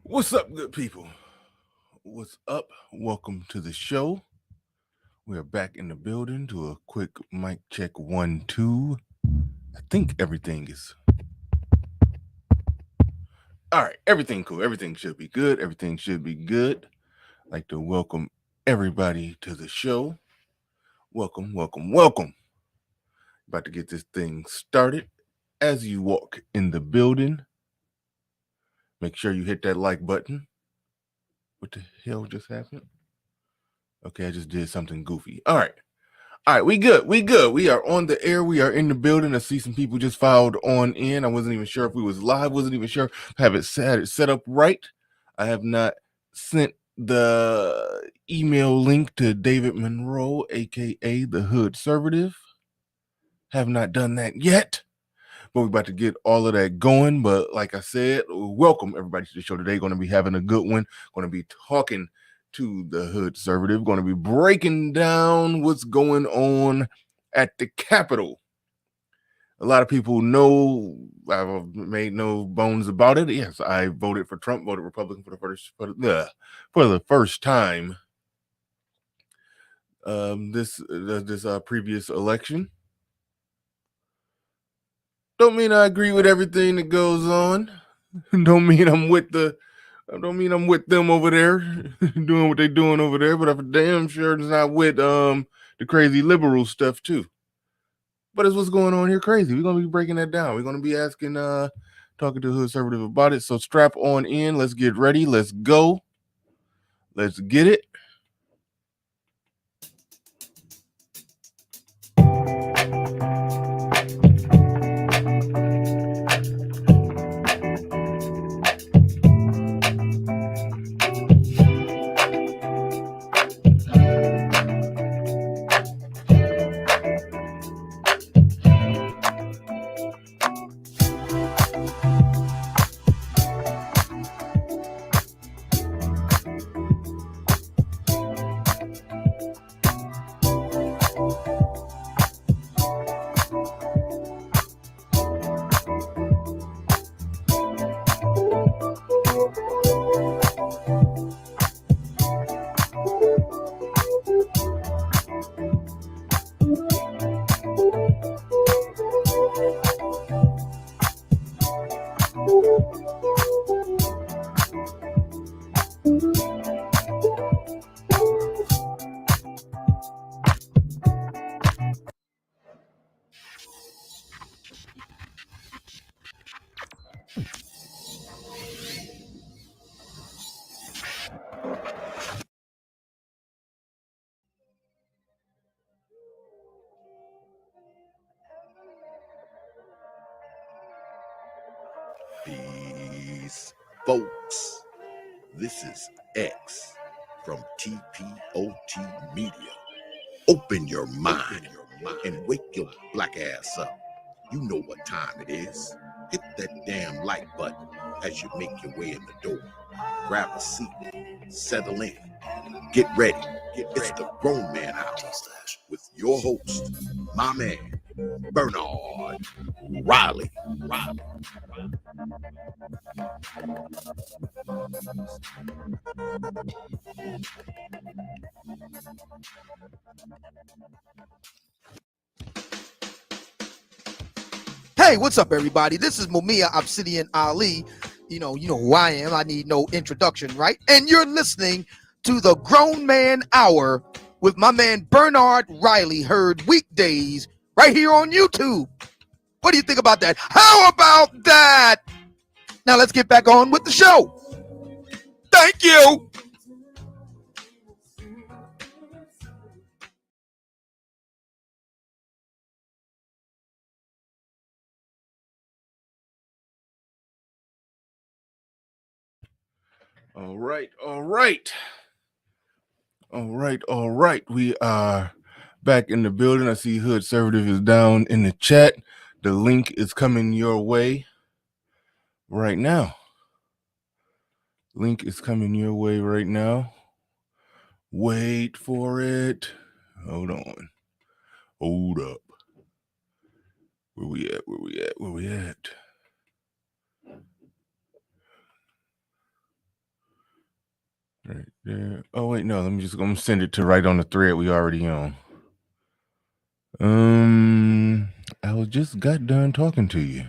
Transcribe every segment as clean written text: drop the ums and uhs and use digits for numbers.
What's up, good people? What's up? Welcome to the show. We are back in the building to a quick mic check 1, 2. I think everything is all right. Everything cool. Everything should be good. Everything should be good. I'd like to welcome everybody to the show. Welcome, welcome, welcome. About to get this thing started. As you walk in the building, make sure you hit that like button. What the hell just happened? Okay, I just did something goofy. All right. All right, we good. We good. We are on the air. We are in the building. I see some people just filed on in. I wasn't even sure if we was live. Wasn't even sure. Have it set up right. I have not sent the email link to David Monroe, aka the Hoodservative. Have not done that yet. But we're about to get all of that going. But like I said, welcome everybody to the show today. Going to be having a good one. Going to be talking to the Hoodservative. Going to be breaking down what's going on at the Capitol. A lot of people know I've made no bones about it. Yes, I voted for Trump, voted Republican for the first time. This previous election. Don't mean I agree with everything that goes on. Don't mean I'm with the. I don't mean I'm with them over there doing what they're doing over there, but I'm damn sure it's not with the crazy liberal stuff too. But it's what's going on here crazy. We're gonna be breaking that down. We're gonna be asking talking to Hoodservative about it. So strap on in, let's get ready, let's go. Let's get it. Peace, folks. This is X from TPOT Media. Open your mind and wake your black ass up. You know what time it is. Hit that damn like button as you make your way in the door. Grab a seat, settle in, get ready. It's the Grown Man Hour with your host, my man, Bernard Riley. Hey, what's up, everybody? This is Mumia Obsidian Ali. You know who I am. I need no introduction, right? And you're listening to the Grown Man Hour with my man Bernard Riley, heard weekdays right here on YouTube. What do you think about that? How about that? Now let's get back on with the show. Thank you. All right, all right. All right. We are back in the building. I see Hoodservative is down in the chat. The link is coming your way right now. Link is coming your way right now. Wait for it. Hold on. Hold up. Where we at? Where we at? Where we at? There. Oh wait, no. I'm gonna send it to right on the thread we already on. I was just got done talking to you.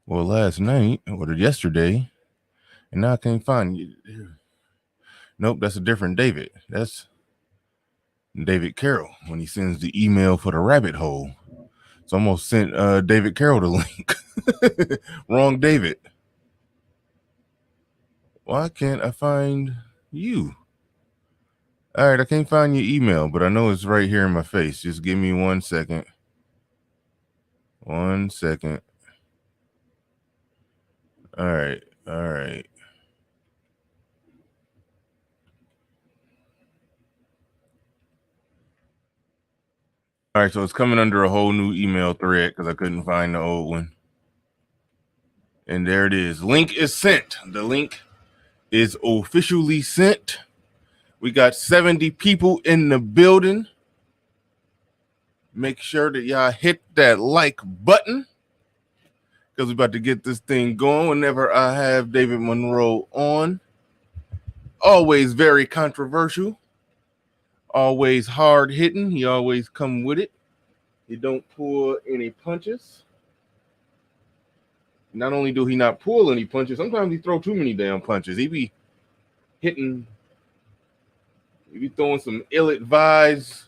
Well, last night or yesterday, and now I can't find you. Nope, that's a different David. That's David Carroll when he sends the email for the rabbit hole. It's almost sent David Carroll the link. Wrong David. Why can't I find you? All right, I can't find your email, but I know it's right here in my face. Just give me 1 second. 1 second. All right. All right. All right, so it's coming under a whole new email thread because I couldn't find the old one. And there it is. Link is sent. The link is officially sent. We got 70 people in the building. Make sure that y'all hit that like button because we're about to get this thing going whenever I have David Monroe on. Always very controversial. Always hard hitting. He always come with it. He don't pull any punches. Not only do he not pull any punches, sometimes he throw too many damn punches. He be hitting, he be throwing some ill-advised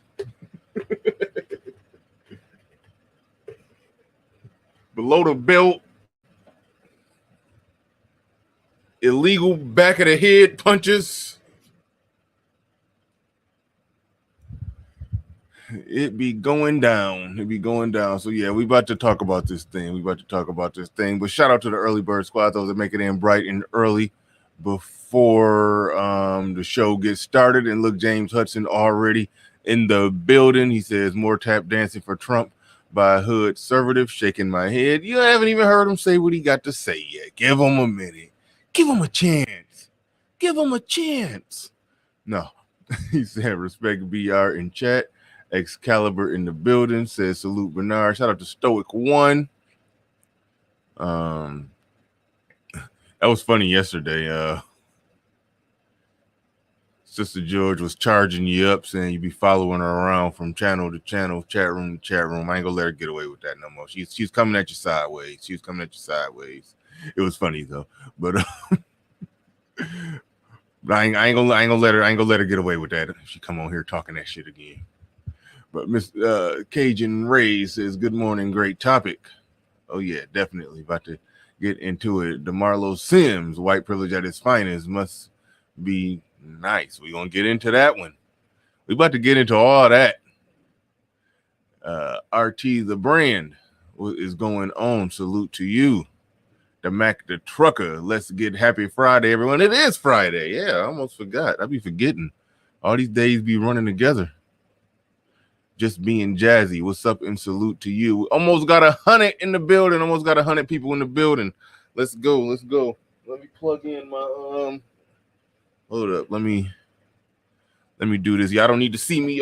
below the belt, illegal back of the head punches. It be going down. It be going down. So yeah, we about to talk about this thing. But shout out to the early bird squad, those that make it in bright and early before the show gets started. And look, James Hudson already in the building. He says more tap dancing for Trump by Hoodservative. Shaking my head. You haven't even heard him say what he got to say yet. Give him a minute. Give him a chance. Give him a chance. No. He said respect BR in chat. Excalibur in the building says salute Bernard. Shout out to Stoic One. That was funny yesterday. Sister George was charging you up, saying you be following her around from channel to channel, chat room to chat room. I ain't gonna let her get away with that no more. She's coming at you sideways. It was funny though, but I ain't gonna let her get away with that if she come on here talking that shit again. But Miss Cajun Ray says, good morning, great topic. Oh, yeah, definitely. About to get into it. DeMarlo Sims, white privilege at its finest, must be nice. We're going to get into that one. We about to get into all that. RT, the brand, is going on. Salute to you. The Mac, the trucker. Let's get happy Friday, everyone. It is Friday. Yeah, I almost forgot. I be forgetting. All these days be running together. Just being jazzy. What's up and salute to you. Almost got 100 in the building. Almost got 100 people in the building. Let's go. Let me plug in my hold up. Let me do this. Y'all don't need to see me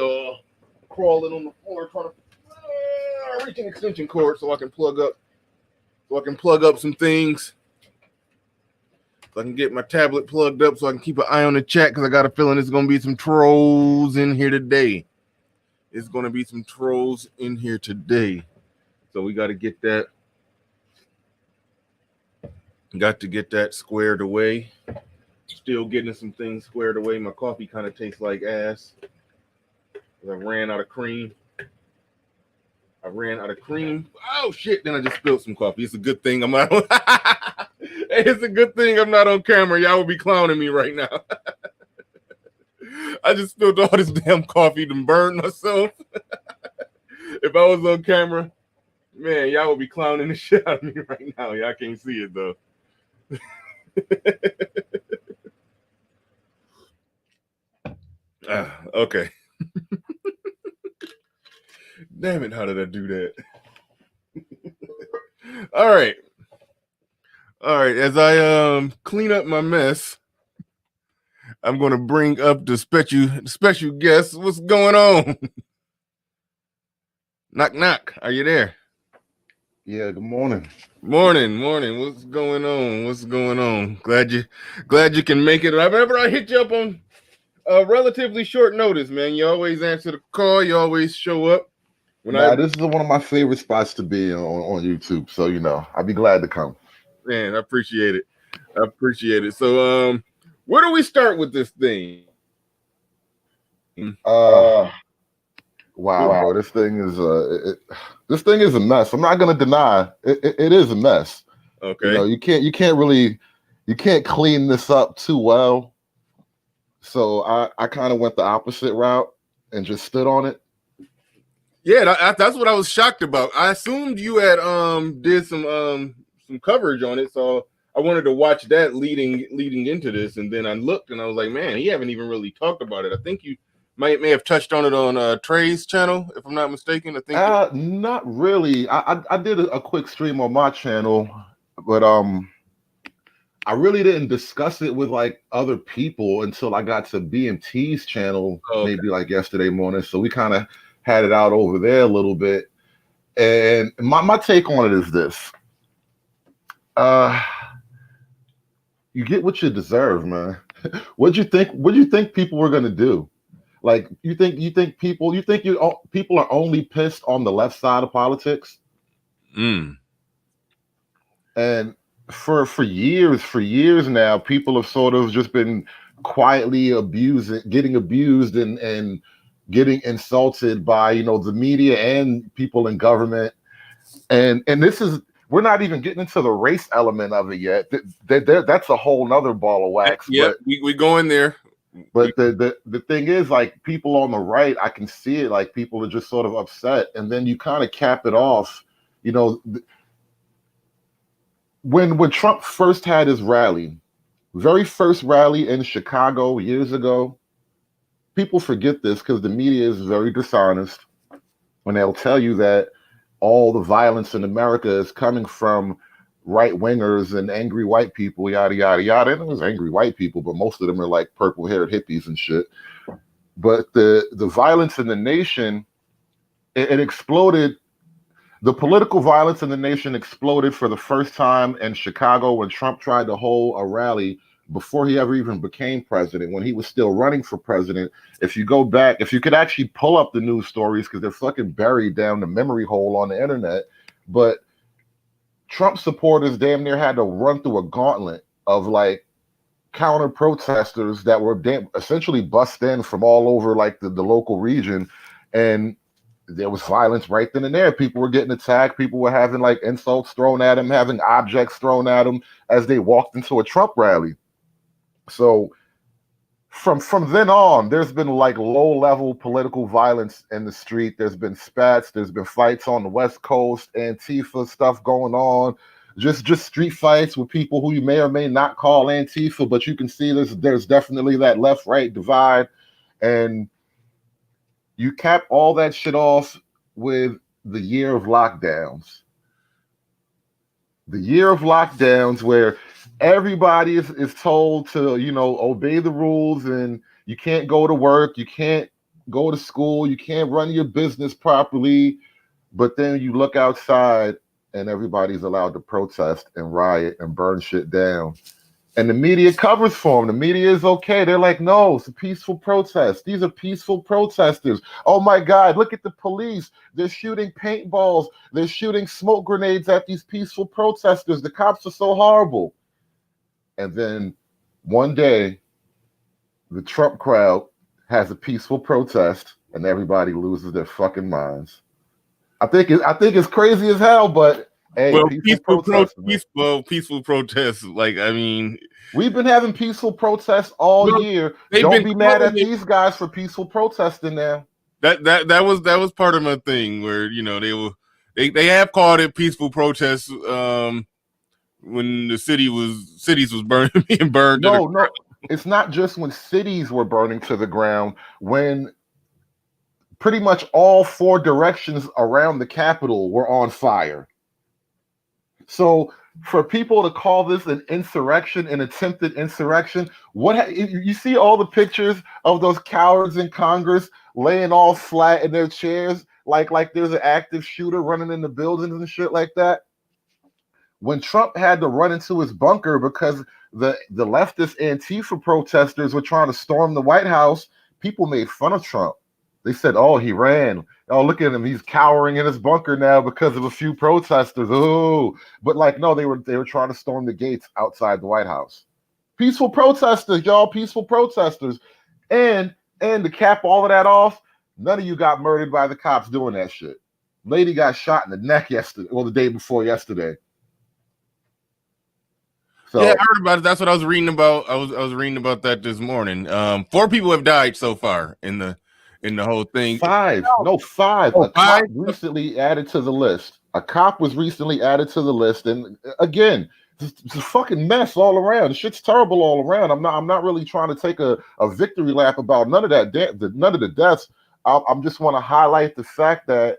crawling on the floor trying to reach an extension cord so I can plug up some things. So I can get my tablet plugged up so I can keep an eye on the chat because I got a feeling there's gonna be some trolls in here today. It's going to be some trolls in here today. So we got to get that. Got to get that squared away. Still getting some things squared away. My coffee kind of tastes like ass. I ran out of cream. Oh, shit. Then I just spilled some coffee. It's a good thing I'm not on. It's a good thing I'm not on camera. Y'all will be clowning me right now. I just spilled all this damn coffee and burned myself. If I was on camera, man, y'all would be clowning the shit out of me right now. Y'all can't see it though. Okay. Damn it, how did I do that? All right. As I clean up my mess, I'm gonna bring up the special guest. What's going on? Knock knock. Are you there? Yeah, good morning. Morning, morning. What's going on? What's going on? Glad you can make it. I remember I hit you up on relatively short notice, man. You always answer the call. You always show up when I Nah, this is one of my favorite spots to be on YouTube. So, I'd be glad to come. man. I appreciate it. I appreciate it. So, where do we start with this thing? Uh, What, wow, bro, this thing is a mess. I'm not gonna deny it is a mess. okay. You can't clean this up too well. So I kind of went the opposite route and just stood on it. Yeah, that's what I was shocked about. I assumed you had did some coverage on it, so I wanted to watch that leading into this, and then I looked and I was like, man, he haven't even really talked about it. I think you may have touched on it on Trey's channel, if I'm not mistaken. I think. Not really. I did a quick stream on my channel, but I really didn't discuss it with like other people until I got to BMT's channel, Okay. maybe like yesterday morning. So we kind of had it out over there a little bit. And my take on it is this. You get what you deserve, man. What'd you think people were gonna do? Like people are only pissed on the left side of politics? Mm. And for years now, people have sort of just been quietly getting abused and getting insulted by the media and people in government. And this is we're not even getting into the race element of it yet. That's a whole nother ball of wax. Yep, we go in there. But the thing is, like, people on the right, I can see it. Like, people are just sort of upset, and then you kind of cap it off. When Trump first had his rally, very first rally in Chicago years ago, people forget this because the media is very dishonest when they'll tell you that all the violence in America is coming from right wingers and angry white people, yada yada yada. And it was angry white people, but most of them are like purple haired hippies and shit. But the violence in the nation, it exploded. The political violence in the nation exploded for the first time in Chicago when Trump tried to hold a rally before he ever even became president, when he was still running for president. If you go back, if you could actually pull up the news stories, because they're fucking buried down the memory hole on the internet, but Trump supporters damn near had to run through a gauntlet of like counter protesters that were essentially bussed in from all over like the local region. And there was violence right then and there. People were getting attacked. People were having like insults thrown at them, having objects thrown at them as they walked into a Trump rally. So from then on, there's been like low-level political violence in the street. There's been spats. There's been fights on the West Coast, Antifa stuff going on. Just street fights with people who you may or may not call Antifa, but you can see there's definitely that left-right divide. And you cap all that shit off with the year of lockdowns. The year of lockdowns where everybody is told to, obey the rules, and you can't go to work, you can't go to school, you can't run your business properly. But then you look outside and everybody's allowed to protest and riot and burn shit down. And the media covers for them. The media is okay. They're like, no, it's a peaceful protest. These are peaceful protesters. Oh my God, look at the police. They're shooting paintballs. They're shooting smoke grenades at these peaceful protesters. The cops are so horrible. And then one day, the Trump crowd has a peaceful protest and everybody loses their fucking minds. I think it's crazy as hell, but hey, Well, peaceful protests. Like, I mean, we've been having peaceful protests all year. Don't be mad at these guys for peaceful protesting now. That was part of my thing where they have called it peaceful protests when the cities was being burned. No, it's not just when cities were burning to the ground. When pretty much all four directions around the Capitol were on fire. So for people to call this an insurrection, an attempted insurrection, you see all the pictures of those cowards in Congress laying all flat in their chairs. like there's an active shooter running in the buildings and shit like that. When Trump had to run into his bunker because the leftist Antifa protesters were trying to storm the White House, people made fun of Trump. They said, "Oh, he ran. Oh, look at him. He's cowering in his bunker now because of a few protesters." Oh, but like, no, they were trying to storm the gates outside the White House. Peaceful protesters, y'all. Peaceful protesters. And to cap all of that off, none of you got murdered by the cops doing that shit. Lady got shot in the neck yesterday, well, the day before yesterday. So, yeah, I heard about it. That's what I was reading about. I was reading about that this morning. 4 people have died so far in the whole thing. Five. Oh, A cop 5? recently added to the list. A cop was recently added to the list, and again, it's a fucking mess all around. Shit's terrible all around. I'm not really trying to take a victory lap about none of that. None of the deaths. I'm just want to highlight the fact that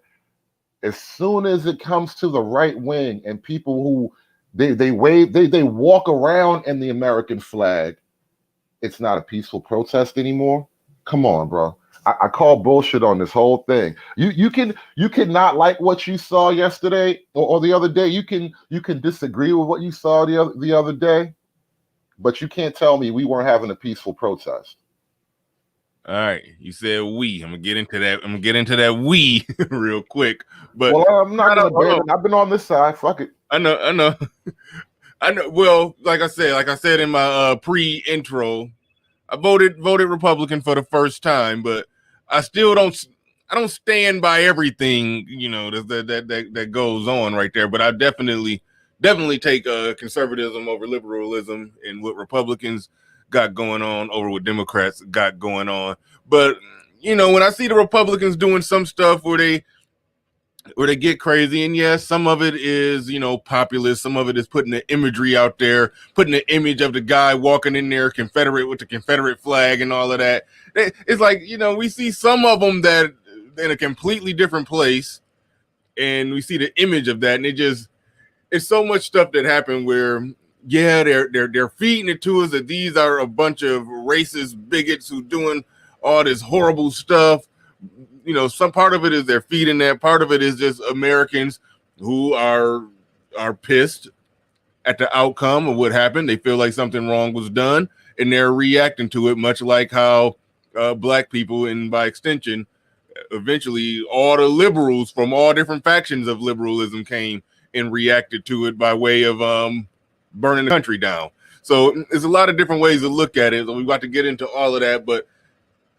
as soon as it comes to the right wing and people who they walk around in the American flag, it's not a peaceful protest anymore. Come on, bro. I call bullshit on this whole thing. You can not like what you saw yesterday or the other day. You can disagree with what you saw the other day, but you can't tell me we weren't having a peaceful protest. All right, you said we. I'm gonna get into that we real quick. But well, I'm not gonna abandon. I've been on this side. Fuck it. I know. I know. Well, like I said in my pre-intro, I voted Republican for the first time, but I still don't stand by everything, that goes on right there. But I definitely take conservatism over liberalism and what Republicans got going on over what Democrats got going on. But when I see the Republicans doing some stuff where they get crazy, and yes, some of it is populist, some of it is putting the imagery out there, putting the image of the guy walking in there Confederate with the Confederate flag and all of that. It's like we see some of them that in a completely different place, and we see the image of that, and it's so much stuff that happened where they're feeding it to us that these are a bunch of racist bigots who doing all this horrible stuff. Some part of it is they're feeding that. Part of it is just Americans who are pissed at the outcome of what happened. They feel like something wrong was done, and they're reacting to it, much like how black people, and by extension, eventually all the liberals from all different factions of liberalism came and reacted to it by way of burning the country down. So there's a lot of different ways to look at it. We're about to get into all of that, but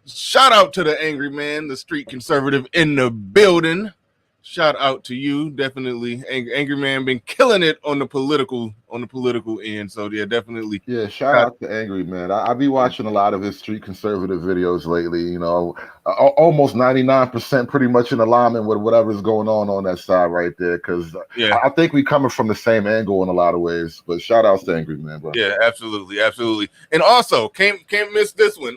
shout out to the angry man, the street conservative in the building. Shout out to you. Definitely angry man been killing it on the political end. So yeah, definitely. Yeah, shout out to Angry Man. I be watching a lot of his street conservative videos lately. Almost 99% pretty much in alignment with whatever's going on that side right there. Because I think we coming from the same angle in a lot of ways. But shout outs to Angry Man, bro. Yeah, absolutely. And also can't miss this one.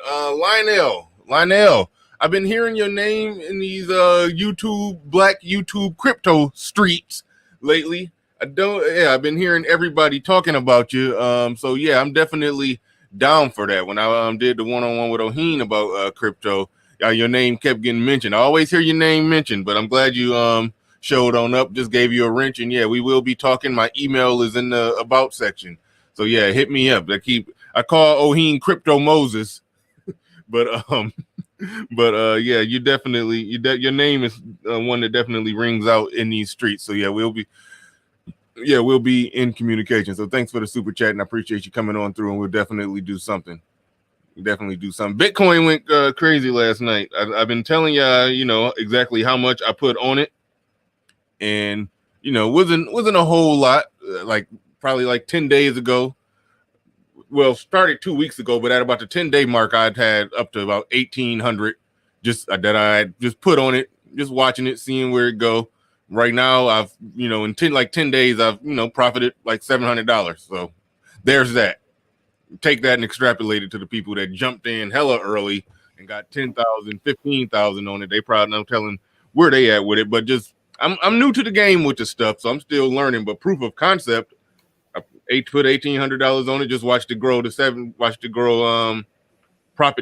Lionel, I've been hearing your name in these black YouTube crypto streets lately. I've been hearing everybody talking about you. So yeah, I'm definitely down for that. When I did the one-on-one with Oheen about crypto, your name kept getting mentioned. I always hear your name mentioned, but I'm glad you showed on up, just gave you a wrench, and yeah, we will be talking. My email is in the about section. So yeah, hit me up. I call Oheen Crypto Moses. But yeah, you definitely your name is one that definitely rings out in these streets. So yeah, we'll be in communication. So thanks for the super chat, and I appreciate you coming on through, and we'll definitely do something. Bitcoin went crazy last night. I've been telling you, exactly how much I put on it, and wasn't a whole lot. Probably like 10 days ago. Well, started 2 weeks ago, but at about the 10-day mark, I'd had up to about 1,800 that I just put on it, just watching it, seeing where it go. Right now, I've in 10 days, I've profited like $700. So there's that. Take that and extrapolate it to the people that jumped in hella early and got 10,000, 15,000 on it. They probably not telling where they at with it, but just I'm new to the game with the stuff, so I'm still learning. But proof of concept. Put $1,800 on it. Just watched it grow profit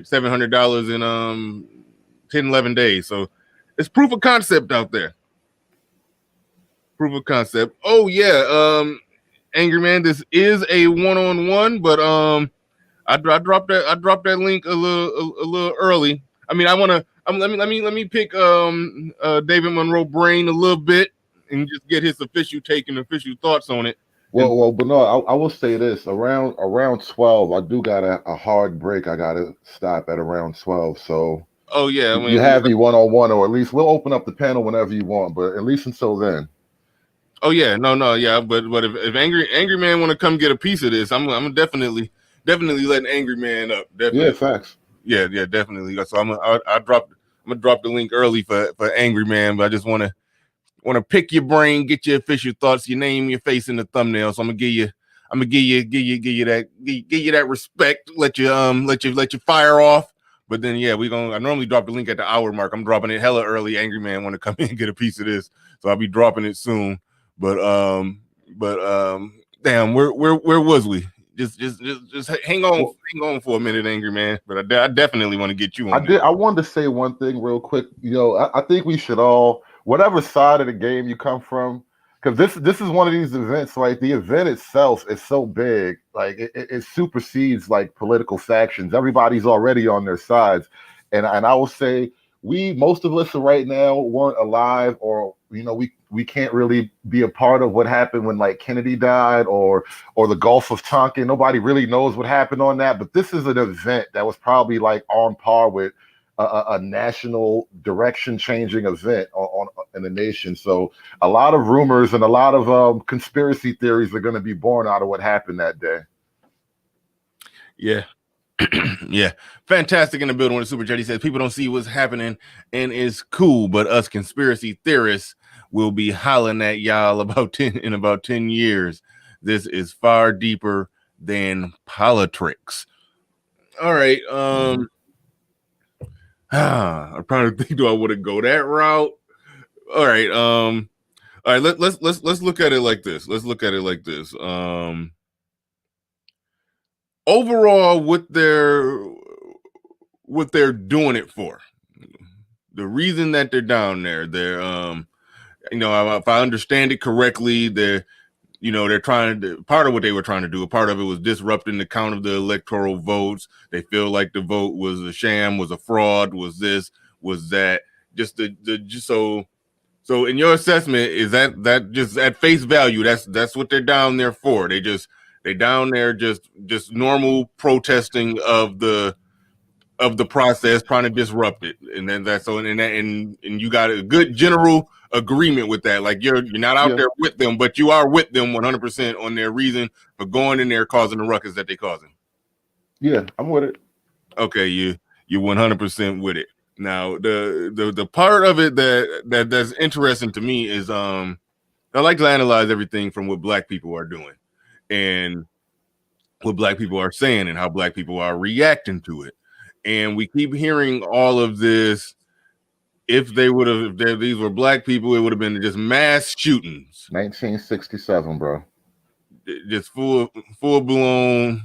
$700 in 10, 11 days. So it's proof of concept out there. Proof of concept. Oh yeah, Angry Man, this is a one-on-one, but I dropped that link a little early. I mean, I want to let me pick David Monroe brain a little bit and just get his official take and official thoughts on it. But no, I will say this: around 12, I do got a hard break. I gotta stop at around 12. So Oh yeah, I you mean, have me 1-on-1, or at least we'll open up the panel whenever you want. But at least until then. oh yeah, no, yeah, but if Angry Man want to come get a piece of this, I'm definitely letting Angry Man up. Definitely, Yeah, facts. yeah, definitely. So I'm gonna drop the link early for Angry Man, but I just want to pick your brain, get your official thoughts, your name, your face in the thumbnail. So I'm gonna give you that respect. Let you fire off. But then yeah, I normally drop the link at the hour mark. I'm dropping it hella early. Angry Man want to come in and get a piece of this, so I'll be dropping it soon. But damn, where was we? Just hang on for a minute, Angry Man. But I definitely want to get you on. I wanted to say one thing real quick. I think we should all, whatever side of the game you come from, because this is one of these events. Like the event itself is so big, like it supersedes like political factions. Everybody's already on their sides, and I will say most of us right now weren't alive, or we can't really be a part of what happened when like Kennedy died or the Gulf of Tonkin. Nobody really knows what happened on that, but this is an event that was probably like on par with a national direction changing event in the nation. So a lot of rumors and a lot of conspiracy theories are going to be born out of what happened that day. Yeah. Yeah, fantastic in the building with the super chat. He says people don't see what's happening and it's cool, but us conspiracy theorists will be hollering at y'all in about 10 years. This is far deeper than politics. All right. I'm trying to think, do I want to go that route? All right. All right, let's look at it like this. Overall, what they're doing it for, the reason that they're down there, they're if I understand it correctly, they're trying to, part of what they were trying to do, a part of it was disrupting the count of the electoral votes. They feel like the vote was a sham, was a fraud, was this, was that. So in your assessment, is that just at face value, that's what they're down there for? They down there just normal protesting of the process, trying to disrupt it, and then and you got a good general agreement with that. Like you're not out there with them, but you are with them 100% on their reason for going in there causing the ruckus that they causing. Yeah, I'm with it. Okay, you're 100% with it. Now the part of it that's interesting to me is I like to analyze everything from what Black people are doing and what Black people are saying and how Black people are reacting to it. And we keep hearing all of this. If these were Black people, it would have been just mass shootings. 1967, bro. Just full blown.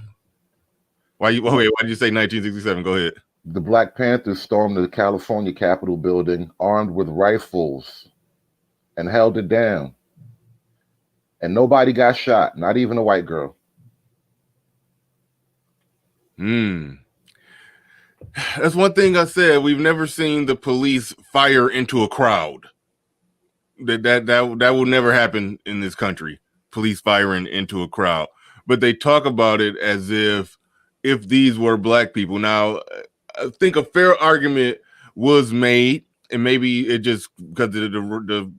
Why did you say 1967? Go ahead. The Black Panthers stormed the California Capitol building armed with rifles and held it down. And nobody got shot, not even a white girl. That's one thing I said. We've never seen the police fire into a crowd. That will never happen in this country. Police firing into a crowd. But they talk about it as if these were Black people. Now, I think a fair argument was made, and maybe it just because it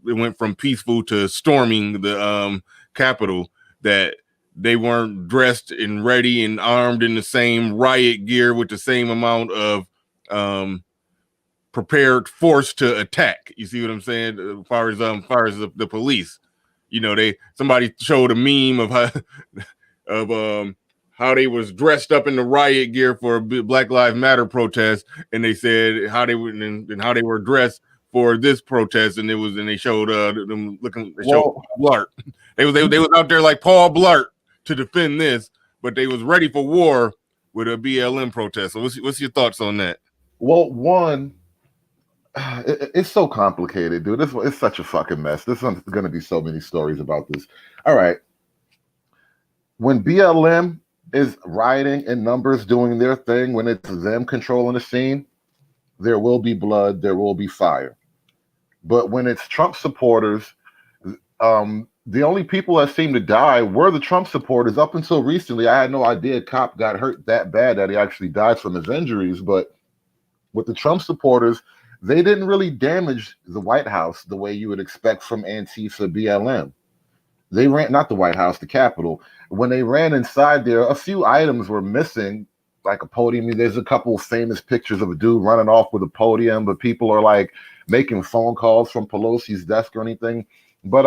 went from peaceful to storming the Capitol, that they weren't dressed and ready and armed in the same riot gear with the same amount of prepared force to attack. You see what I'm saying? As far as the police, somebody showed a meme of how they was dressed up in the riot gear for a Black Lives Matter protest, and they said how they were dressed for this protest, and they showed them looking. They showed Blart. They was out there like Paul Blart to defend this, but they was ready for war with a BLM protest. So what's your thoughts on that? Well, one, it's so complicated, dude. It's such a fucking mess. There's going to be so many stories about this. All right. When BLM is rioting in numbers, doing their thing, when it's them controlling the scene, there will be blood, there will be fire. But when it's Trump supporters, the only people that seem to die were the Trump supporters. Up until recently, I had no idea a cop got hurt that bad that he actually died from his injuries. But with the Trump supporters, they didn't really damage the White House the way you would expect from Antifa BLM. They ran, not the White House, the Capitol. When they ran inside there, a few items were missing, like a podium. There's a couple of famous pictures of a dude running off with a podium, but people are like making phone calls from Pelosi's desk or anything. But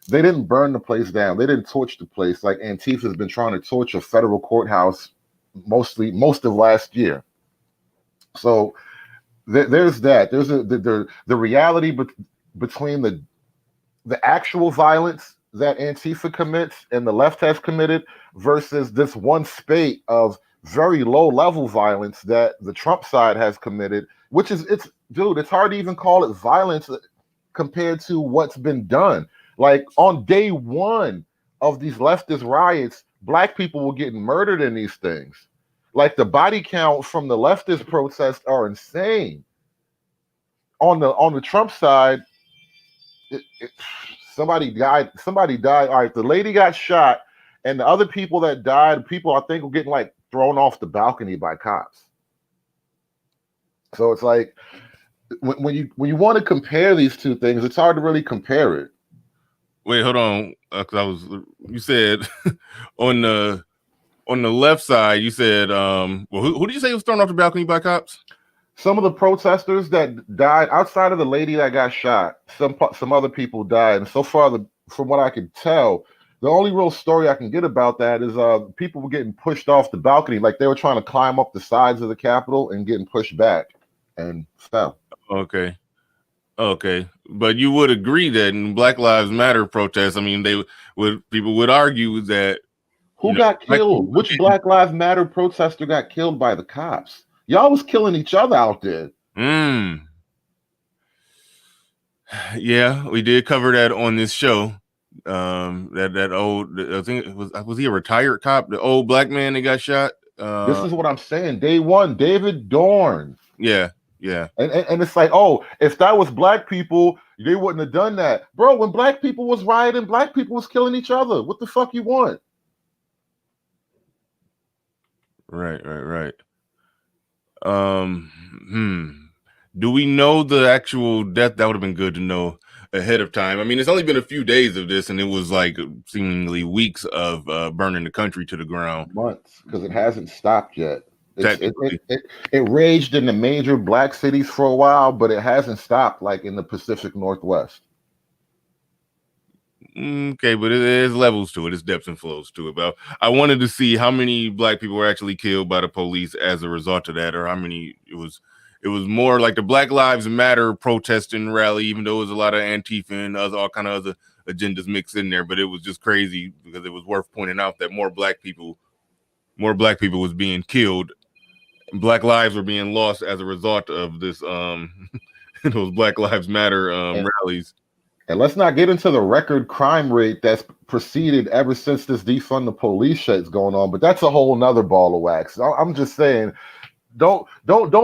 they didn't burn the place down. They didn't torch the place like Antifa has been trying to torch a federal courthouse most of last year. So there's that. There's the reality between the actual violence that Antifa commits and the left has committed versus this one spate of very low level violence that the Trump side has committed, which is it's hard to even call it violence compared to what's been done. Like on day one of these leftist riots, black people were getting murdered in these things. Like the body count from the leftist protests are insane. On the Trump side, somebody died. All right, the lady got shot, and the other people that died, people I think were getting like thrown off the balcony by cops. So it's like when you want to compare these two things, it's hard to really compare it. Wait, hold on. You said on the left side, you said well, who did you say was thrown off the balcony by cops? Some of the protesters that died outside of the lady that got shot, some other people died. And so far, from what I could tell, the only real story I can get about that is people were getting pushed off the balcony, like they were trying to climb up the sides of the Capitol and getting pushed back and fell. Okay. But you would agree that in Black Lives Matter protests, I mean, people would argue that who got killed? Which Black Lives Matter protester got killed by the cops? Y'all was killing each other out there. Yeah, we did cover that on this show. That old, I think was he a retired cop? The old black man that got shot. This is what I'm saying. Day one, David Dorn. Yeah. And it's like, oh, if that was black people, they wouldn't have done that, bro. When black people was rioting, black people was killing each other. What the fuck you want? Right. Do we know the actual death? That would have been good to know ahead of time. I mean, it's only been a few days of this, and it was like seemingly weeks of burning the country to the ground. Months, because it hasn't stopped yet. It raged in the major black cities for a while, but it hasn't stopped like in the Pacific Northwest. Okay, but there's levels to it. There's depths and flows to it. But I wanted to see how many black people were actually killed by the police as a result of that, or how many it was more like the Black Lives Matter protesting rally, even though it was a lot of Antifa and all kind of other agendas mixed in there. But it was just crazy because it was worth pointing out that more black people was being killed. Black lives were being lost as a result of this those Black Lives Matter rallies. And let's not get into the record crime rate that's proceeded ever since this defund the police shit's going on, but that's a whole nother ball of wax. I'm just saying, don't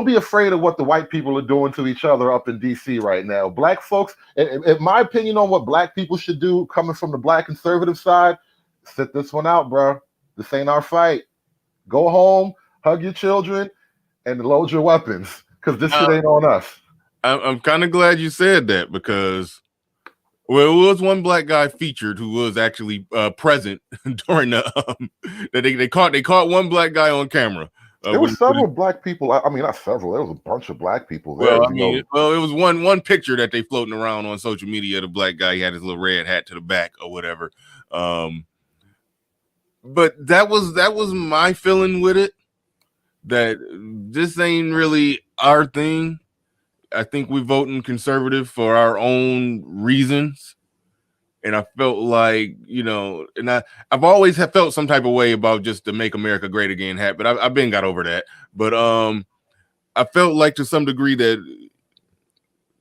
be afraid of what the white people are doing to each other up in DC right now. Black folks, in my opinion on what black people should do, coming from the black conservative side, sit this one out, bro. This ain't our fight. Go home, hug your children, and load your weapons, because this shit ain't on us. I'm kind of glad you said that, because well, it was one black guy featured who was actually present during the they caught one black guy on camera. There were several black people. I mean, not several. There was a bunch of black people there. Well, it was one picture that they floating around on social media. The black guy, he had his little red hat to the back or whatever. But that was my feeling with it. That this ain't really our thing. I think we're voting conservative for our own reasons. And I felt like, and I've always felt some type of way about just the Make America Great Again hat, but I've been got over that. But I felt like to some degree that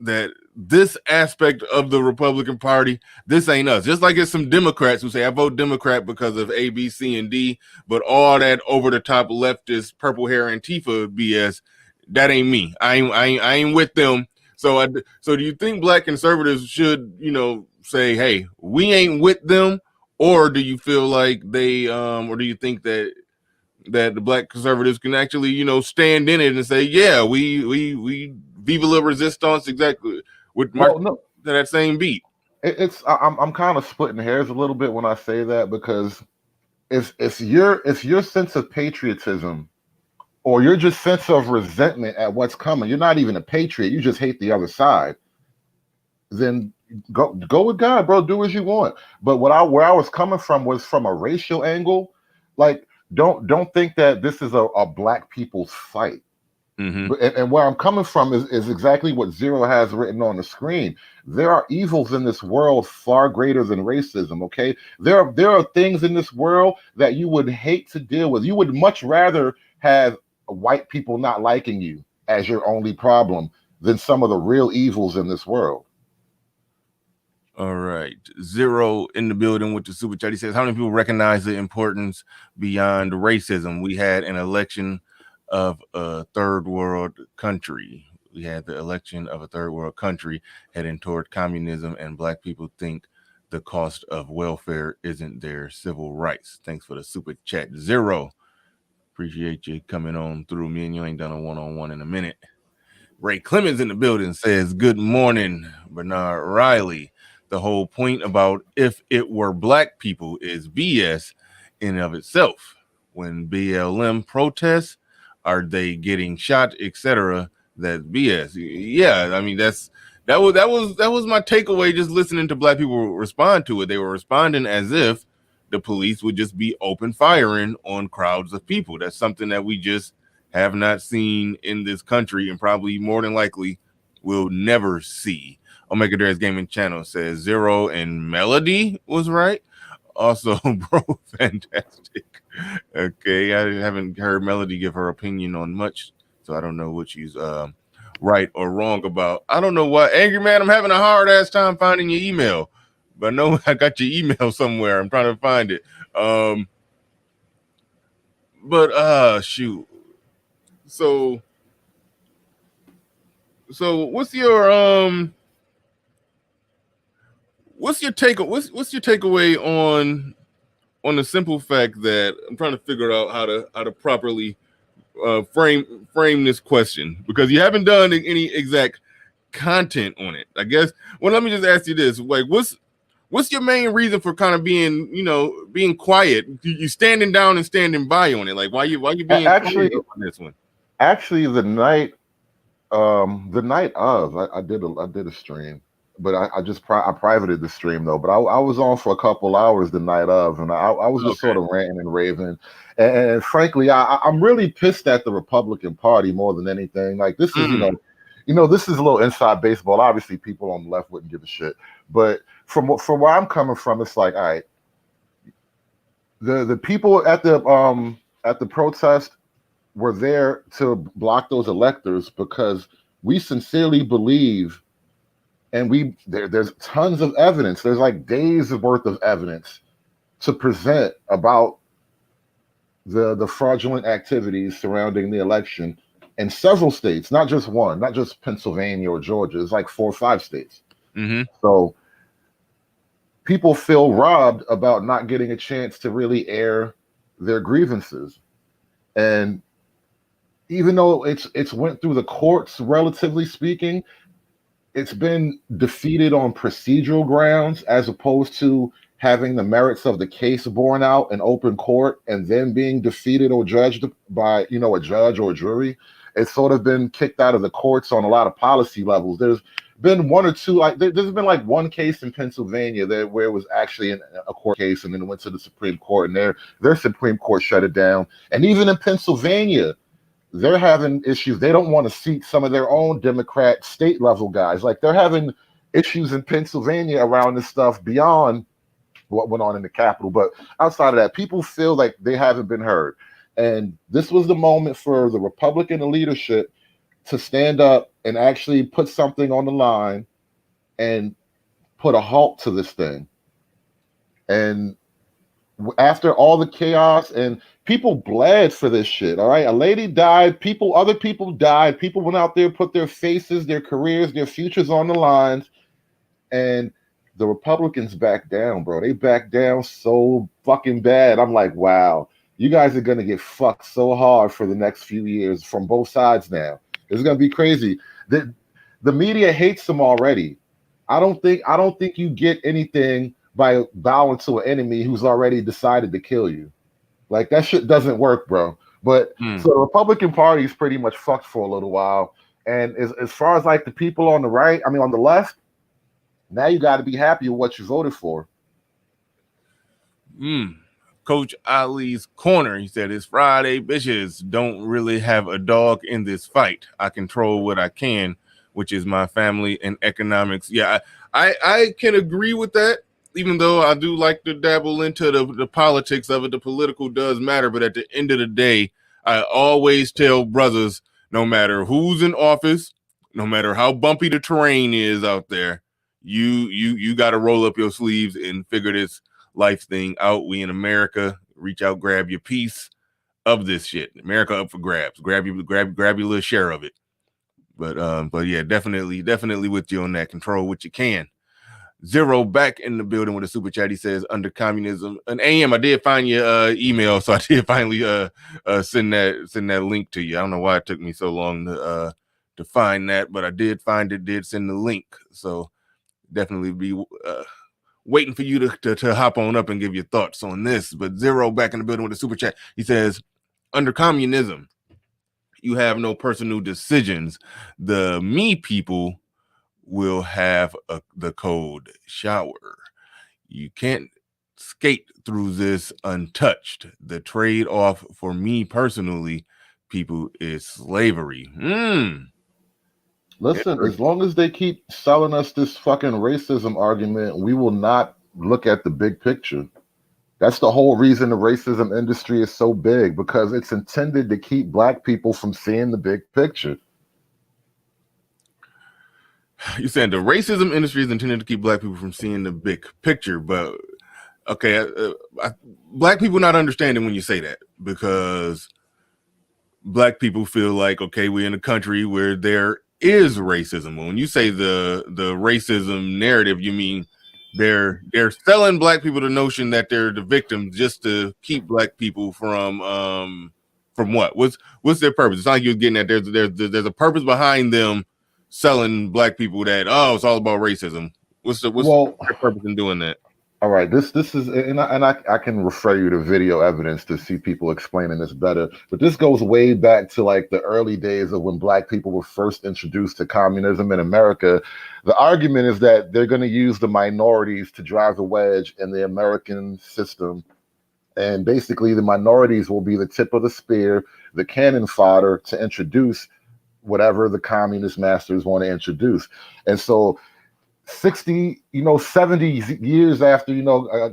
that this aspect of the Republican Party, this ain't us. Just like it's some Democrats who say I vote Democrat because of A, B, C, and D, but all that over the top leftist purple hair Antifa BS, that ain't me. I ain't with them. So so do you think black conservatives should, say, hey, we ain't with them, or do you feel like they or do you think that the black conservatives can actually, stand in it and say, yeah, we viva la resistance, exactly, with Mark No. to that same beat. I'm kind of splitting hairs a little bit when I say that, because it's your sense of patriotism or your just sense of resentment at what's coming. You're not even a patriot. You just hate the other side. Then go with God, bro. Do as you want. But where I was coming from was from a racial angle. Like, don't think that this is a black people's fight. Mm-hmm. And where I'm coming from is exactly what Zero has written on the screen. There are evils in this world far greater than racism. Okay, there are things in this world that you would hate to deal with. You would much rather have white people not liking you as your only problem than some of the real evils in this world. All right. Zero in the building with the super chat. He says, how many people recognize the importance beyond racism? We had an election of a third world country. We had the election of a third world country heading toward communism, and black people think the cost of welfare isn't their civil rights. Thanks for the super chat. Zero. Appreciate you coming on through. Me and you ain't done a one-on-one in a minute. Ray Clemens in the building says, good morning, Bernard Riley. The whole point about if it were black people is BS in and of itself. When BLM protests, are they getting shot, etc.? That's BS. Yeah, I mean that was my takeaway just listening to black people respond to it. They were responding as if the police would just be open firing on crowds of people. That's something that we just have not seen in this country, and probably more than likely will never see. Omega Dares Gaming Channel says Zero and Melody was right. Also, bro, fantastic. Okay, I haven't heard Melody give her opinion on much, so I don't know what she's right or wrong about. I don't know why. Angry Man, I'm having a hard ass time finding your email, but I know I got your email somewhere. I'm trying to find it. But shoot. So what's your takeaway on the simple fact that I'm trying to figure out how to properly frame this question, because you haven't done any exact content on it, I guess. Well, let me just ask you this: like, what's your main reason for kind of being quiet? You standing down and standing by on it? Like, why you being actually quiet on this one? Actually, the night of, I did a stream, but I just I privated the stream though. But I was on for a couple hours the night of, and I was just sort of ranting and raving. And frankly, I'm really pissed at the Republican Party more than anything. Like, this is this is a little inside baseball. Obviously, people on the left wouldn't give a shit, but from where I'm coming from, it's like, all right, the people at the protest were there to block those electors because we sincerely believe, and there's tons of evidence. There's like days worth of evidence to present about the fraudulent activities surrounding the election in several states, not just one, not just Pennsylvania or Georgia. It's like 4 or 5 states. Mm-hmm. So people feel robbed about not getting a chance to really air their grievances. And even though it's went through the courts, relatively speaking, it's been defeated on procedural grounds as opposed to having the merits of the case borne out in open court and then being defeated or judged by a judge or a jury. It's sort of been kicked out of the courts on a lot of policy levels. There's been one or two, like there's been like one case in Pennsylvania where it was actually a court case, and then it went to the Supreme Court, and their Supreme Court shut it down. And even in Pennsylvania, they're having issues. They don't want to seat some of their own Democrat state level guys. Like, they're having issues in Pennsylvania around this stuff beyond what went on in the Capitol. But outside of that, people feel like they haven't been heard. And this was the moment for the Republican leadership to stand up and actually put something on the line and put a halt to this thing. And after all the chaos and people bled for this shit, all right? A lady died, other people died, people went out there, put their faces, their careers, their futures on the lines, and the Republicans backed down, bro. They backed down so fucking bad. I'm like, wow, you guys are gonna get fucked so hard for the next few years from both sides now. It's gonna be crazy. The media hates them already. I don't think you get anything by bowing to an enemy who's already decided to kill you. Like that shit doesn't work, bro. But so the Republican Party is pretty much fucked for a little while. And as far as like the people on the right, I mean on the left, now you got to be happy with what you voted for. Coach Ali's corner. He said, "It's Friday. Bitches don't really have a dog in this fight. I control what I can, which is my family and economics." Yeah, I can agree with that. Even though I do like to dabble into the politics of it, the political does matter. But at the end of the day, I always tell brothers, no matter who's in office, no matter how bumpy the terrain is out there, you got to roll up your sleeves and figure this life thing out. We in America, reach out, grab your piece of this shit. America up for grabs. Grab your little share of it. But yeah, definitely with you on that. Control what you can. Zero back in the building with a super chat. He says, under communism. And AM, I did find your email, so I did finally send that link to you. I don't know why it took me so long to find that, but I did find it, did send the link. So definitely be waiting for you to hop on up and give your thoughts on this. But Zero back in the building with a super chat. He says, under communism, you have no personal decisions. The me people will have the cold shower. You can't skate through this untouched. The trade-off for me personally, people, is slavery. Listen, as long as they keep selling us this fucking racism argument, we will not look at the big picture. That's the whole reason the racism industry is so big, because it's intended to keep black people from seeing the big picture. You're saying the racism industry is intended to keep black people from seeing the big picture, but okay, black people not understanding when you say that, because black people feel like, okay, we're in a country where there is racism. When you say the racism narrative, you mean they're selling black people the notion that they're the victims just to keep black people from what? What's their purpose? It's not like you're getting at there's a purpose behind them selling black people that, oh, it's all about racism. What's their purpose in doing that? All right, this is, and I can refer you to video evidence to see people explaining this better. But this goes way back to like the early days of when black people were first introduced to communism in America. The argument is that they're going to use the minorities to drive a wedge in the American system. And basically the minorities will be the tip of the spear, the cannon fodder to introduce whatever the communist masters want to introduce. And so 70 years after,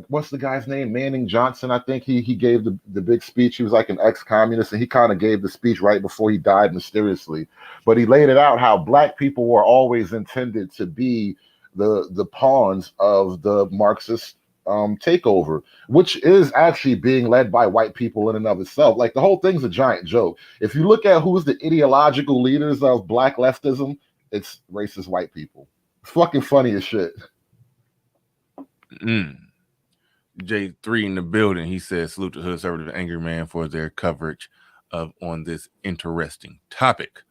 what's the guy's name? Manning Johnson, I think he gave the big speech. He was like an ex-communist, and he kind of gave the speech right before he died mysteriously. But he laid it out how black people were always intended to be the pawns of the Marxist takeover, which is actually being led by white people in and of itself. Like the whole thing's a giant joke. If you look at who's the ideological leaders of black leftism, it's racist white people. It's fucking funny as shit. J3 in the building. He says, salute to Hoodservative Angry Man for their coverage on this interesting topic.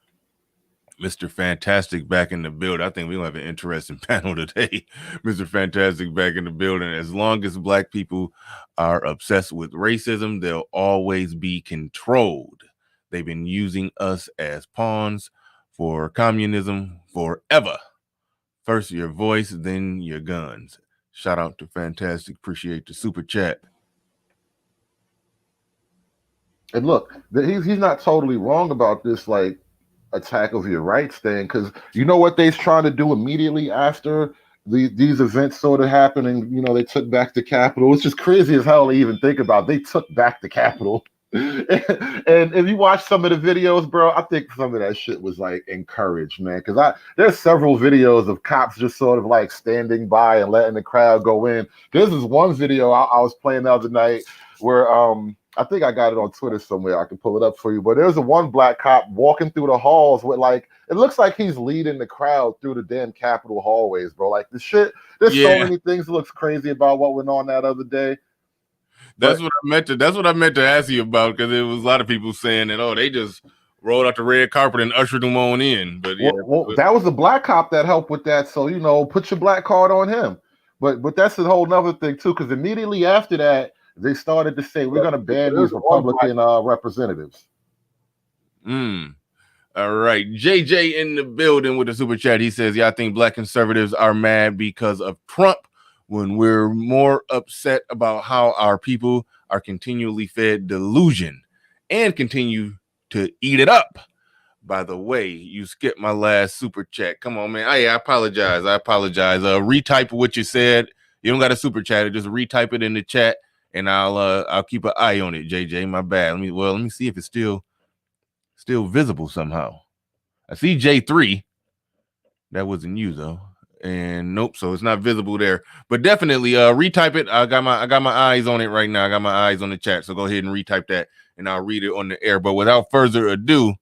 Mr. Fantastic back in the building. I think we're going to have an interesting panel today. Mr. Fantastic back in the building. As long as black people are obsessed with racism, they'll always be controlled. They've been using us as pawns for communism forever. First your voice, then your guns. Shout out to Fantastic. Appreciate the super chat. And look, he's not totally wrong about this, like, attack of your rights thing, because you know what they're trying to do immediately after these events sort of happened, and they took back the Capitol. It's just crazy as hell to even think about. They took back the Capitol. And if you watch some of the videos, bro, I think some of that shit was like encouraged, man. Because there's several videos of cops just sort of like standing by and letting the crowd go in. This is one video I was playing the other night where I think I got it on Twitter somewhere. I can pull it up for you. But there's a one black cop walking through the halls with like it looks like he's leading the crowd through the damn Capitol hallways, bro. Like the shit. There's so many things that looks crazy about what went on that other day. That's what I meant to ask you about, because there was a lot of people saying that, oh, they just rolled out the red carpet and ushered them on in. But that was the black cop that helped with that. So put your black card on him. But that's a whole nother thing too, because immediately after that, they started to say we're going to ban these Republican representatives. All right, JJ in the building with the super chat. He says, "Yeah, I think black conservatives are mad because of Trump, when we're more upset about how our people are continually fed delusion and continue to eat it up." By the way, you skipped my last super chat. Come on, man. I apologize. Retype what you said. You don't got a super chat. Just retype it in the chat, and I'll keep an eye on it. JJ, my bad. Let me see if it's still visible somehow. I see J3. That wasn't you though. And nope, so it's not visible there. But definitely retype it. I got my eyes on it right now. I got my eyes on the chat. So go ahead and retype that and I'll read it on the air. But without further ado,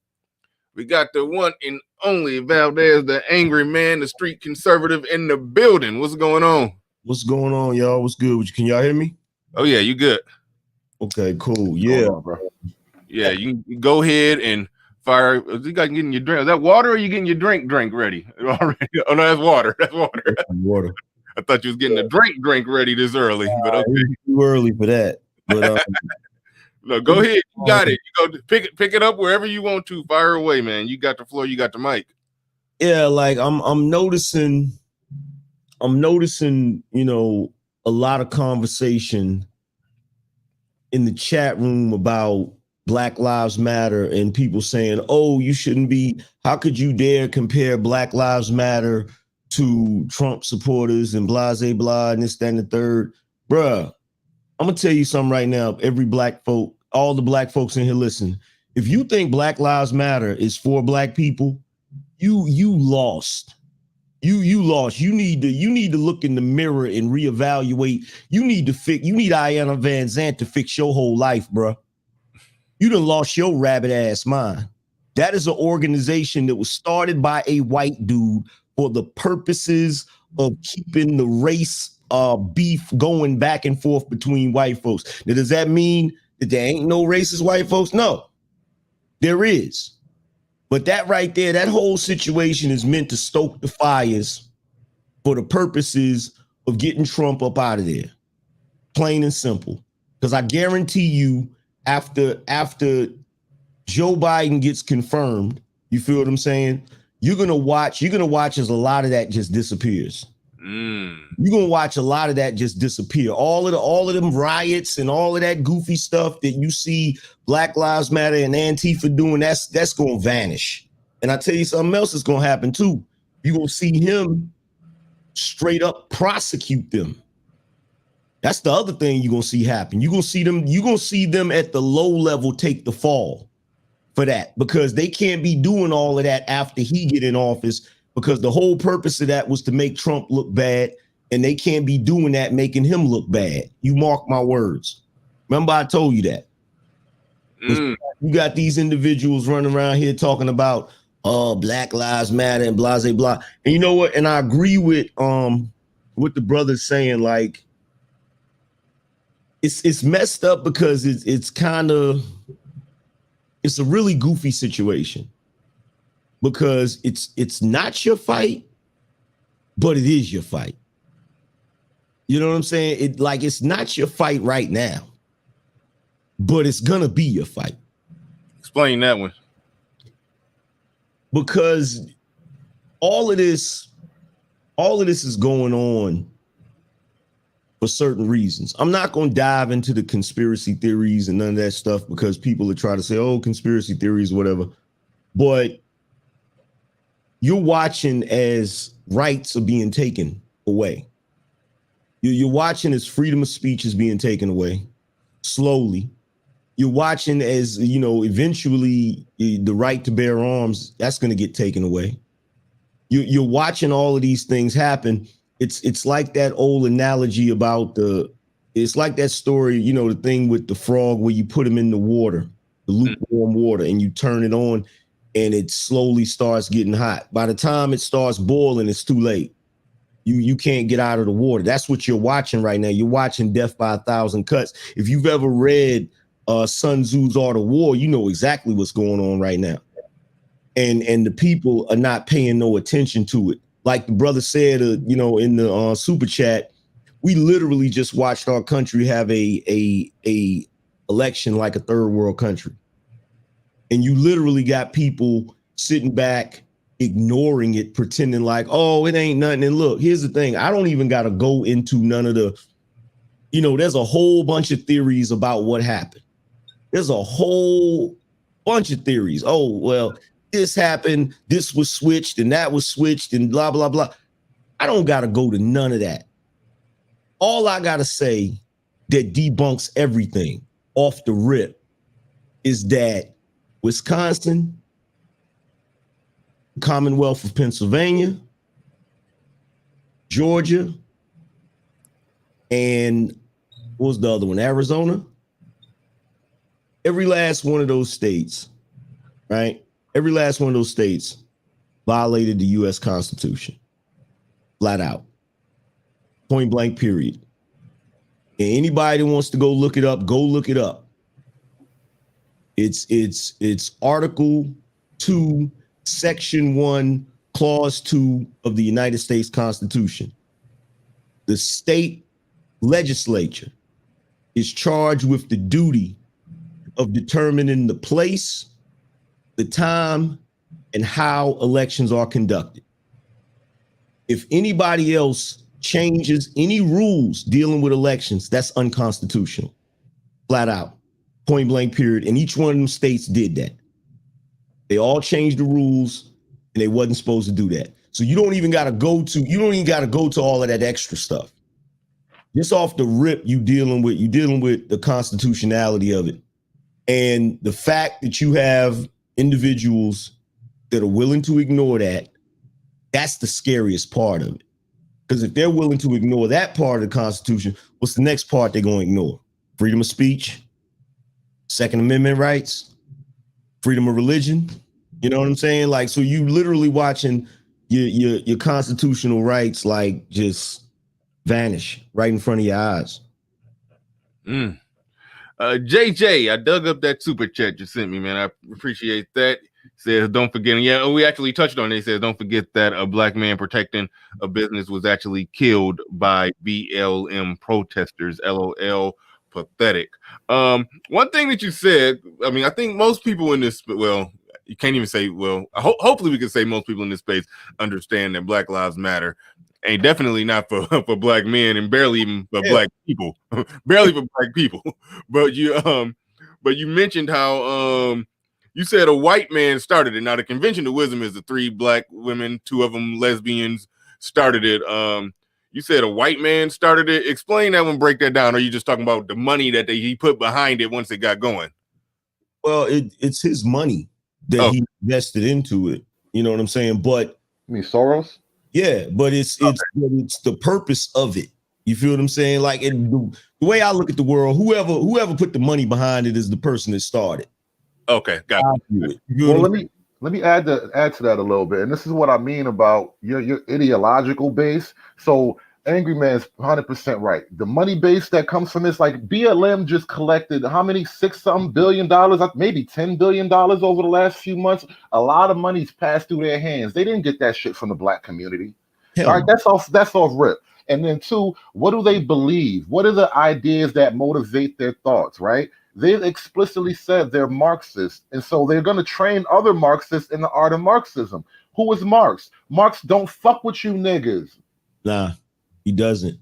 we got the one and only Valdez, the angry man, the street conservative in the building. What's going on? What's going on, y'all? What's good? Can y'all hear me? Oh yeah, you good. Okay, cool. Yeah, bro. Yeah, you can go ahead and fire. You got getting your drink. Is that water, or are you getting your drink ready already? Oh no, that's water. That's water. Water. I thought you was getting the drink ready this early, but okay. Too early for that. But no, go ahead. You got it. You go pick it up wherever you want to. Fire away, man. You got the floor. You got the mic. Yeah, like I'm noticing, a lot of conversation in the chat room about Black Lives Matter and people saying, oh, you shouldn't be, how could you dare compare Black Lives Matter to Trump supporters and blah, blah, and this, that, and the third. Bruh, I'm going to tell you something right now. Every black folk, all the black folks in here, listen. If you think Black Lives Matter is for black people, you lost. You lost. You need to look in the mirror and reevaluate. You need Ayanna Van Zant to fix your whole life, bruh. You done lost your rabbit ass mind. That is an organization that was started by a white dude for the purposes of keeping the race beef going back and forth between white folks. Now, does that mean that there ain't no racist white folks? No, there is. But that right there, that whole situation is meant to stoke the fires for the purposes of getting Trump up out of there. Plain and simple. Because I guarantee you, after Joe Biden gets confirmed, you feel what I'm saying? You're gonna watch as a lot of that just disappears. You're gonna watch a lot of that just disappear. All of them riots and all of that goofy stuff that you see Black Lives Matter and Antifa doing, that's gonna vanish. And I tell you something else is gonna happen too. You're gonna see him straight up prosecute them. That's the other thing you're gonna see happen. You're gonna see them at the low level take the fall for that, because they can't be doing all of that after he get in office, because the whole purpose of that was to make Trump look bad, and they can't be doing that, making him look bad. You mark my words. Remember I told you that. You got these individuals running around here talking about Black Lives Matter and blah, blah, blah. And you know what? And I agree with what the brother's saying, like, it's messed up because it's a really goofy situation, because it's not your fight, but it is your fight. You know what I'm saying? It's not your fight right now, but it's gonna be your fight. Explain that one. Because all of this is going on for certain reasons. I'm not going to dive into the conspiracy theories and none of that stuff, because people are trying to say, oh, conspiracy theories, whatever. But you're watching as rights are being taken away. You're watching as freedom of speech is being taken away slowly. you're watching as, you know, eventually the right to bear arms, that's going to get taken away. You're watching all of these things happen. It's like that old analogy about it's like that story, you know, the thing with the frog where you put him in the water, the lukewarm water, and you turn it on and it slowly starts getting hot. By the time it starts boiling, it's too late. You can't get out of the water. That's what you're watching right now. You're watching death by 1,000 cuts. If you've ever read Sun Tzu's Art of War, you know exactly what's going on right now. And the people are not paying no attention to it. Like the brother said, you know, in the super chat, we literally just watched our country have a election like a third world country. And you literally got people sitting back, ignoring it, pretending like, oh, it ain't nothing. And look, here's the thing. I don't even got to go into none of the, you know, there's a whole bunch of theories about what happened. There's a whole bunch of theories. Oh, well, this happened, this was switched, and that was switched, and blah, blah, blah. I don't got to go to none of that. All I got to say that debunks everything off the rip is that Wisconsin, Commonwealth of Pennsylvania, Georgia, and what was the other one? Arizona. Every last one of those states, right? Every last one of those states violated the U.S. Constitution, flat out, point blank, period. And anybody that wants to go look it up, go look it up. It's Article 2, Section 1, Clause 2 of the United States Constitution. The state legislature is charged with the duty of determining the place, the time, and how elections are conducted. If anybody else changes any rules dealing with elections, that's unconstitutional, flat out, point blank, period. And each one of them states did that. They all changed the rules, and they wasn't supposed to do that. So you don't even got to go to all of that extra stuff. Just off the rip, you're dealing with the constitutionality of it. And the fact that you have individuals that are willing to ignore that, that's the scariest part of it. Because if they're willing to ignore that part of the Constitution, what's the next part they're going to ignore? Freedom of speech, Second Amendment rights, freedom of religion. You know what I'm saying? Like, so you literally watching your constitutional rights like just vanish right in front of your eyes. JJ, I dug up that super chat you sent me, man. I appreciate that. Says, don't forget. Yeah, we actually touched on it. He says, don't forget that a black man protecting a business was actually killed by BLM protesters. LOL, pathetic. One thing that you said, I mean, I think most people in this, well, you can't even say, well, hopefully we can say most people in this space understand that Black Lives Matter. Ain't definitely not for black men, and barely even for black people. Barely for black people. But you mentioned how you said a white man started it. Now the Convention of Wisdom is the 3 black women, 2 of them lesbians started it. You said a white man started it. Explain that one, break that down. Or are you just talking about the money that he put behind it once it got going? Well, it's his money that he invested into it. You know what I'm saying? But you mean Soros? Yeah, but it's the purpose of it. You feel what I'm saying? Like the way I look at the world, whoever put the money behind it is the person that started. Okay, got it. Well, let me add to that a little bit, and this is what I mean about your ideological base. So Angry Man's 100% right. The money base that comes from this, like BLM just collected how many $6-something billion, maybe $10 billion over the last few months. A lot of money's passed through their hands. They didn't get that shit from the black community. All right, that's off rip. And then 2, what do they believe? What are the ideas that motivate their thoughts, right? They've explicitly said they're Marxists, and so they're going to train other Marxists in the art of Marxism. Who is Marx? Marx don't fuck with you niggas. Nah. He doesn't.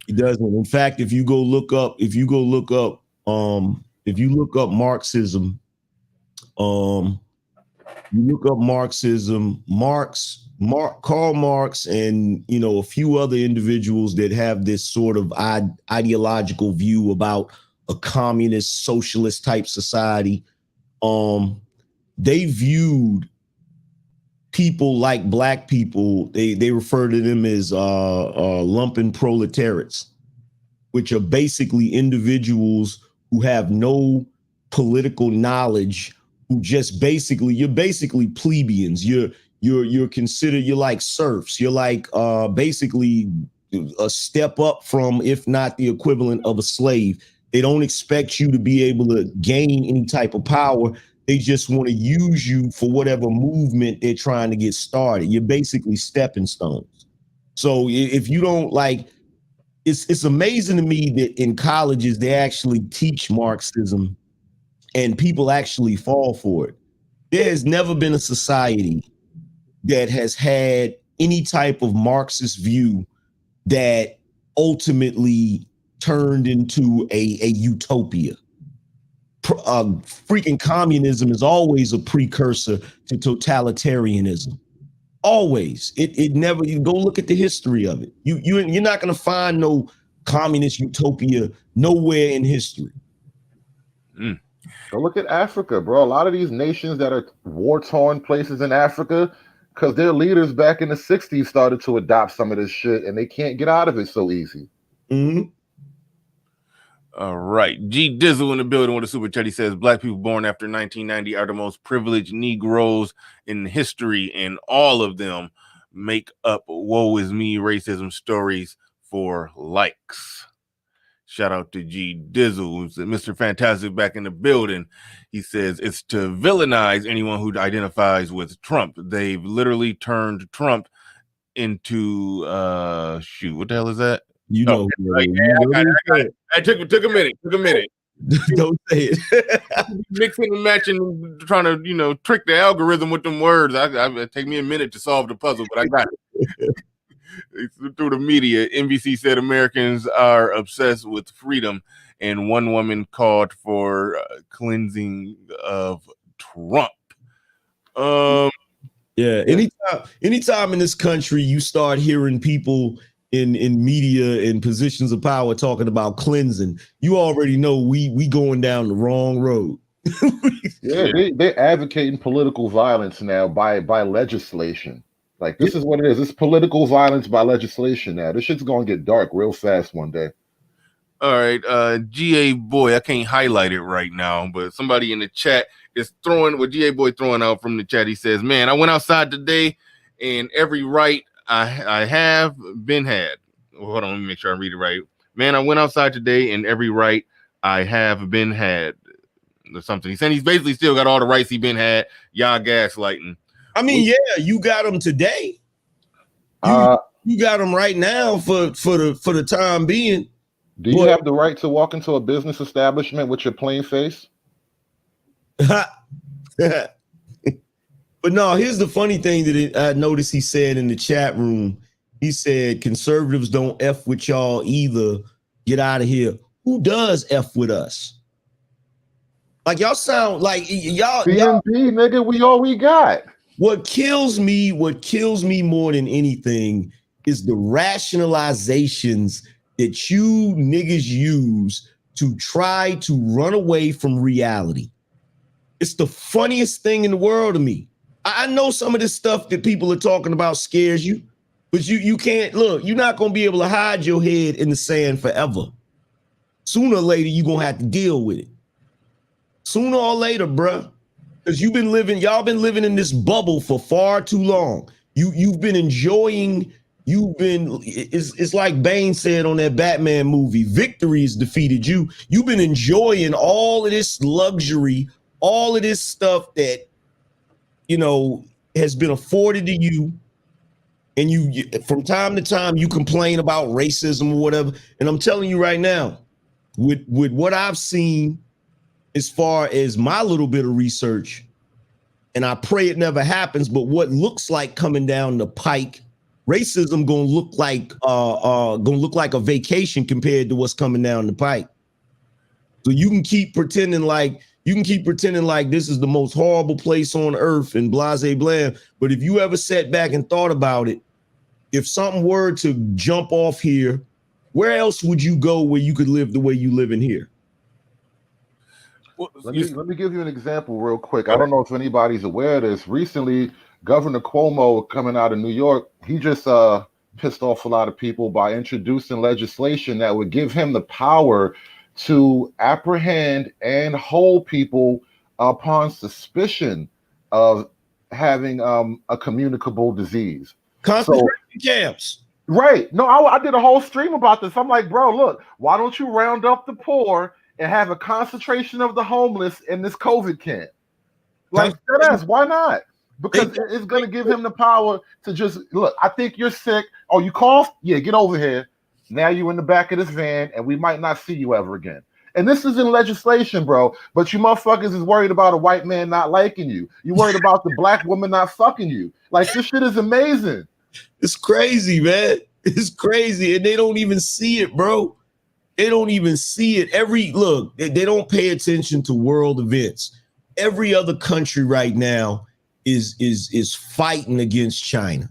In fact, if you look up Marxism, Karl Marx, and a few other individuals that have this sort of ideological view about a communist, socialist type society. They viewed people like black people, they refer to them as lumpen proletariats, which are basically individuals who have no political knowledge, who just basically, you're basically plebeians. You're considered, you're like serfs. You're like basically a step up from, if not the equivalent of a slave. They don't expect you to be able to gain any type of power. They just want to use you for whatever movement they're trying to get started. You're basically stepping stones. So if you don't like, it's amazing to me that in colleges they actually teach Marxism and people actually fall for it. There has never been a society that has had any type of Marxist view that ultimately turned into a utopia. Freaking communism is always a precursor to totalitarianism. Always. It never, you go look at the history of it. You're not going to find no communist utopia nowhere in history. Go look at Africa, bro. A lot of these nations that are war-torn places in Africa, because their leaders back in the 60s started to adopt some of this shit, and they can't get out of it so easy. Mm-hmm. All right. G Dizzle in the building with a super chat. He says black people born after 1990 are the most privileged Negroes in history, and all of them make up woe is me racism stories for likes. Shout out to G Dizzle, who's Mr. Fantastic back in the building. He says it's to villainize anyone who identifies with Trump. They've literally turned Trump into what the hell is that? You know, I got it. I took a minute. Don't say it. Mixing and matching, trying to trick the algorithm with them words. It take me a minute to solve the puzzle, but I got it. Through the media, NBC said Americans are obsessed with freedom, and one woman called for cleansing of Trump. Yeah. Anytime in this country you start hearing people in media in positions of power talking about cleansing, you already know we going down the wrong road. Yeah, they're advocating political violence now by legislation. Like, this is what it is. It's political violence by legislation now. This shit's gonna get dark real fast one day. All right, GA Boy, I can't highlight it right now, but somebody in the chat is throwing what GA Boy throwing out from the chat. He says, "Man, I went outside today, and every right I have been had." Well, hold on, let me make sure I read it right. "Man, I went outside today, and every right I have been had," or something. He's saying he's basically still got all the rights he been had. Y'all gaslighting. I mean, yeah, you got them today. You got them right now for the time being. Do you have the right to walk into a business establishment with your plain face? But no, here's the funny thing that I noticed he said in the chat room. He said, conservatives don't F with y'all either. Get out of here. Who does F with us? Like, y'all sound like y'all. BNB, nigga, we all we got. What kills me more than anything is the rationalizations that you niggas use to try to run away from reality. It's the funniest thing in the world to me. I know some of this stuff that people are talking about scares you, but you can't, look, you're not going to be able to hide your head in the sand forever. Sooner or later, you're going to have to deal with it. Sooner or later, bruh. Because y'all been living in this bubble for far too long. You've been enjoying, it's like Bane said on that Batman movie, victory has defeated you. You've been enjoying all of this luxury, all of this stuff that, has been afforded to you. And you from time to time, you complain about racism or whatever. And I'm telling you right now, with what I've seen, as far as my little bit of research, and I pray it never happens, but what looks like coming down the pike, racism gonna look like a vacation compared to what's coming down the pike. So you can keep pretending like this is the most horrible place on earth and blase blah. But if you ever sat back and thought about it, if something were to jump off here, where else would you go where you could live the way you live in here? Well, Let me give you an example real quick. I don't know if anybody's aware of this. Recently, Governor Cuomo coming out of New York, he just pissed off a lot of people by introducing legislation that would give him the power to apprehend and hold people upon suspicion of having a communicable disease. Concentration camps. Right. No, I did a whole stream about this. I'm like, bro, look, why don't you round up the poor and have a concentration of the homeless in this COVID camp? Like, that's why not? Because it's going to give him the power to just look. I think you're sick. Oh, you coughed? Yeah, get over here. Now you're in the back of this van, and we might not see you ever again. And this is in legislation, bro. But you motherfuckers is worried about a white man not liking you. You worried about the black woman not fucking you. Like, this shit is amazing. It's crazy, man. It's crazy. And they don't even see it, bro. They don't even see it. They don't pay attention to world events. Every other country right now is fighting against China.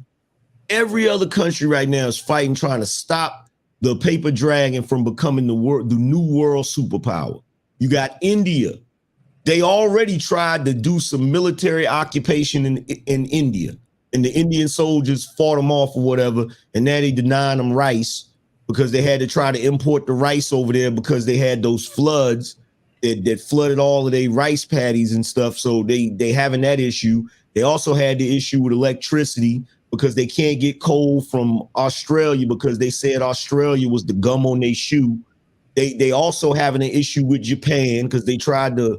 Every other country right now is fighting, trying to stop the paper dragon from becoming the new world superpower. You got India. They already tried to do some military occupation in India. And the Indian soldiers fought them off or whatever, and now they denying them rice because they had to try to import the rice over there because they had those floods that flooded all of their rice paddies and stuff. So they having that issue. They also had the issue with electricity because they can't get coal from Australia because they said Australia was the gum on their shoe. They also having an issue with Japan because they tried to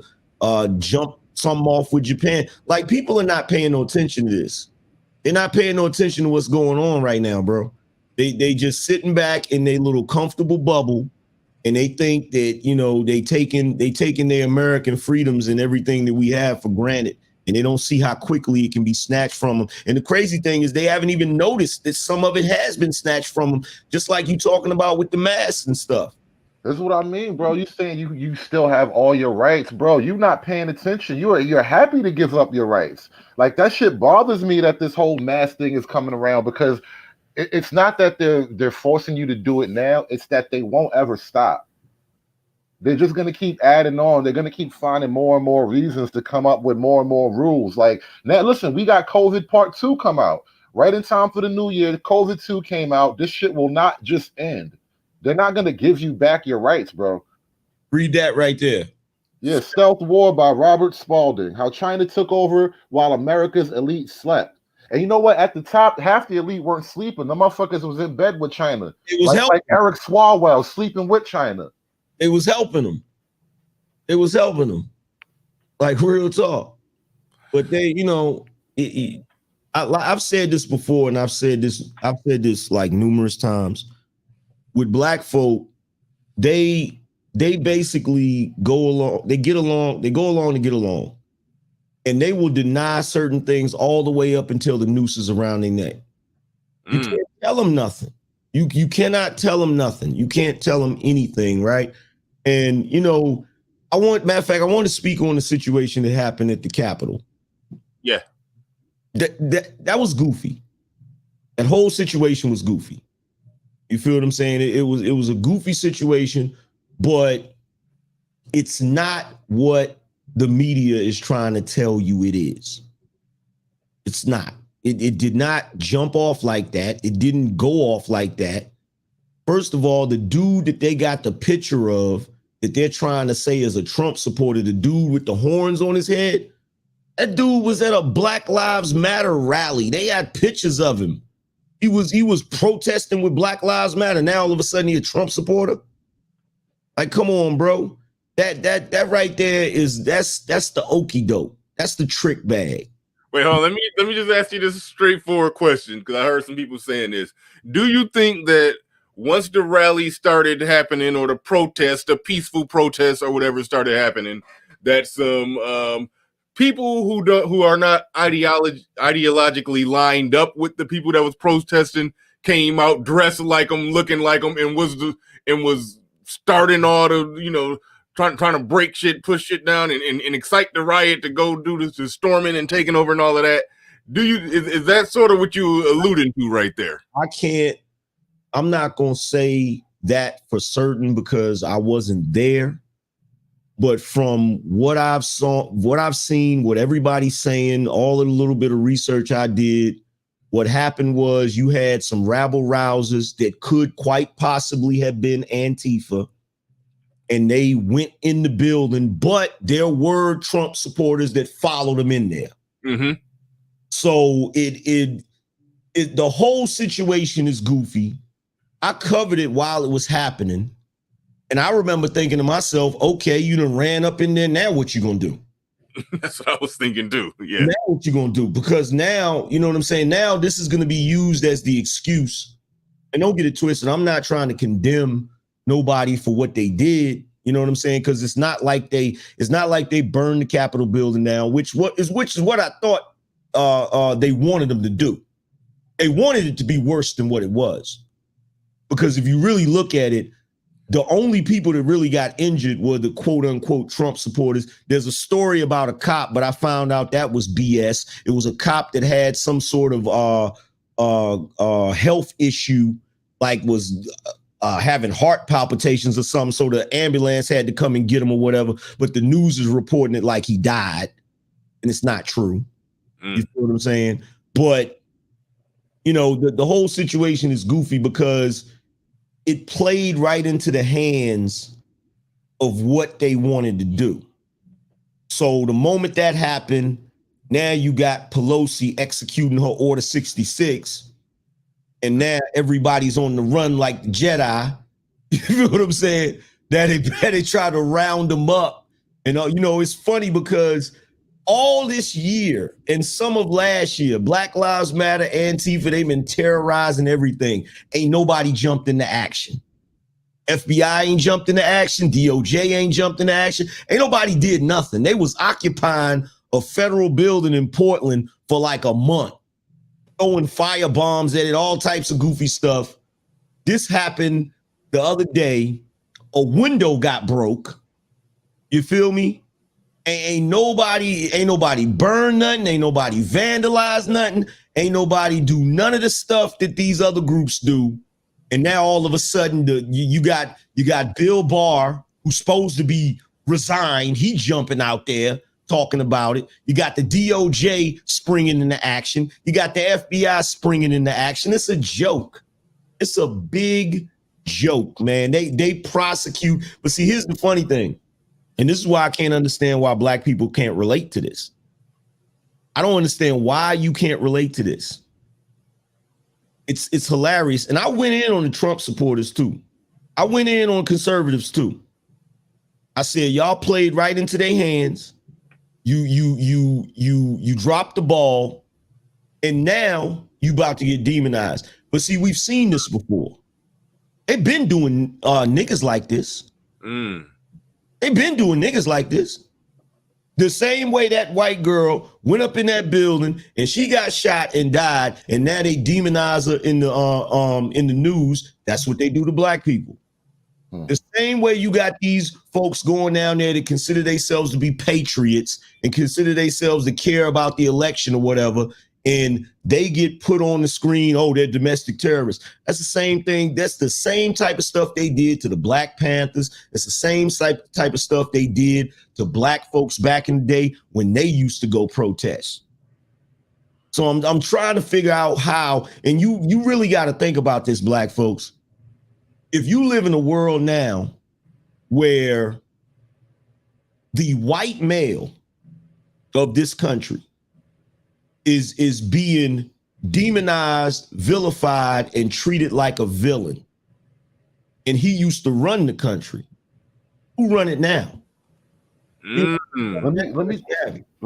jump something off with Japan. Like, people are not paying no attention to this. They're not paying no attention to what's going on right now, bro. They just sitting back in their little comfortable bubble, and they think that, you know, they taking their American freedoms and everything that we have for granted, and they don't see how quickly it can be snatched from them. And the crazy thing is they haven't even noticed that some of it has been snatched from them, just like you talking about with the masks and stuff. That's what I mean, bro. You saying you still have all your rights, bro. You not paying attention. You're happy to give up your rights. Like, that shit bothers me that this whole mass thing is coming around, because it's not that they're forcing you to do it now. It's that they won't ever stop. They're just gonna keep adding on. They're gonna keep finding more and more reasons to come up with more and more rules. Like, now, listen, we got COVID Part 2 come out right in time for the new year. COVID 2 came out. This shit will not just end. They're not going to give you back your rights, bro. Read that right there. Yeah, Stealth War by Robert Spalding. How China took over while America's elite slept. And you know what? At the top, half the elite weren't sleeping. The motherfuckers was in bed with China. It was like Eric Swalwell sleeping with China. It was helping them. It was helping them. Like, real talk. But they, you know, I've said this before, and I've said this like numerous times. With black folk, they basically go along, they go along to get along. And they will deny certain things all the way up until the noose is around their neck. You can't tell them nothing. You cannot tell them nothing. You can't tell them anything, right? And, you know, matter of fact, I want to speak on the situation that happened at the Capitol. Yeah. That was goofy. That whole situation was goofy. You feel what I'm saying? It was a goofy situation, but it's not what the media is trying to tell you it is. It's not. It did not jump off like that. It didn't go off like that. First of all, the dude that they got the picture of that they're trying to say is a Trump supporter, the dude with the horns on his head, that dude was at a Black Lives Matter rally. They had pictures of him. He was protesting with Black Lives Matter. Now all of a sudden he a Trump supporter. Like, come on, bro. That right there that's the okie doke. That's the trick bag. Wait, hold on. Let me just ask you this straightforward question, because I heard some people saying this. Do you think that once the rally started happening, or the protest, the peaceful protest or whatever started happening, that some people who are not ideologically lined up with the people that was protesting came out dressed like them, looking like them, and was starting all the, you know, trying to break shit, push shit down, and excite the riot to go do this, to storming and taking over and all of that? Is that sort of what you alluding to right there? I'm not gonna say that for certain because I wasn't there. But from what I've seen, what everybody's saying, all of the little bit of research I did, what happened was you had some rabble rousers that could quite possibly have been Antifa, and they went in the building, but there were Trump supporters that followed them in there. Mm-hmm. So it the whole situation is goofy. I covered it while it was happening. And I remember thinking to myself, okay, you done ran up in there. Now what you gonna do? That's what I was thinking too. Yeah. Now what you gonna do? Because now, you know what I'm saying? Now this is gonna be used as the excuse. And don't get it twisted. I'm not trying to condemn nobody for what they did. You know what I'm saying? Because it's not like they burned the Capitol building down, which is what I thought they wanted them to do. They wanted it to be worse than what it was. Because if you really look at it, the only people that really got injured were the quote unquote Trump supporters. There's a story about a cop, but I found out that was BS. It was a cop that had some sort of health issue, like was having heart palpitations or something. So the ambulance had to come and get him or whatever. But the news is reporting it like he died, and it's not true. You feel what I'm saying? But you know, the whole situation is goofy because it played right into the hands of what they wanted to do. So the moment that happened, now you got Pelosi executing her Order 66, and now everybody's on the run like the Jedi. You know what I'm saying? That they try to round them up. And, you know, it's funny because all this year and some of last year, Black Lives Matter, Antifa, they've been terrorizing everything. Ain't nobody jumped into action. FBI ain't jumped into action. DOJ ain't jumped into action. Ain't nobody did nothing. They was occupying a federal building in Portland for like a month, throwing fire bombs at it, all types of goofy stuff. This happened the other day. A window got broke. You feel me? Ain't nobody burn nothing. Ain't nobody vandalize nothing. Ain't nobody do none of the stuff that these other groups do. And now all of a sudden you got Bill Barr, who's supposed to be resigned. He jumping out there talking about it. You got the DOJ springing into action. You got the FBI springing into action. It's a joke. It's a big joke, man. They prosecute. But see, here's the funny thing. And this is why I can't understand why black people can't relate to this. I don't understand why you can't relate to this. It's hilarious. And I went in on the Trump supporters too. I went in on conservatives too. I said, y'all played right into their hands. You dropped the ball, and now you about to get demonized. But see, we've seen this before. They've been doing niggas like this. They've been doing niggas like this. The same way that white girl went up in that building and she got shot and died, and now they demonize her in the news. That's what they do to black people. The same way you got these folks going down there to consider themselves to be patriots and consider themselves to care about the election or whatever, and they get put on the screen, oh, they're domestic terrorists. That's the same thing. That's the same type of stuff they did to the Black Panthers. It's the same type of stuff they did to black folks back in the day when they used to go protest. So I'm trying to figure out how, and you really got to think about this, black folks. If you live in a world now where the white male of this country is being demonized, vilified, and treated like a villain, and he used to run the country, who run it now? Let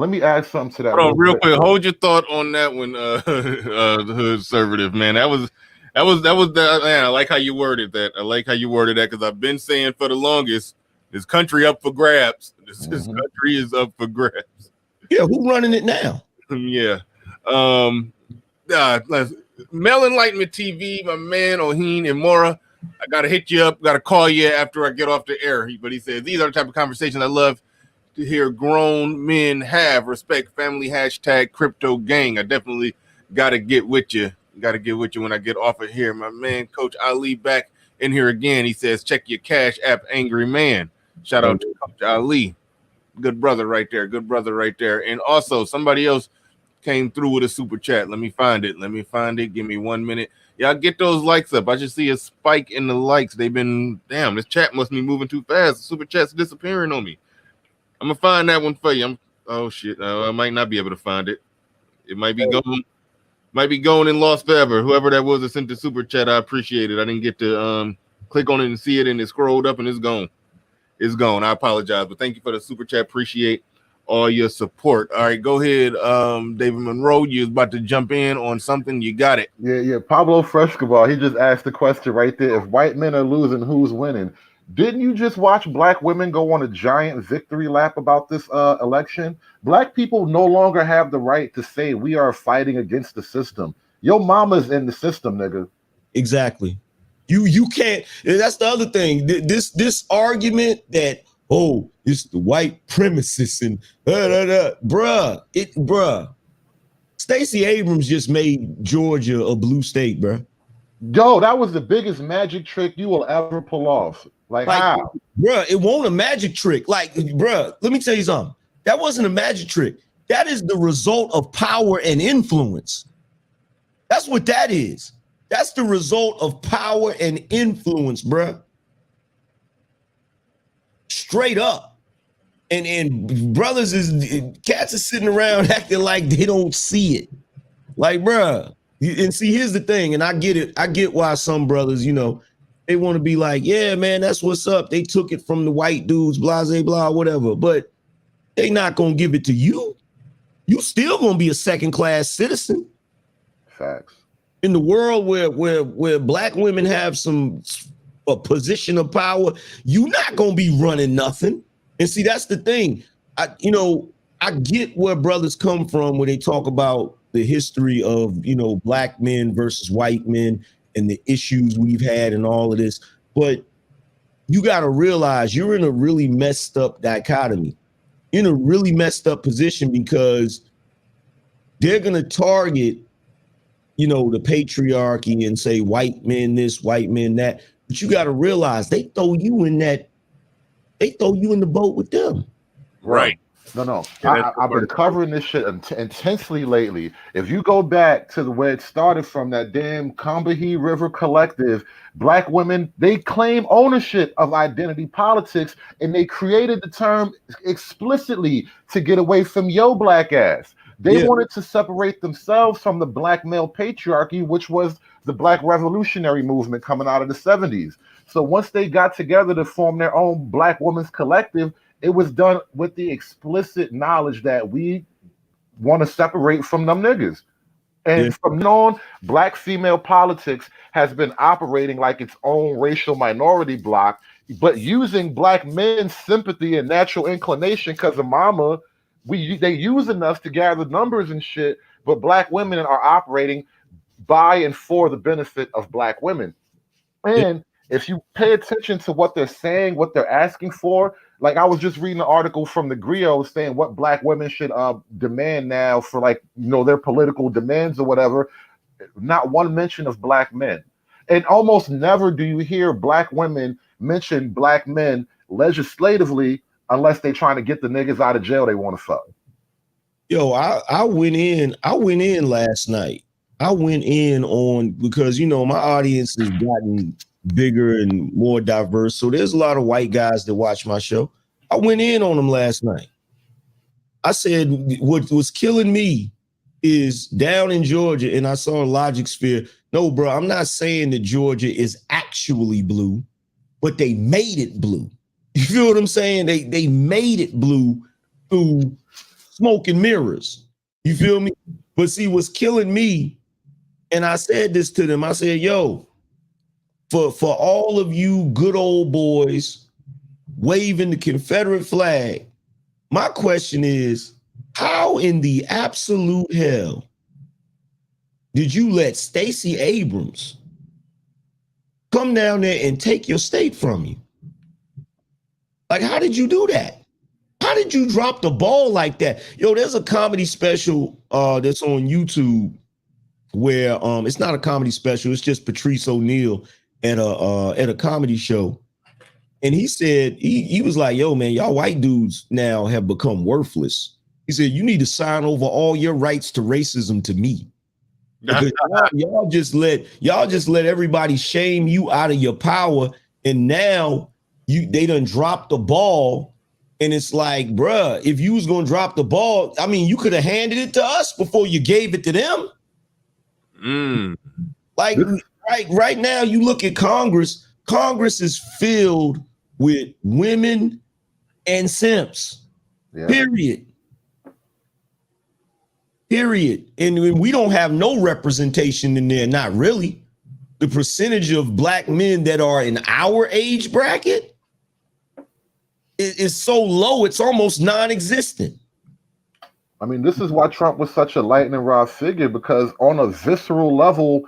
me add something to that. Hold on, real quick. Hold your thought on that one, the Hoodservative, man. That was man. I like how you worded that. Because I've been saying for the longest, this country up for grabs. This country is up for grabs. Yeah, who running it now? Yeah. Mel Enlightenment TV, my man Oheen and Mora. I gotta hit you up, gotta call you after I get off the air. But he says these are the type of conversations I love to hear grown men have. Respect family, #crypto gang. I definitely gotta get with you. When I get off of here. My man Coach Ali back in here again. He says check your cash app, angry man. Shout out to Coach Ali. Good brother right there. Good brother right there. And also somebody else came through with a super chat. Let me find it. Give me 1 minute. Y'all get those likes up. I just see a spike in the likes. They've been, damn, this chat must be moving too fast. The super chat's disappearing on me. I'm gonna find that one for you. Oh shit. I might not be able to find it. It might be gone. Might be going and lost forever. Whoever that was that sent the super chat, I appreciate it. I didn't get to click on it and see it, and it scrolled up and it's gone. It's gone. I apologize, but thank you for the super chat. Appreciate all your support. All right, go ahead, David Monroe. You was about to jump in on something. You got it. Yeah. Pablo Frescobar, he just asked the question right there. If white men are losing, who's winning? Didn't you just watch black women go on a giant victory lap about this election? Black people no longer have the right to say we are fighting against the system. Your mama's in the system, nigga. Exactly. You can't. That's the other thing. This argument that, oh, it's the white premises and bruh. Stacey Abrams just made Georgia a blue state, bruh. Yo, that was the biggest magic trick you will ever pull off. Like how? Bruh, it won't a magic trick. Like, bruh, let me tell you something. That wasn't a magic trick. That is the result of power and influence. That's what that is. That's the result of power and influence, bruh. Straight up. And brothers cats are sitting around acting like they don't see it. Like, bruh. And see, here's the thing, and I get it. I get why some brothers, they want to be like, yeah, man, that's what's up. They took it from the white dudes, blah, blah, blah, whatever. But they not going to give it to you. You still going to be a second-class citizen. Facts. In the world where black women have a position of power, you're not gonna be running nothing. And see, that's the thing. I get where brothers come from when they talk about the history of black men versus white men and the issues we've had and all of this. But you got to realize you're in a really messed up dichotomy, in a really messed up position, because they're gonna target the patriarchy and say white men this, white men that. But you got to realize they throw you in the boat with them. Right. No. I've been covering this shit intensely lately. If you go back to where it started from, that damn Combahee River Collective, black women, they claim ownership of identity politics, and they created the term explicitly to get away from yo black ass. They wanted to separate themselves from the black male patriarchy, which was the black revolutionary movement coming out of the 70s. So once they got together to form their own black women's collective, it was done with the explicit knowledge that we want to separate from them niggas. And from now on, black female politics has been operating like its own racial minority block, but using black men's sympathy and natural inclination because of mama. They using us to gather numbers and shit, but black women are operating by and for the benefit of black women. And if you pay attention to what they're saying, what they're asking for, like I was just reading an article from the Griot saying what black women should demand now for their political demands or whatever. Not one mention of black men. And almost never do you hear black women mention black men legislatively unless they trying to get the niggas out of jail they want to fuck. Yo, I went in last night. I went in on, because my audience has gotten bigger and more diverse. So there's a lot of white guys that watch my show. I went in on them last night. I said, what was killing me is down in Georgia, and I saw Logic Sphere. No, bro, I'm not saying that Georgia is actually blue, but they made it blue. You feel what I'm saying? They made it blue through smoke and mirrors. You feel me? But see, what's killing me, and I said this to them, I said, yo, for all of you good old boys waving the Confederate flag, my question is, how in the absolute hell did you let Stacey Abrams come down there and take your state from you? Like, how did you do that? How did you drop the ball like that? Yo, there's a comedy special that's on YouTube where it's not a comedy special, it's just Patrice O'Neal at a comedy show. And he said, he was like, yo, man, y'all white dudes now have become worthless. He said, you need to sign over all your rights to racism to me. Because y'all just let everybody shame you out of your power. And now they done dropped the ball. And it's like, bruh, if you was gonna drop the ball, I mean, you could have handed it to us before you gave it to them. Like right now, you look at Congress. Congress is filled with women and simps. Yeah. Period. And we don't have no representation in there. Not really. The percentage of black men that are in our age bracket is so low, it's almost non-existent. I mean, this is why Trump was such a lightning rod figure, because on a visceral level,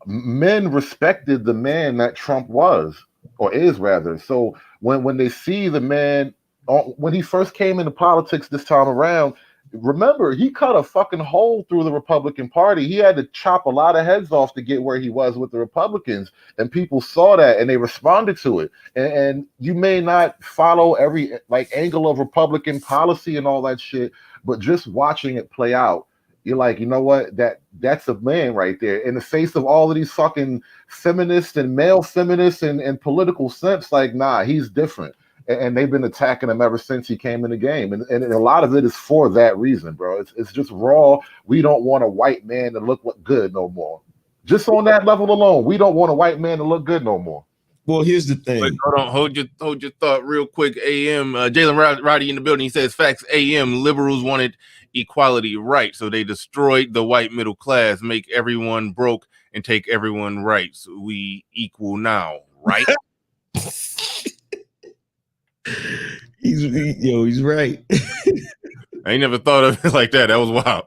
men respected the man that Trump was, or is rather. So when they see the man, when he first came into politics this time around, remember, he cut a fucking hole through the Republican Party. He had to chop a lot of heads off to get where he was with the Republicans, and people saw that and they responded to it. And you may not follow every angle of Republican policy and all that shit, but just watching it play out, you're like, you know what? That's a man right there. In the face of all of these fucking feminists and male feminists and political simps, like, nah, he's different. And they've been attacking him ever since he came in the game. And a lot of it is for that reason, bro. It's just raw. We don't want a white man to look good no more. Just on that level alone, we don't want a white man to look good no more. Well, here's the thing. Wait, hold your thought real quick. AM, Jalen Roddy in the building. He says, facts, AM, liberals wanted equality right. So they destroyed the white middle class, make everyone broke and take everyone rights. We equal now, right? He's right. I ain't never thought of it like that. That was wild.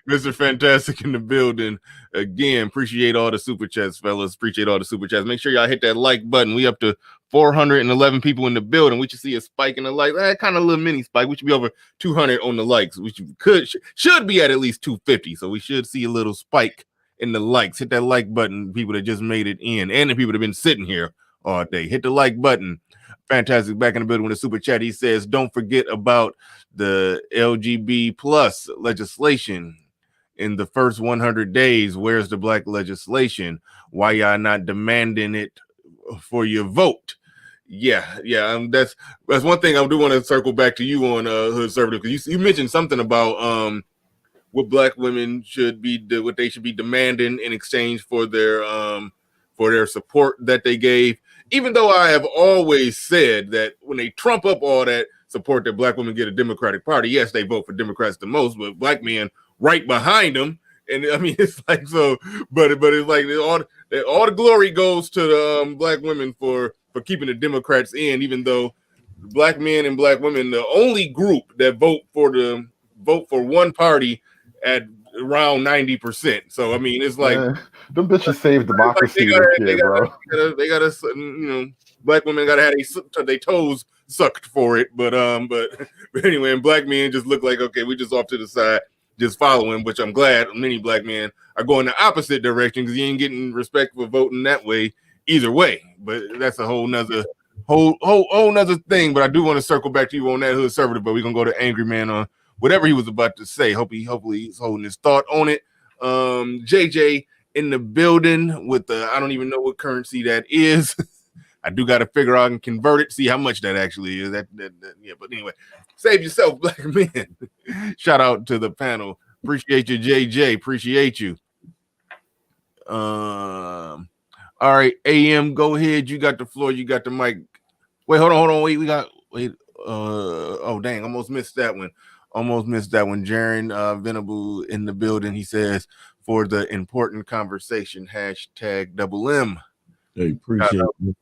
Mr. Fantastic in the building. Again, appreciate all the super chats, fellas. Appreciate all the super chats. Make sure y'all hit that like button. We up to 411 people in the building. We should see a spike in the likes. Kind of a little mini spike. We should be over 200 on the likes. We should be at least 250. So we should see a little spike in the likes. Hit that like button, people that just made it in, and the people that have been sitting here all day. Hit the like button. Fantastic back in the building with a super chat. He says, don't forget about the LGBT plus legislation in the first 100 days. Where's the black legislation? Why y'all not demanding it for your vote? Yeah. That's one thing I do want to circle back to you on Hoodservative, because you mentioned something about what black women should be, what they should be demanding in exchange for their support that they gave. Even though I have always said that when they trump up all that support that black women get a Democratic Party, yes, they vote for Democrats the most, but black men right behind them. And I mean, it's like, so, but it's like all the glory goes to the black women for keeping the Democrats in, even though black men and black women, the only group that vote for one party at around 90%. So I mean, it's like them bitches save democracy, they gotta black women gotta have their toes sucked for it. But anyway, and black men just look like, okay, we just off to the side, just following. Which I'm glad many black men are going the opposite direction, because you ain't getting respect for voting that way either way. But that's a whole nother thing. But I do want to circle back to you on that Hoodservative. But we're gonna go to Angry Man on whatever he was about to say. Hopefully he's holding his thought on it. JJ in the building with I don't even know what currency that is. I do got to figure out and convert it, see how much that actually is. Yeah, but anyway, save yourself, black men. Shout out to the panel. Appreciate you, JJ. Appreciate you. All right, AM, go ahead. You got the floor. You got the mic. Wait, hold on. Wait. Oh, dang, almost missed that one. Jaron Venable in the building. He says, for the important conversation, #double M. Hey, appreciate it.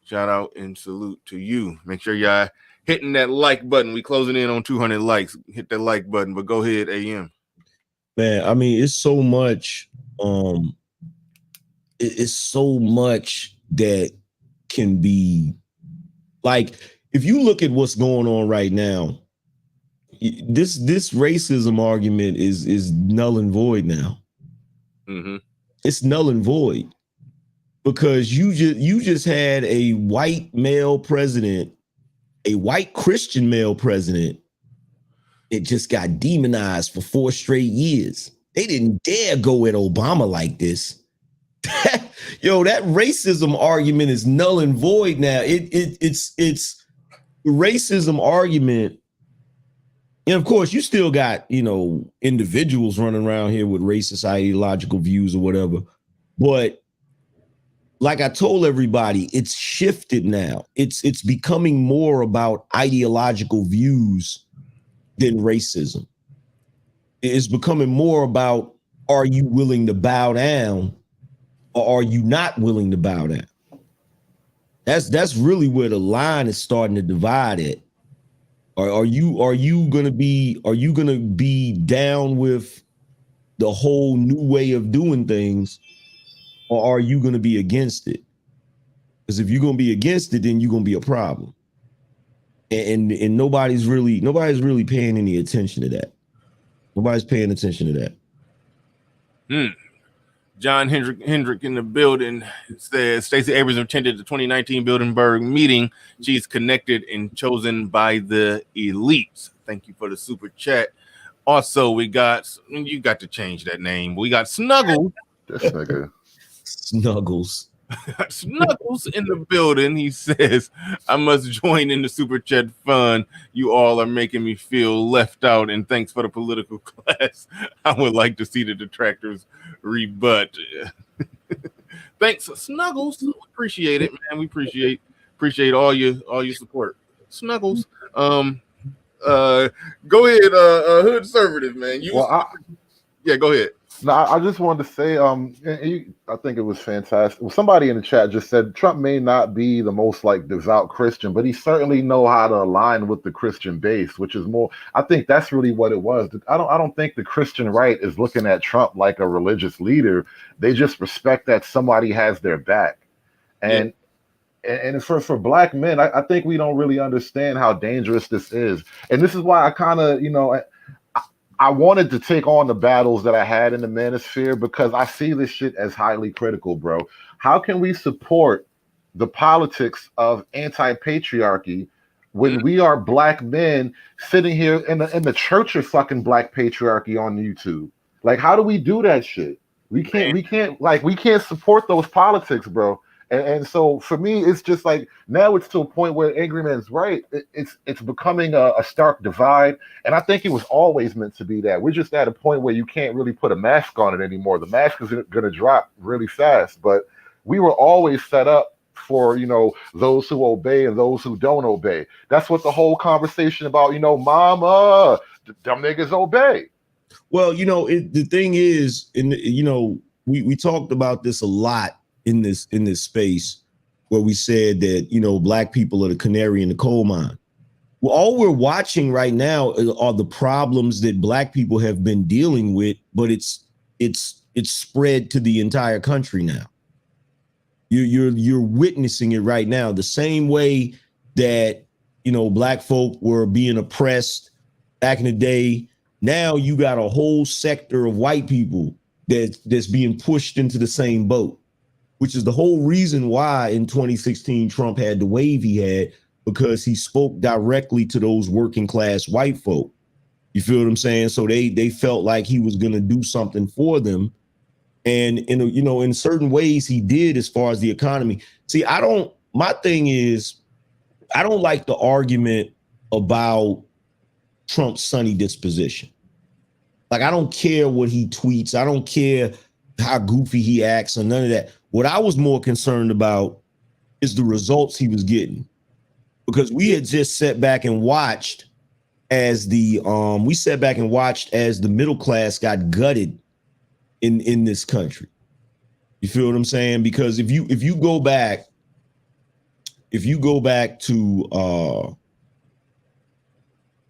Shout out and salute to you. Make sure y'all hitting that like button. We closing in on 200 likes. Hit that like button, but go ahead, AM. Man, I mean, it's so much. It's so much that can be, like, if you look at what's going on right now, this racism argument is null and void now. Mm-hmm. It's null and void. because you just had a white male president, a white Christian male president. It just got demonized for 4 straight years. They didn't dare go at Obama like this. Yo, that racism argument is null and void now. It's the racism argument. And of course, you still got, individuals running around here with racist ideological views or whatever. But like I told everybody, it's shifted now. It's becoming more about ideological views than racism. It's becoming more about, are you willing to bow down or are you not willing to bow down? That's really where the line is starting to divide at. Are you gonna be down with the whole new way of doing things, or are you gonna be against it? Because if you're gonna be against it, then you're gonna be a problem. And nobody's really paying any attention to that. Nobody's paying attention to that. John Hendrick in the building says Stacey Abrams attended the 2019 Bilderberg meeting. She's connected and chosen by the elites. Thank you for the super chat. Also, you got to change that name. We got Snuggles. This nigga. Snuggles. Snuggles in the building. He says, I must join in the super chat fun. You all are making me feel left out, and thanks for the political class. I would like to see the detractors rebut. Thanks, Snuggles. Appreciate it, man. We appreciate all your support. Snuggles. Go ahead, Hoodservative, man. Yeah, go ahead. No, I just wanted to say, I think it was fantastic. Somebody in the chat just said Trump may not be the most devout Christian, but he certainly know how to align with the Christian base, which is more. I think that's really what it was. I don't think the Christian right is looking at Trump like a religious leader. They just respect that somebody has their back, and for black men, I think we don't really understand how dangerous this is, and this is why I kind of I wanted to take on the battles that I had in the manosphere because I see this shit as highly critical, bro. How can we support the politics of anti-patriarchy when we are black men sitting here in the church of fucking black patriarchy on YouTube? How do we do that shit? We can't support those politics, bro. And so for me, it's just now it's to a point where Angry Man's right. It's becoming a stark divide. And I think it was always meant to be that. We're just at a point where you can't really put a mask on it anymore. The mask is going to drop really fast. But we were always set up for, those who obey and those who don't obey. That's what the whole conversation about, mama, them niggas obey. Well, the thing is, we talked about this a lot in this space where we said that, black people are the canary in the coal mine. Well, all we're watching right now are the problems that black people have been dealing with, but it's spread to the entire country now. You're witnessing it right now, the same way that, black folk were being oppressed back in the day. Now you got a whole sector of white people that's being pushed into the same boat, which is the whole reason why in 2016 Trump had the wave he had, because he spoke directly to those working class white folk. You feel what I'm saying? So they felt like he was going to do something for them. And in certain ways he did as far as the economy. See, my thing is, I don't like the argument about Trump's sunny disposition. I don't care what he tweets. I don't care how goofy he acts or none of that. What I was more concerned about is the results he was getting, because we had just sat back and watched as the middle class got gutted in this country. You feel what I'm saying? Because if you go back to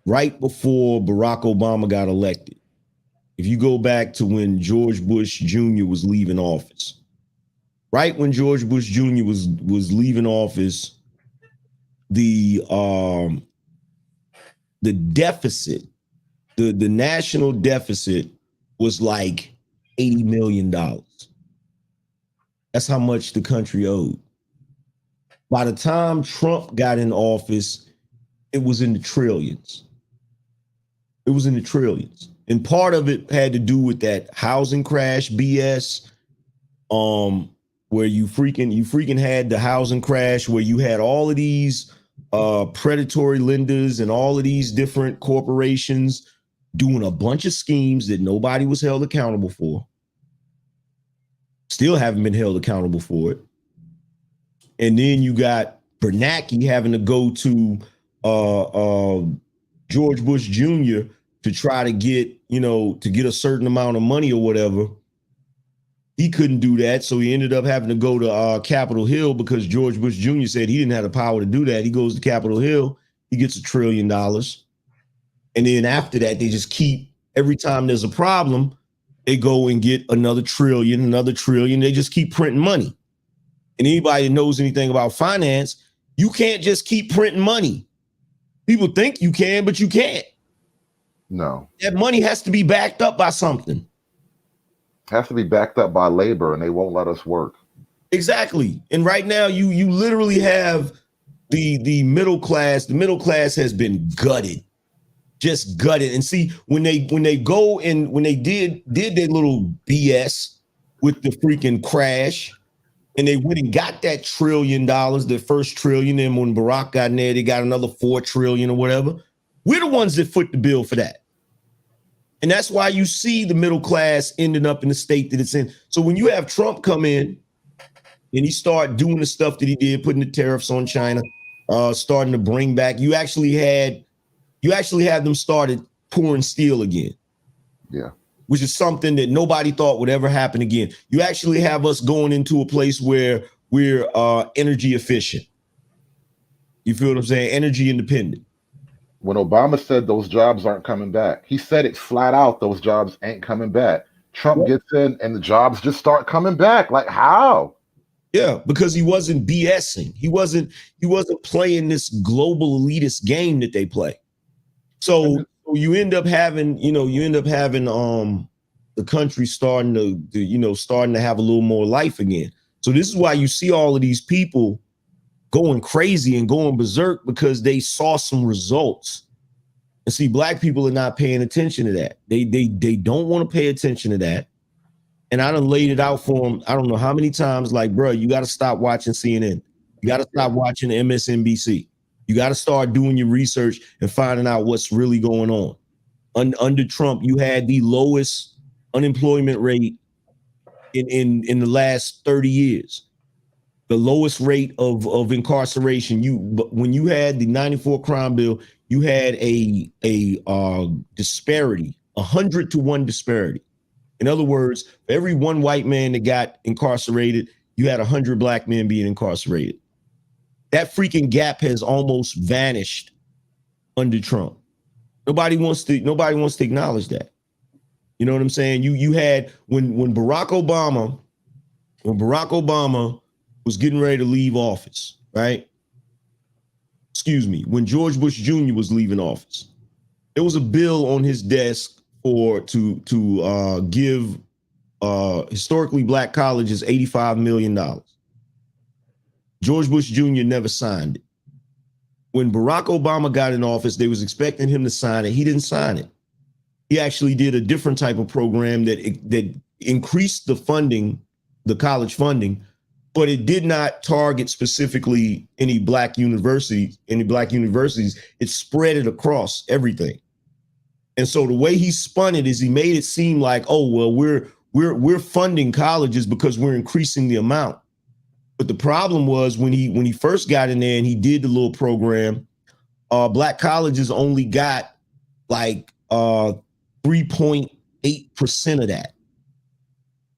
right before Barack Obama got elected, if you go back to when George Bush Jr. was leaving office, right when George Bush Jr. was leaving office, the deficit, the national deficit was like $80 million. That's how much the country owed. By the time Trump got in office, it was in the trillions. It was in the trillions. And part of it had to do with that housing crash BS, where you freaking had the housing crash where you had all of these predatory lenders and all of these different corporations doing a bunch of schemes that nobody was held accountable for. Still haven't been held accountable for it. And then you got Bernanke having to go to George Bush Jr. to try to get, to get a certain amount of money or whatever. He couldn't do that. So he ended up having to go to Capitol Hill because George Bush Jr. said he didn't have the power to do that. He goes to Capitol Hill. He gets $1 trillion. And then after that, they just keep, every time there's a problem, they go and get another trillion. They just keep printing money. And anybody that knows anything about finance, you can't just keep printing money. People think you can, but you can't. No. That money has to be backed up by something. Has to be backed up by labor, and they won't let us work. Exactly. And right now, you literally have the middle class. The middle class has been gutted, just gutted. And see, when they go and when they did their little BS with the freaking crash, and they went and got that $1 trillion, the first trillion. And when Barack got in there, they got another 4 trillion or whatever. We're the ones that foot the bill for that. And that's why you see the middle class ending up in the state that it's in. So when you have Trump come in and he start doing the stuff that he did, putting the tariffs on China, starting to bring back, you actually had them started pouring steel again. Yeah. Which is something that nobody thought would ever happen again. You actually have us going into a place where we're energy efficient. You feel what I'm saying? Energy independent. When Obama said those jobs aren't coming back, he said it flat out, those jobs ain't coming back. Trump gets in and the jobs just start coming back. Like, how? Yeah, because he wasn't BSing. He wasn't playing this global elitist game that they play. So you end up having, the country starting to have a little more life again. So this is why you see all of these people going crazy and going berserk, because they saw some results. And see, black people are not paying attention to that. They don't want to pay attention to that. And I done laid it out for them. I don't know how many times, like, bro, you got to stop watching CNN. You got to stop watching MSNBC. You got to start doing your research and finding out what's really going on. Under Trump, you had the lowest unemployment rate in the last 30 years. The lowest rate of incarceration. When you had the 94 crime bill, you had a disparity, 100-to-1 disparity. In other words, for every one white man that got incarcerated, you had 100 black men being incarcerated. That freaking gap has almost vanished under Trump. Nobody wants to acknowledge that. You know what I'm saying? You had when Barack Obama was getting ready to leave office, right? Excuse me, when George Bush Jr. was leaving office, there was a bill on his desk to give historically black colleges $85 million. George Bush Jr. never signed it. When Barack Obama got in office, they was expecting him to sign it. He didn't sign it. He actually did a different type of program that increased the funding, the college funding, but it did not target specifically any black universities. It spread it across everything. And so the way he spun it is he made it seem like, oh, well, we're funding colleges because we're increasing the amount. But the problem was when he first got in there and he did the little program, black colleges only got like 3.8% of that.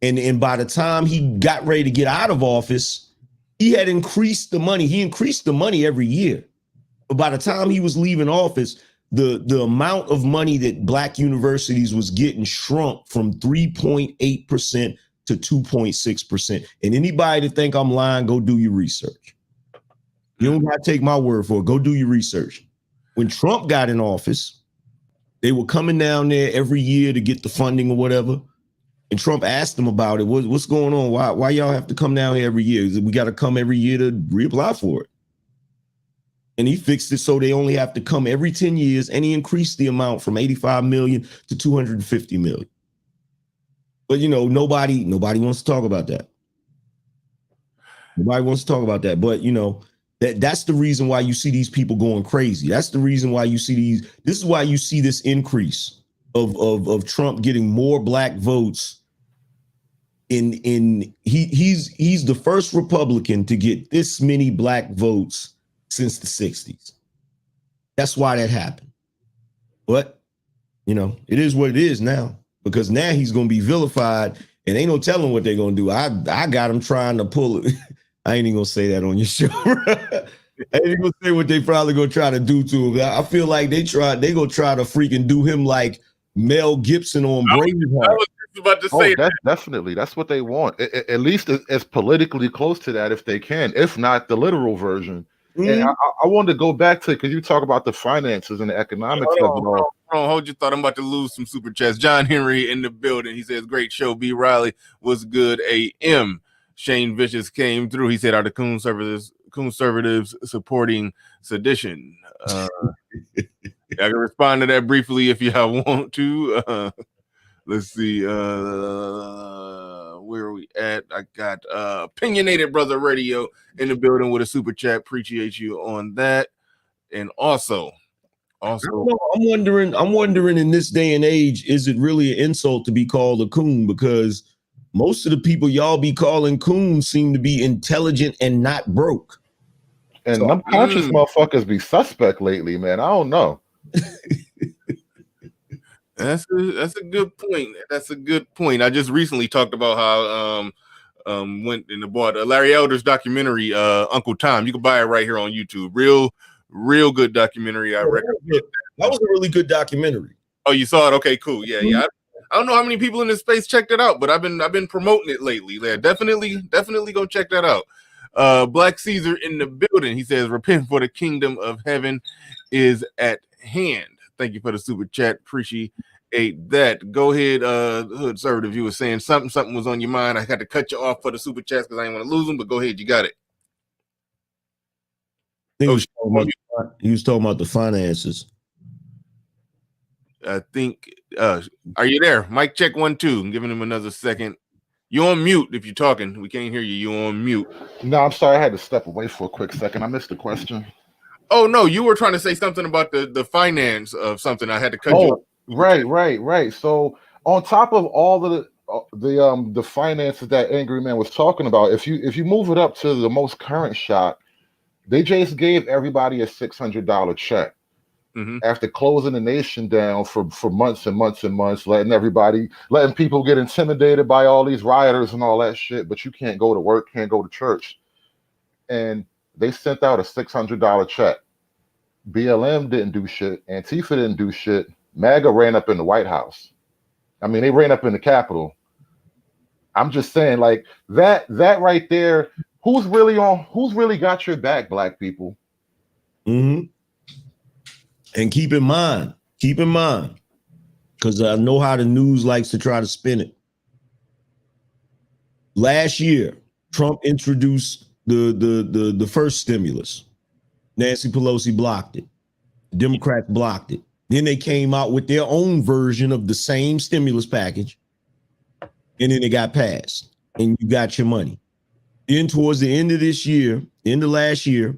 And by the time he got ready to get out of office, he had increased the money. He increased the money every year. But by the time he was leaving office, the amount of money that black universities was getting shrunk from 3.8% to 2.6%. And anybody that think I'm lying, go do your research. You don't got to take my word for it. Go do your research. When Trump got in office, they were coming down there every year to get the funding or whatever. And Trump asked him about it. What's going on? Why y'all have to come down here every year? We got to come every year to reapply for it. And he fixed it so they only have to come every 10 years, and he increased the amount from 85 million to 250 million. But nobody wants to talk about that. Nobody wants to talk about that. But that's the reason why you see these people going crazy. That's the reason why you see this is why you see this increase of Trump getting more black votes. He's the first Republican to get this many black votes since the 60s. That's why that happened. But it is what it is now, because now he's going to be vilified, and ain't no telling what they're going to do. I got him trying to pull it. I ain't even going to say that on your show. I ain't even going to say what they probably going to try to do to him. I feel like they going to try to freaking do him like Mel Gibson on Braveheart. I was just about to say that's definitely, that's what they want. At least as politically close to that if they can, if not the literal version. And I wanted to go back to, because you talk about the finances and the economics of it all. Hold your thought. I'm about to lose some super chats. John Henry in the building. He says, great show. B. Riley was good. AM. Shane Vicious came through. He said, are the conservatives supporting sedition? I can respond to that briefly if y'all want to. Let's see. Where are we at? I got Opinionated Brother Radio in the building with a super chat. Appreciate you on that. And also, I'm wondering in this day and age, is it really an insult to be called a coon? Because most of the people y'all be calling coons seem to be intelligent and not broke. And them conscious motherfuckers be suspect lately, man. I don't know. That's a good point. That's a good point. I just recently talked about how went and bought Larry Elder's documentary, Uncle Tom. You can buy it right here on YouTube. Real good documentary. I recommend that was a really good documentary. Oh, you saw it? Okay, cool. Yeah. I don't know how many people in this space checked it out, but I've been promoting it lately. Yeah, definitely go check that out. Black Caesar in the building. He says, repent for the kingdom of heaven is at hand. Thank you for the super chat. Appreciate that. Go ahead, Hoodservative. You were saying something was on your mind. I had to cut you off for the super chats because I didn't want to lose them, but go ahead, you got it. He was talking about the finances. I think are you there? Mic check 1 2. I'm giving him another second. You're on mute if you're talking. We can't hear you. You're on mute. No, I'm sorry. I had to step away for a quick second. I missed the question. Oh no, you were trying to say something about the finance of something. I had to cut you. Right. So on top of all the finances that Angry Man was talking about, if you move it up to the most current shot, they just gave everybody a $600 check. Mm-hmm. After closing the nation down for months and months and months, letting people get intimidated by all these rioters and all that shit, but you can't go to work, can't go to church. And they sent out a $600 check. BLM didn't do shit. Antifa didn't do shit. MAGA ran up in the White House. I mean, they ran up in the Capitol. I'm just saying, like, that right there, who's really got your back, black people? Mm-hmm. And keep in mind, because I know how the news likes to try to spin it. Last year, Trump introduced the first stimulus. Nancy Pelosi blocked it. The Democrats blocked it. Then they came out with their own version of the same stimulus package. And then it got passed. And you got your money. Then towards the end of last year,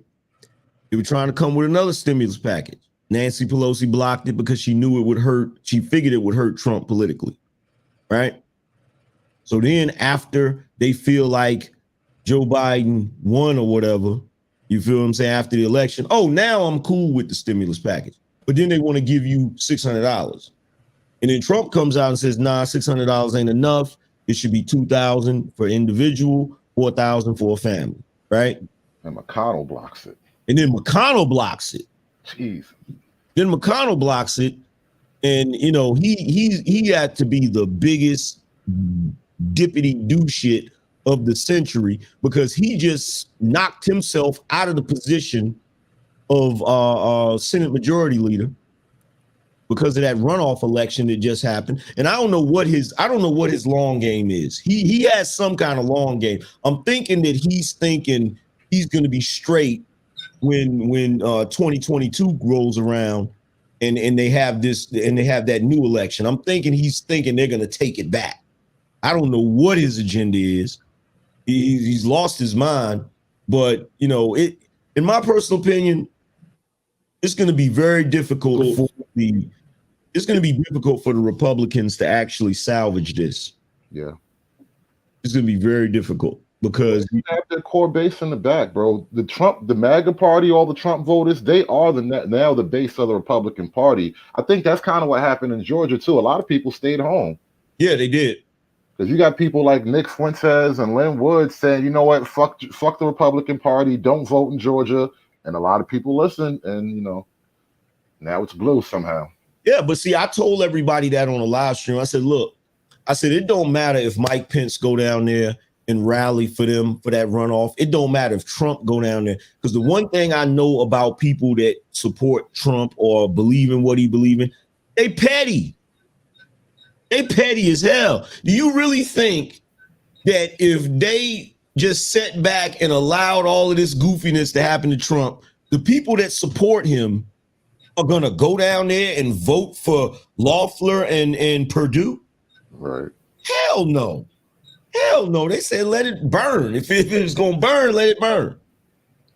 they were trying to come with another stimulus package. Nancy Pelosi blocked it because she knew it would hurt. She figured it would hurt Trump politically, right? So then after they feel like Joe Biden won or whatever, you feel what I'm saying, after the election, oh, now I'm cool with the stimulus package. But then they want to give you $600. And then Trump comes out and says, nah, $600 ain't enough. It should be $2,000 for individual, $4,000 for a family, right? And McConnell blocks it. Jeez. Then McConnell blocks it, and he had to be the biggest dippity do shit of the century because he just knocked himself out of the position of Senate Majority Leader because of that runoff election that just happened. And I don't know what his long game is. He has some kind of long game. I'm thinking that he's thinking he's going to be straight when 2022 rolls around and they have that new election. I'm thinking he's thinking they're going to take it back. I don't know what his agenda is. He's lost his mind, but in my personal opinion, it's going to be very difficult for the Republicans to actually salvage this. Yeah. It's going to be very difficult because you have their core base in the back, bro. The MAGA party, all the Trump voters, they are now the base of the Republican Party. I think that's kind of what happened in Georgia too. A lot of people stayed home. Yeah, they did. Because you got people like Nick Fuentes and Lynn Wood saying, you know what, fuck the Republican Party, don't vote in Georgia. And a lot of people listen, and now it's blue somehow. Yeah, but see, I told everybody that on a live stream. I said, look, it don't matter if Mike Pence go down there and rally for them for that runoff. It don't matter if Trump go down there. Because the one thing I know about people that support Trump or believe in what he believes in, they petty. They petty as hell. Do you really think that if they just sat back and allowed all of this goofiness to happen to Trump, the people that support him are going to go down there and vote for Loeffler and Perdue? Right. Hell no. Hell no. They said let it burn. If it's going to burn, let it burn.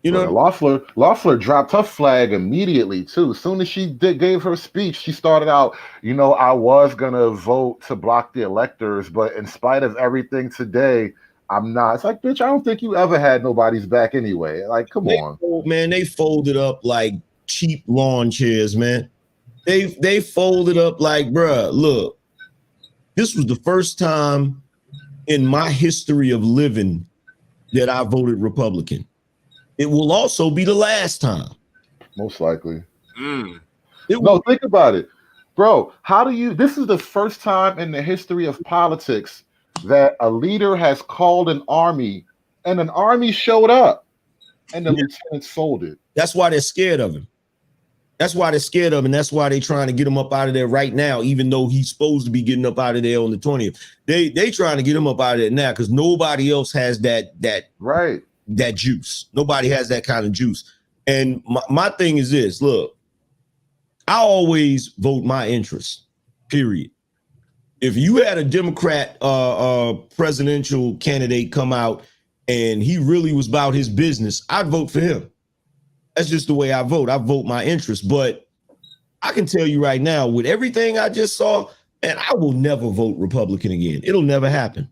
Loeffler dropped her flag immediately too. As soon as she gave her speech, she started out, I was gonna vote to block the electors, but in spite of everything today, I'm not. It's like, bitch, I don't think you ever had nobody's back anyway. Like, come on, man. They folded up like cheap lawn chairs, man. They folded up like, bruh, look, this was the first time in my history of living that I voted Republican. It will also be the last time. Most likely. No, think about it. Bro, this is the first time in the history of politics that a leader has called an army and an army showed up and the lieutenants folded. That's why they're scared of him. That's why they're scared of him. And that's why they're trying to get him up out of there right now, even though he's supposed to be getting up out of there on the 20th. They trying to get him up out of there now because nobody else has that right. That juice. Nobody has that kind of juice. And my thing is this, look, I always vote my interest, period. If you had a Democrat presidential candidate come out and he really was about his business, I'd vote for him. That's just the way I vote. I vote my interest. But I can tell you right now, with everything I just saw, man, I will never vote Republican again. It'll never happen.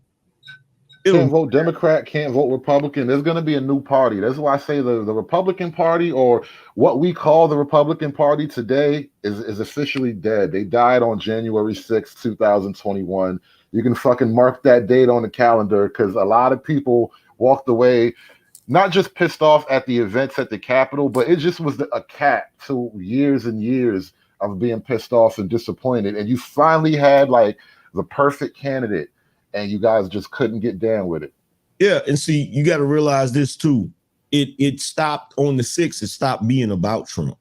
Can't vote Democrat, can't vote Republican. There's going to be a new party. That's why I say the Republican Party, or what we call the Republican Party today, is officially dead. They died on January 6th, 2021. You can fucking mark that date on the calendar because a lot of people walked away, not just pissed off at the events at the Capitol, but it just was a cap to years and years of being pissed off and disappointed. And you finally had like the perfect candidate, and you guys just couldn't get down with it. Yeah, and see, you got to realize this too. It stopped on the 6th. It stopped being about Trump.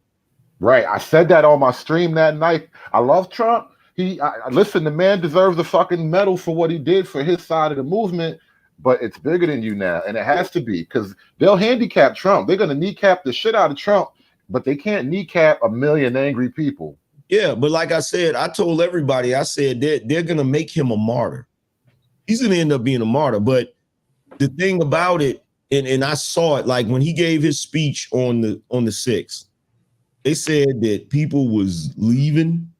Right. I said that on my stream that night. I love Trump. Listen, the man deserves a fucking medal for what he did for his side of the movement, but it's bigger than you now, and it has to be, because they'll handicap Trump. They're going to kneecap the shit out of Trump, but they can't kneecap a million angry people. Yeah, but like I said, I told everybody, I said they're going to make him a martyr. He's going to end up being a martyr. But the thing about it, and I saw it, like when he gave his speech on the 6th, they said that people was leaving.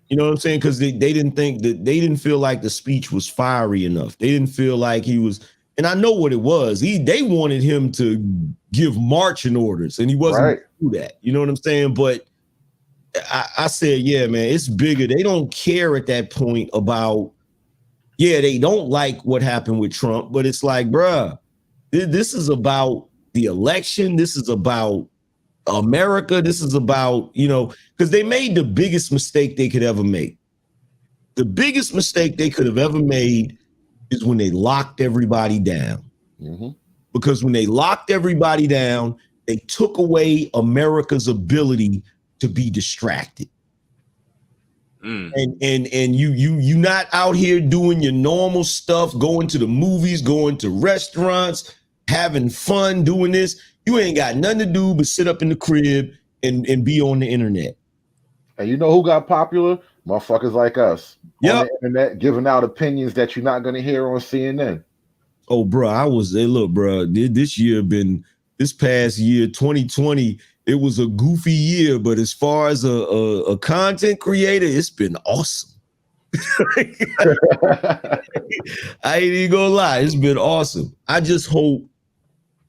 You know what I'm saying? Because they didn't feel like the speech was fiery enough. They didn't feel like he was, and I know what it was. They wanted him to give marching orders, and he wasn't right. going to do that. You know what I'm saying? But I said, yeah, man, it's bigger. They don't care at that point about, yeah, they don't like what happened with Trump, but it's like, bruh, this is about the election. This is about America. This is about, because they made the biggest mistake they could ever make. The biggest mistake they could have ever made is when they locked everybody down. Mm-hmm. Because when they locked everybody down, they took away America's ability to be distracted. And you not out here doing your normal stuff, going to the movies, going to restaurants, having fun, doing this. You ain't got nothing to do but sit up in the crib and be on the internet. And you know who got popular? Motherfuckers like us on the internet giving out opinions that you're not going to hear on CNN. Oh, bro, look, bro, this past year, 2020, it was a goofy year, but as far as a content creator, it's been awesome. I ain't even gonna lie, it's been awesome. I just hope,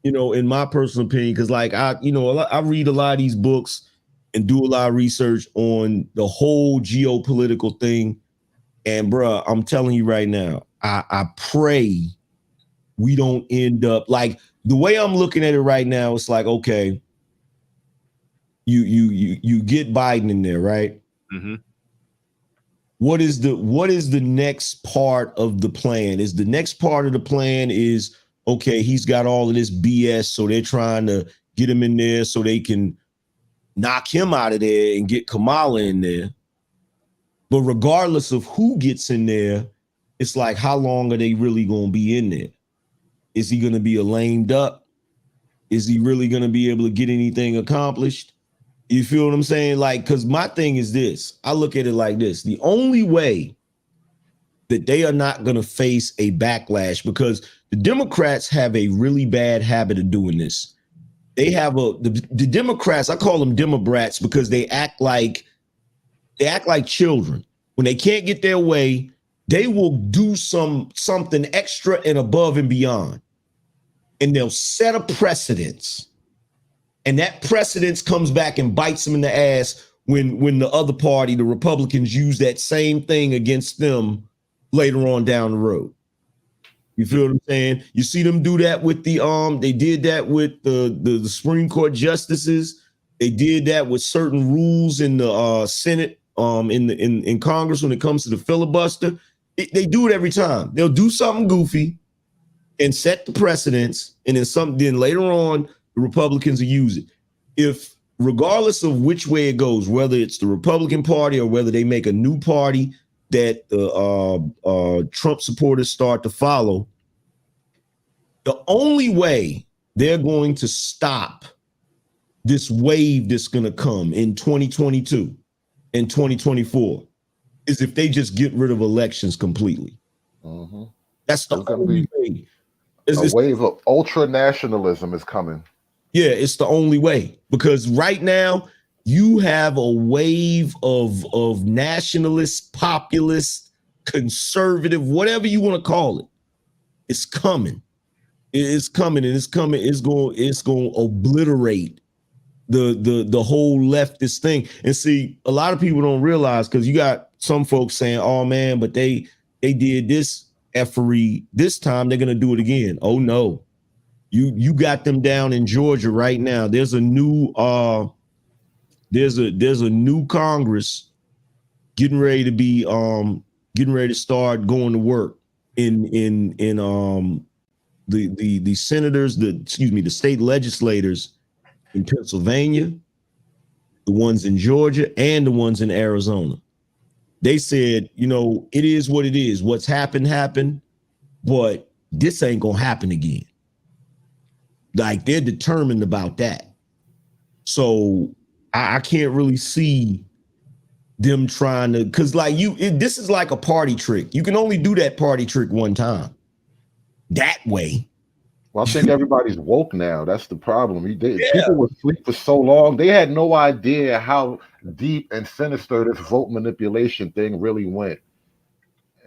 in my personal opinion, because I read a lot of these books and do a lot of research on the whole geopolitical thing. And bro, I'm telling you right now, I pray we don't end up like the way I'm looking at it right now. It's like, okay, you get Biden in there, right? Mm-hmm. What is the next part of the plan? Is the next part of the plan is, okay, he's got all of this BS, so they're trying to get him in there so they can knock him out of there and get Kamala in there. But regardless of who gets in there, it's like, how long are they really going to be in there? Is he going to be a lame duck? Is he really going to be able to get anything accomplished? You feel what I'm saying? Like, because my thing is this. I look at it like this. The only way that they are not going to face a backlash, because the Democrats have a really bad habit of doing this. They have the Democrats, I call them Demobrats, because they act like children. When they can't get their way, they will do something extra and above and beyond. And they'll set a precedence. And that precedence comes back and bites them in the ass when the other party, the Republicans, use that same thing against them later on down the road. You feel what I'm saying? You see them do that with they did that with the Supreme Court justices. They did that with certain rules in the Senate, in Congress when it comes to the filibuster. They do it every time. They'll do something goofy and set the precedence, and then later on, the Republicans will use it. If, regardless of which way it goes, whether it's the Republican Party or whether they make a new party that the Trump supporters start to follow, the only way they're going to stop this wave that's going to come in 2022 and 2024 is if they just get rid of elections completely. Mm-hmm. That's the only way. A wave of ultra nationalism is coming. Yeah, it's the only way, because right now you have a wave of nationalist, populist, conservative, whatever you want to call it. It's coming. It's coming, and it's coming. It's going to obliterate the whole leftist thing. And see, a lot of people don't realize, because you got some folks saying, "Oh man, but they did this effery this time. They're gonna do it again." Oh no. You got them down in Georgia right now. There's a new Congress getting ready to start going to work in the senators, the state legislators in Pennsylvania, the ones in Georgia, and the ones in Arizona. They said, it is what it is. What's happened, but this ain't gonna happen again. Like, they're determined about that. So I can't really see them trying to, because this is like a party trick. You can only do that party trick one time. That way. Well, I think everybody's woke now. That's the problem. People were asleep for so long. They had no idea how deep and sinister this vote manipulation thing really went.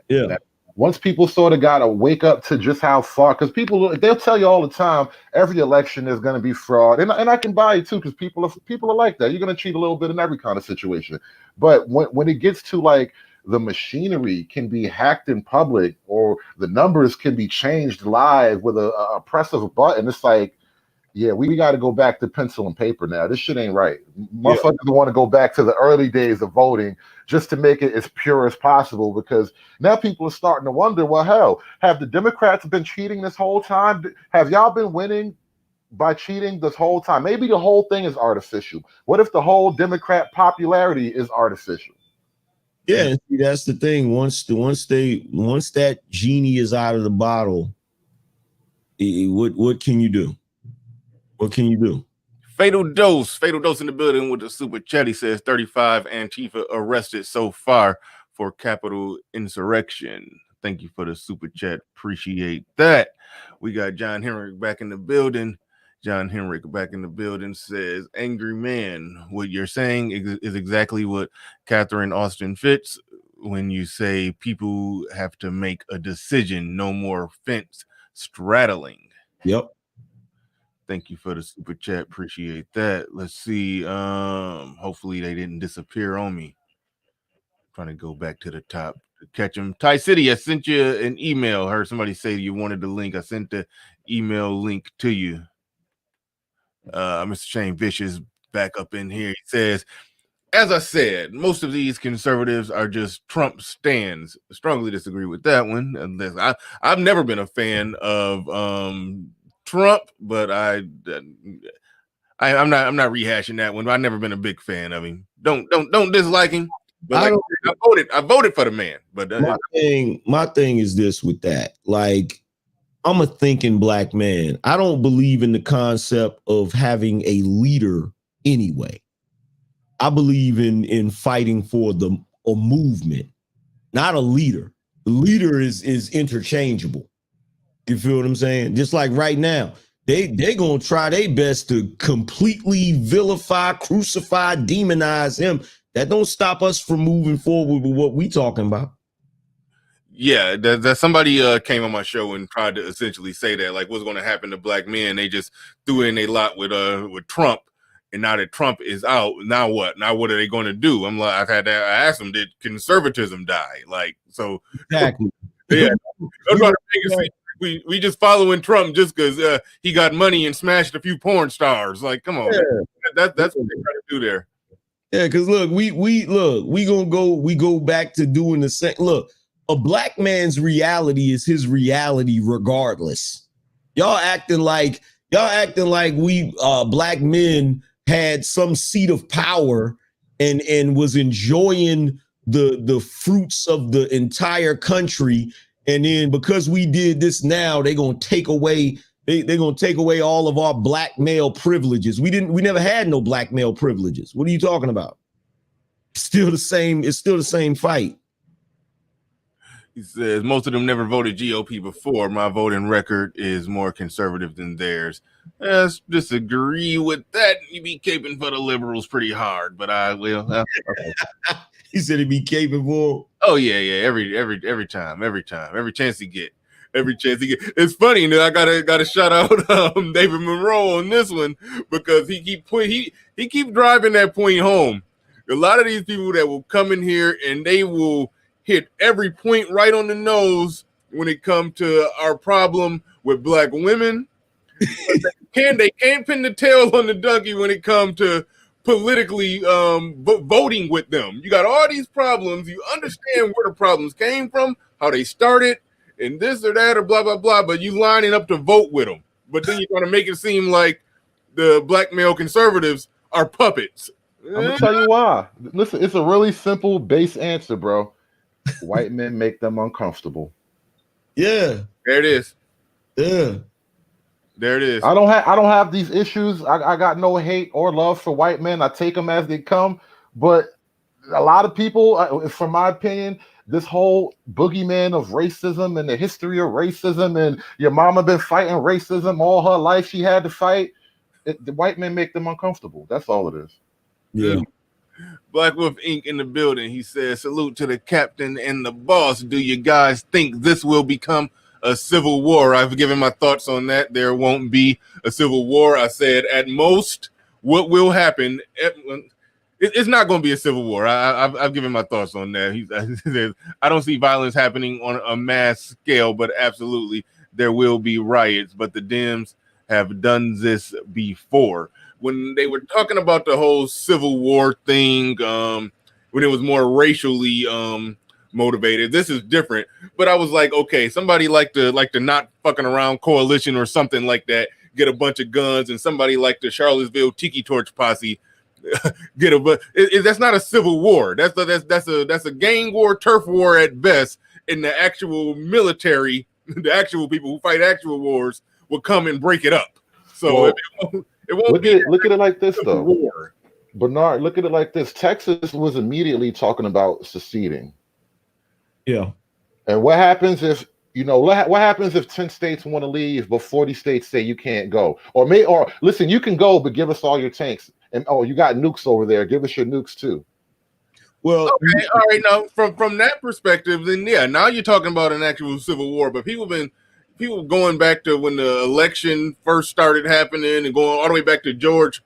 Yeah. Once people sort of got to wake up to just how far, because they'll tell you all the time, every election is going to be fraud. And I can buy it too, because people are like that. You're going to cheat a little bit in every kind of situation. But when it gets to like the machinery can be hacked in public, or the numbers can be changed live with a press of a button, it's like, yeah, we got to go back to pencil and paper now. This shit ain't right. Motherfuckers want to go back to the early days of voting just to make it as pure as possible, because now people are starting to wonder, well, hell, have the Democrats been cheating this whole time? Have y'all been winning by cheating this whole time? Maybe the whole thing is artificial. What if the whole Democrat popularity is artificial? Yeah, and see, that's the thing. Once that genie is out of the bottle, what can you do? What can you do? Fatal dose in the building with the super chat. He says 35 Antifa arrested so far for capital insurrection. Thank you for the super chat. Appreciate that. We got John Henrik back in the building. John Henrik back in the building says, angry man, what you're saying is exactly what Catherine Austin fits when you say people have to make a decision, no more fence straddling. Yep. Thank you for the super chat. Appreciate that. Let's see. Hopefully they didn't disappear on me. Trying to go back to the top to catch them. Ty City, I sent you an email. Heard somebody say you wanted the link. I sent the email link to you. Mr. Shane Vicious back up in here. He says, as I said, most of these conservatives are just Trump stands. I strongly disagree with that one. I've never been a fan of Trump, but I'm not rehashing that one. I've never been a big fan of him. Don't dislike him. But I voted for the man. But my thing is this with that. Like, I'm a thinking black man. I don't believe in the concept of having a leader anyway. I believe in fighting for a movement, not a leader. The leader is interchangeable. You feel what I'm saying? Just like right now, they're gonna try their best to completely vilify, crucify, demonize him. That don't stop us from moving forward with what we talking about. Yeah, that somebody came on my show and tried to essentially say that, like, what's going to happen to black men? They just threw in a lot with Trump, and now that Trump is out, now what? Now what are they going to do? I'm like, I asked them, did conservatism die? Like, so exactly. Yeah, we just following Trump just because he got money and smashed a few porn stars. Like, come on, that's what they're trying to do there. Yeah, because look, we go back to doing the same. Look, a black man's reality is his reality regardless. Y'all acting like we black men had some seat of power and was enjoying the fruits of the entire country, and then because we did this now, they're gonna take away all of our black male privileges. We never had no black male privileges. What are you talking about? It's still the same fight. He says most of them never voted GOP before. My voting record is more conservative than theirs. Let's disagree with that. You be caping for the liberals pretty hard, but I will. He said he'd be caping for. Oh yeah. Every time, every chance he get. It's funny, I gotta shout out David Monroe on this one because he keep driving that point home. A lot of these people that will come in here and they will hit every point right on the nose when it comes to our problem with black women. They can't pin the tail on the donkey when it comes to politically voting with them. You got all these problems. You understand where the problems came from, how they started, and this or that or blah, blah, blah, but you lining up to vote with them. But then you're going to make it seem like the black male conservatives are puppets. I'm going to tell you why. Listen, it's a really simple base answer, bro. White men make them uncomfortable. Yeah. There it is. Yeah. There it is. I don't have these issues. I got no hate or love for white men. I take them as they come. But a lot of people, from my opinion, this whole boogeyman of racism and the history of racism, and your mama been fighting racism all her life. She had to fight. The white men make them uncomfortable. That's all it is. Yeah. Black Wolf Inc. in the building. He says, salute to the captain and the boss. Do you guys think this will become a civil war? I've given my thoughts on that. There won't be a civil war. I said at most what will happen. It's not going to be a civil war. I've given my thoughts on that. I don't see violence happening on a mass scale, but absolutely there will be riots. But the Dems have done this before. When they were talking about the whole Civil War thing, when it was more racially motivated, this is different. But I was like, okay, somebody like the not fucking around coalition or something like that, get a bunch of guns, and somebody like the Charlottesville Tiki Torch posse get a, but that's not a civil war. That's a gang war, turf war at best. And the actual military, the actual people who fight actual wars, will come and break it up. So Well, it won't look at it like this though. war. Bernard, look at it like this. Texas was immediately talking about seceding. Yeah. And what happens if, what happens if 10 states want to leave, but 40 states say you can't go? Or listen, you can go, but give us all your tanks. And you got nukes over there. Give us your nukes too. Well, okay, all right. Now, from that perspective, then yeah, now you're talking about an actual civil war. But people going back to when the election first started happening and going all the way back to George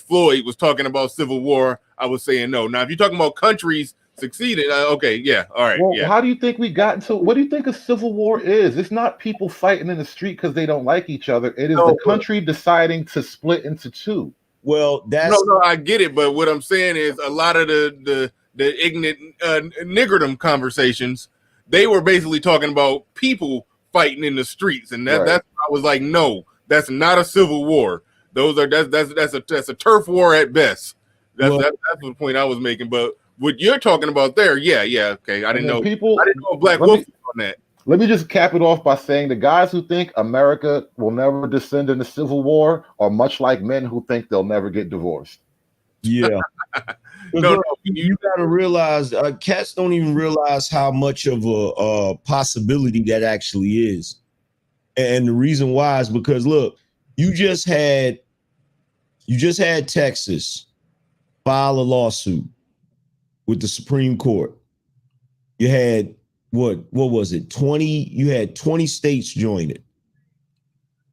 Floyd was talking about civil war. I was saying no. Now, if you're talking about countries succeeding, okay, yeah, all right. Well, yeah. How do you think we got into? What do you think a civil war is? It's not people fighting in the street because they don't like each other. It is the country deciding to split into two. Well, that's no, I get it, but what I'm saying is a lot of the ignorant niggerdom conversations, they were basically talking about people fighting in the streets, and that's I was like, no, that's not a civil war. That's a turf war at best. That's the point I was making. But what you're talking about there, yeah, okay, I didn't know Black Wolf on that. Let me just cap it off by saying the guys who think America will never descend into civil war are much like men who think they'll never get divorced. Yeah. No, you got to realize, cats don't even realize how much of a possibility that actually is. And the reason why is because, look, you just had Texas file a lawsuit with the Supreme Court. You had what was it? 20, you had 20 states join it.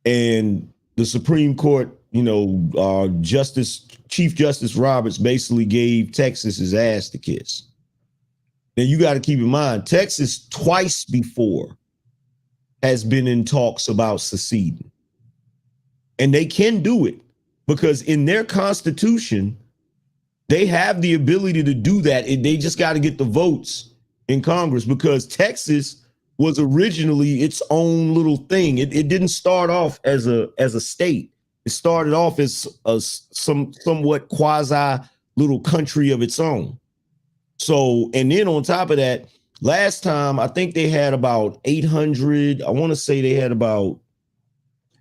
And the Supreme Court, Chief Justice Roberts basically gave Texas his ass to kiss. Now you got to keep in mind, Texas twice before has been in talks about seceding. And they can do it because in their constitution, they have the ability to do that. And they just got to get the votes in Congress, because Texas was originally its own little thing. It didn't start off as a state. It started off as a somewhat quasi little country of its own. So, and then on top of that, last time I think they had about 800. I want to say they had about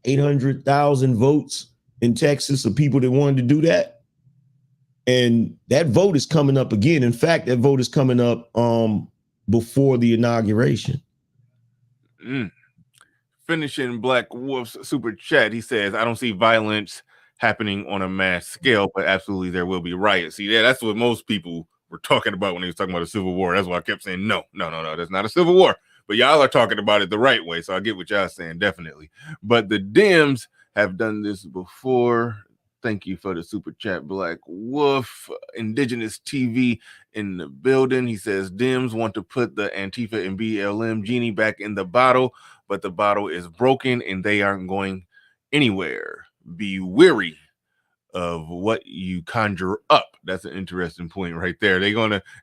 800,000 votes in Texas of people that wanted to do that. And that vote is coming up again. In fact, that vote is coming up before the inauguration. Finishing Black Wolf's super chat, he says, I don't see violence happening on a mass scale, but absolutely there will be riots. See, that's what most people were talking about when they was talking about a civil war. That's why I kept saying, no, that's not a civil war. But y'all are talking about it the right way, so I get what y'all saying, definitely. But the Dems have done this before. Thank you for the super chat, Black Wolf. Indigenous TV in the building. He says, Dems want to put the Antifa and BLM genie back in the bottle, but the bottle is broken and they aren't going anywhere. Be weary of what you conjure up. That's an interesting point right there.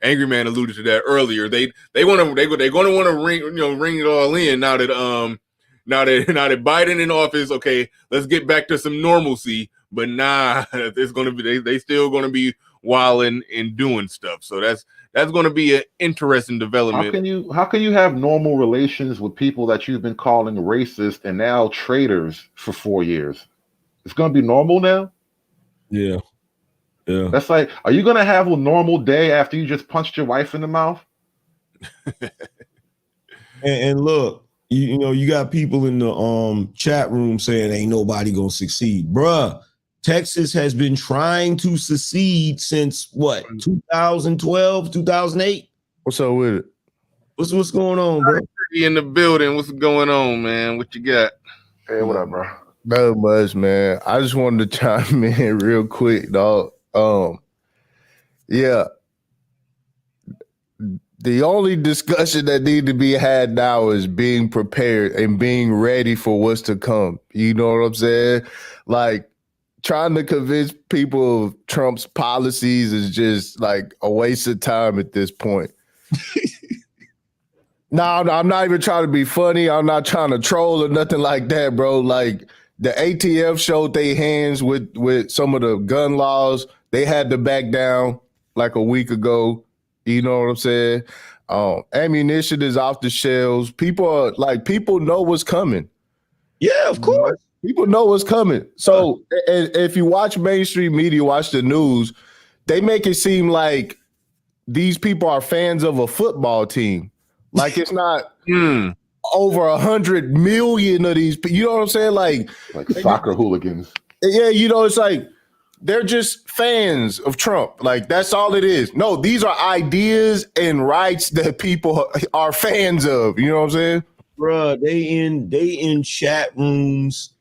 Angry Man alluded to that earlier. They're gonna want to ring it all in now that Biden in office. Okay, let's get back to some normalcy. But nah, it's gonna be they still gonna be wilding and doing stuff. So that's gonna be an interesting development. How can you have normal relations with people that you've been calling racist and now traitors for 4 years? It's gonna be normal now? Yeah. That's like, are you gonna have a normal day after you just punched your wife in the mouth? and look, you got people in the chat room saying ain't nobody gonna succeed, bruh. Texas has been trying to secede since what, 2012, 2008? What's up with it? What's going on, bro? In the building, what's going on, man? What you got? Hey, what up, bro? Not much, man. I just wanted to chime in real quick, dog. Yeah. The only discussion that need to be had now is being prepared and being ready for what's to come. You know what I'm saying? Like, trying to convince people of Trump's policies is just like a waste of time at this point. No, I'm not even trying to be funny. I'm not trying to troll or nothing like that, bro. Like, the ATF showed their hands with some of the gun laws. They had to back down like a week ago. You know what I'm saying? Ammunition is off the shelves. People know what's coming. Yeah, of course. People know what's coming. So if you watch mainstream media, watch the news, they make it seem like these people are fans of a football team. Like it's not over 100 million of these. You know what I'm saying? Like soccer hooligans. Yeah, it's like they're just fans of Trump. Like that's all it is. No, these are ideas and rights that people are fans of. You know what I'm saying? Bruh, they in chat rooms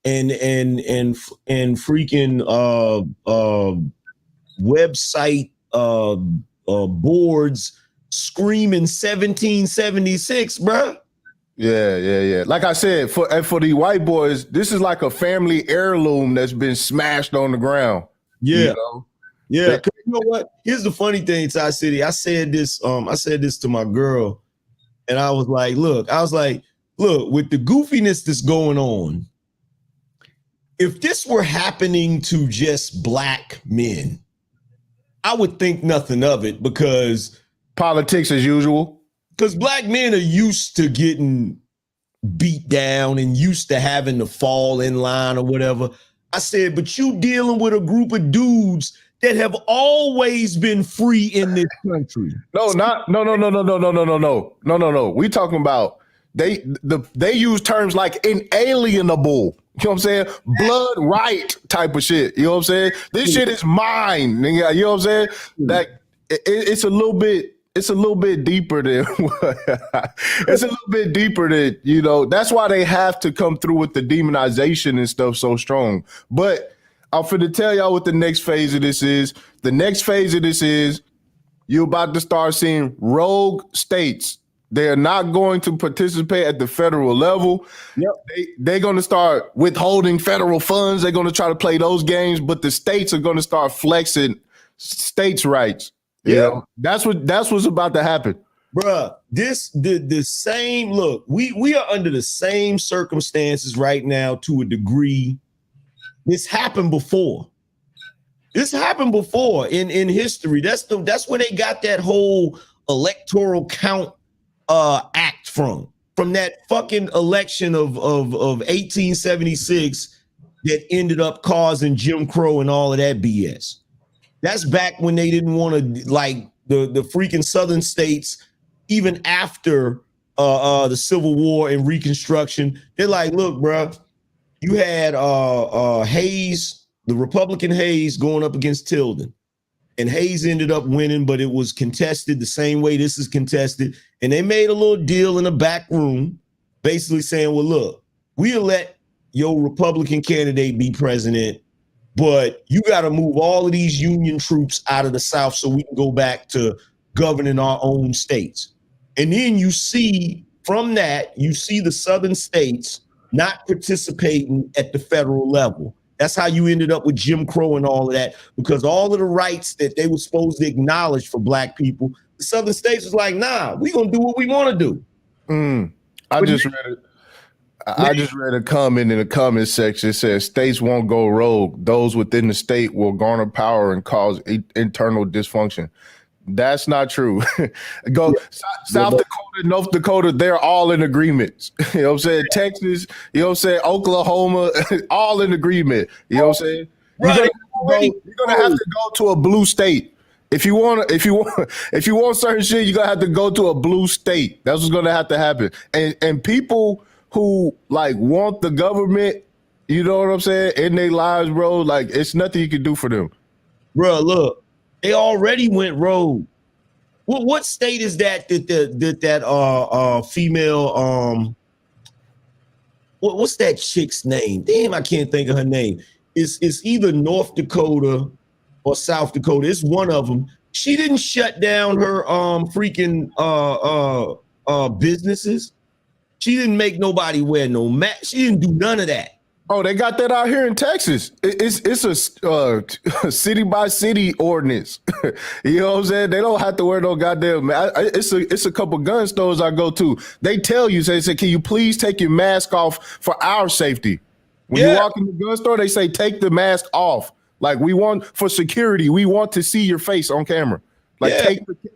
and freaking website boards screaming 1776, bruh. Yeah. Like I said, for the white boys, this is like a family heirloom that's been smashed on the ground. Yeah. Yeah. You know what? Here's the funny thing, Ty City. I said this to my girl, and I was like, look, with the goofiness that's going on, if this were happening to just black men, I would think nothing of it because politics as usual. Because black men are used to getting beat down and used to having to fall in line or whatever. I said, but you dealing with a group of dudes that have always been free in this country. No. We talking about they use terms like inalienable. You know what I'm saying? Blood right type of shit. You know what I'm saying? This shit is mine. Nigga. You know what I'm saying? Like it's a little bit deeper than it's a little bit deeper than, that's why they have to come through with the demonization and stuff so strong. But I'm finna tell y'all what the next phase of this is. The next phase of this is you're about to start seeing rogue states. They're not going to participate at the federal level. Yep. They're going to start withholding federal funds. They're going to try to play those games, but the states are going to start flexing states' rights. Yeah, that's what's about to happen, bruh. The same look. We are under the same circumstances right now to a degree. This happened before. In history. That's where they got that whole electoral count act from that fucking election of 1876 that ended up causing Jim Crow and all of that BS. That's back when they didn't want to, like, the freaking southern states, even after the Civil War and Reconstruction. They're like, look, bro, you had Hayes, the Republican Hayes, going up against Tilden. And Hayes ended up winning, but it was contested the same way this is contested. And they made a little deal in the back room, basically saying, well, look, we'll let your Republican candidate be president, but you got to move all of these Union troops out of the South so we can go back to governing our own states. And then you see the Southern states not participating at the federal level. That's how you ended up with Jim Crow and all of that, because all of the rights that they were supposed to acknowledge for black people, the Southern states was like, nah, we're going to do what we want to do. I just read a comment in the comment section. It says states won't go rogue. Those within the state will garner power and cause internal dysfunction. That's not true. South Dakota, North Dakota, they're all in agreement. You know what I'm saying? Texas, you know what I'm saying? Oklahoma, all in agreement. You know what I'm saying? Right. You're gonna have to go to a blue state. If you want certain shit, you're gonna have to go to a blue state. That's what's gonna have to happen. And people who like want the government, you know what I'm saying, in their lives, bro, like it's nothing you can do for them. Bro, look. They already went rogue. What state is that female what's that chick's name? Damn, I can't think of her name. It's either North Dakota or South Dakota. It's one of them. She didn't shut down her freaking businesses. She didn't make nobody wear no mask. She didn't do none of that. Oh, they got that out here in Texas. It's a city by city ordinance. You know what I'm saying? They don't have to wear no goddamn mask. It's a couple gun stores I go to. They tell you, they say, can you please take your mask off for our safety? When you walk in the gun store, they say take the mask off. Like we want for security, we want to see your face on camera. Like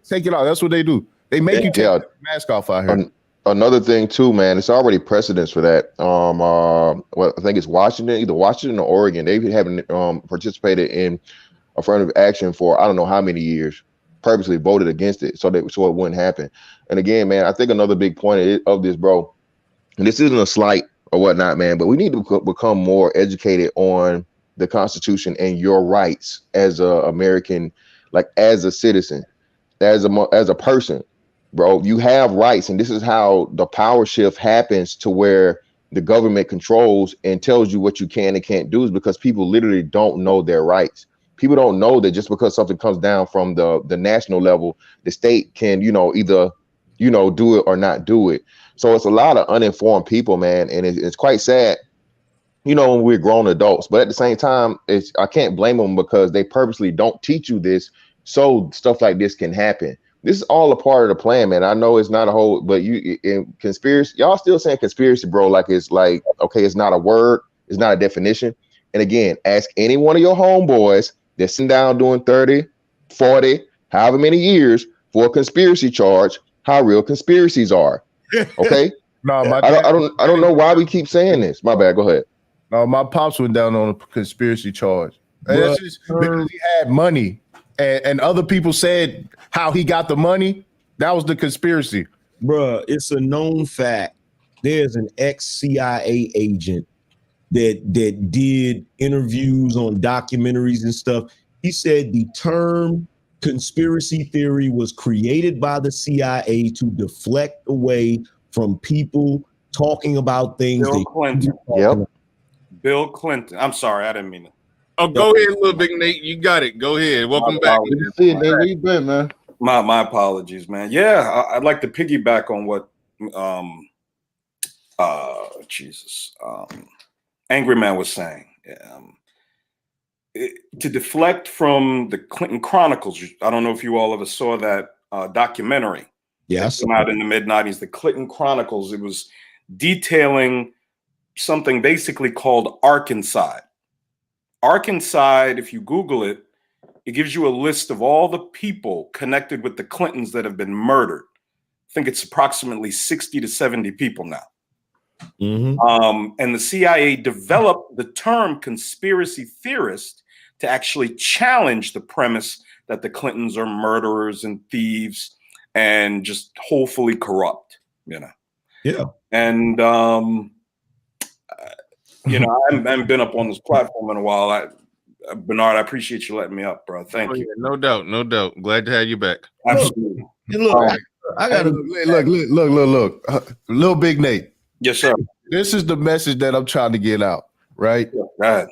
take it out. That's what they do. They make you take the mask off out here. Another thing too, man, it's already precedence for that. Well, I think it's Washington, either Washington or Oregon. They haven't participated in affirmative action for I don't know how many years. Purposely voted against it so it wouldn't happen. And again, man, I think another big point of this, bro, and this isn't a slight or whatnot, man, but we need to become more educated on the Constitution and your rights as a American, like as a citizen, as a person, bro. You have rights, and this is how the power shift happens to where the government controls and tells you what you can and can't do, is because people literally don't know their rights. People don't know that just because something comes down from the national level, the state can, either, do it or not do it. So it's a lot of uninformed people, man. And it's quite sad, when we're grown adults. But at the same time, I can't blame them because they purposely don't teach you this so stuff like this can happen. This is all a part of the plan, man. I know it's not a whole, but in conspiracy, y'all still saying conspiracy, bro, like it's like, okay, it's not a word, it's not a definition. And again, ask any one of your homeboys they're sitting down doing 30, 40, however many years for a conspiracy charge, how real conspiracies are. Okay? No, I don't know why we keep saying this. My bad. Go ahead. No, my pops went down on a conspiracy charge. And that's just because he had money. And other people said how he got the money. That was the conspiracy. Bruh, it's a known fact. There's an ex-CIA agent that did interviews on documentaries and stuff. He said the term conspiracy theory was created by the CIA to deflect away from people talking about things. Bill Clinton. Yep. Bill Clinton. I'm sorry, I didn't mean it. Oh, go ahead, little big Nate. You got it. Go ahead. Welcome back. Good to see you, Nate. Where you been, man? My apologies, man. Yeah, I'd like to piggyback on what Angry Man was saying. To deflect from the Clinton Chronicles, I don't know if you all ever saw that documentary. Yeah, it came out in the mid-90s, the Clinton Chronicles. It was detailing something basically called Arkansas. Arkansas, if you Google it, it gives you a list of all the people connected with the Clintons that have been murdered. I think it's approximately 60 to 70 people now. Mm-hmm. And the CIA developed the term conspiracy theorist to actually challenge the premise that the Clintons are murderers and thieves and just hopefully corrupt, Yeah. And, I haven't been up on this platform in a while. Bernard, I appreciate you letting me up, bro. Thank you. Yeah, no doubt. Glad to have you back. Absolutely. Look, I gotta look. Little Big Nate. Yes, sir. This is the message that I'm trying to get out, right? Right.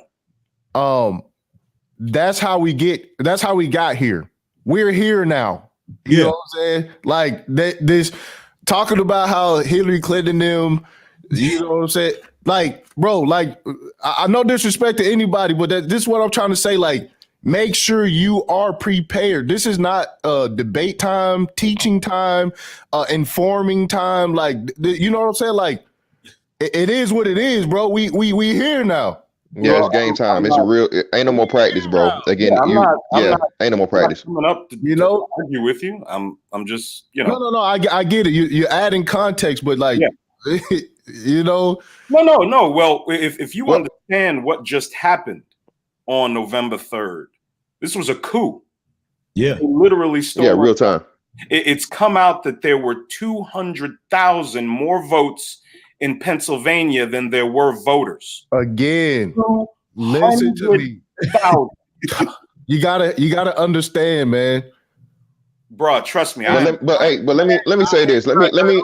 That's how we got here. We're here now. You know what I'm saying? Like this talking about how Hillary Clinton them, you know what I'm saying? Like, bro, like I no disrespect to anybody, but this is what I'm trying to say. Like, make sure you are prepared. This is not debate time, teaching time, informing time. Like, you know what I'm saying? Like, it is what it is, bro. We here now. Yeah, it's game time. It's ain't no more practice, bro. Again, ain't no more practice. Coming up to argue with you. I'm just, No, I get it. You're adding context, but like, No. Well, if you understand what just happened on November 3rd, this was a coup. Yeah. They literally stole. Yeah, real time. It's come out that there were 200,000 more votes in Pennsylvania than there were voters. Again, listen to me. You gotta understand, man. Bro, trust me. Let me say this. Let me.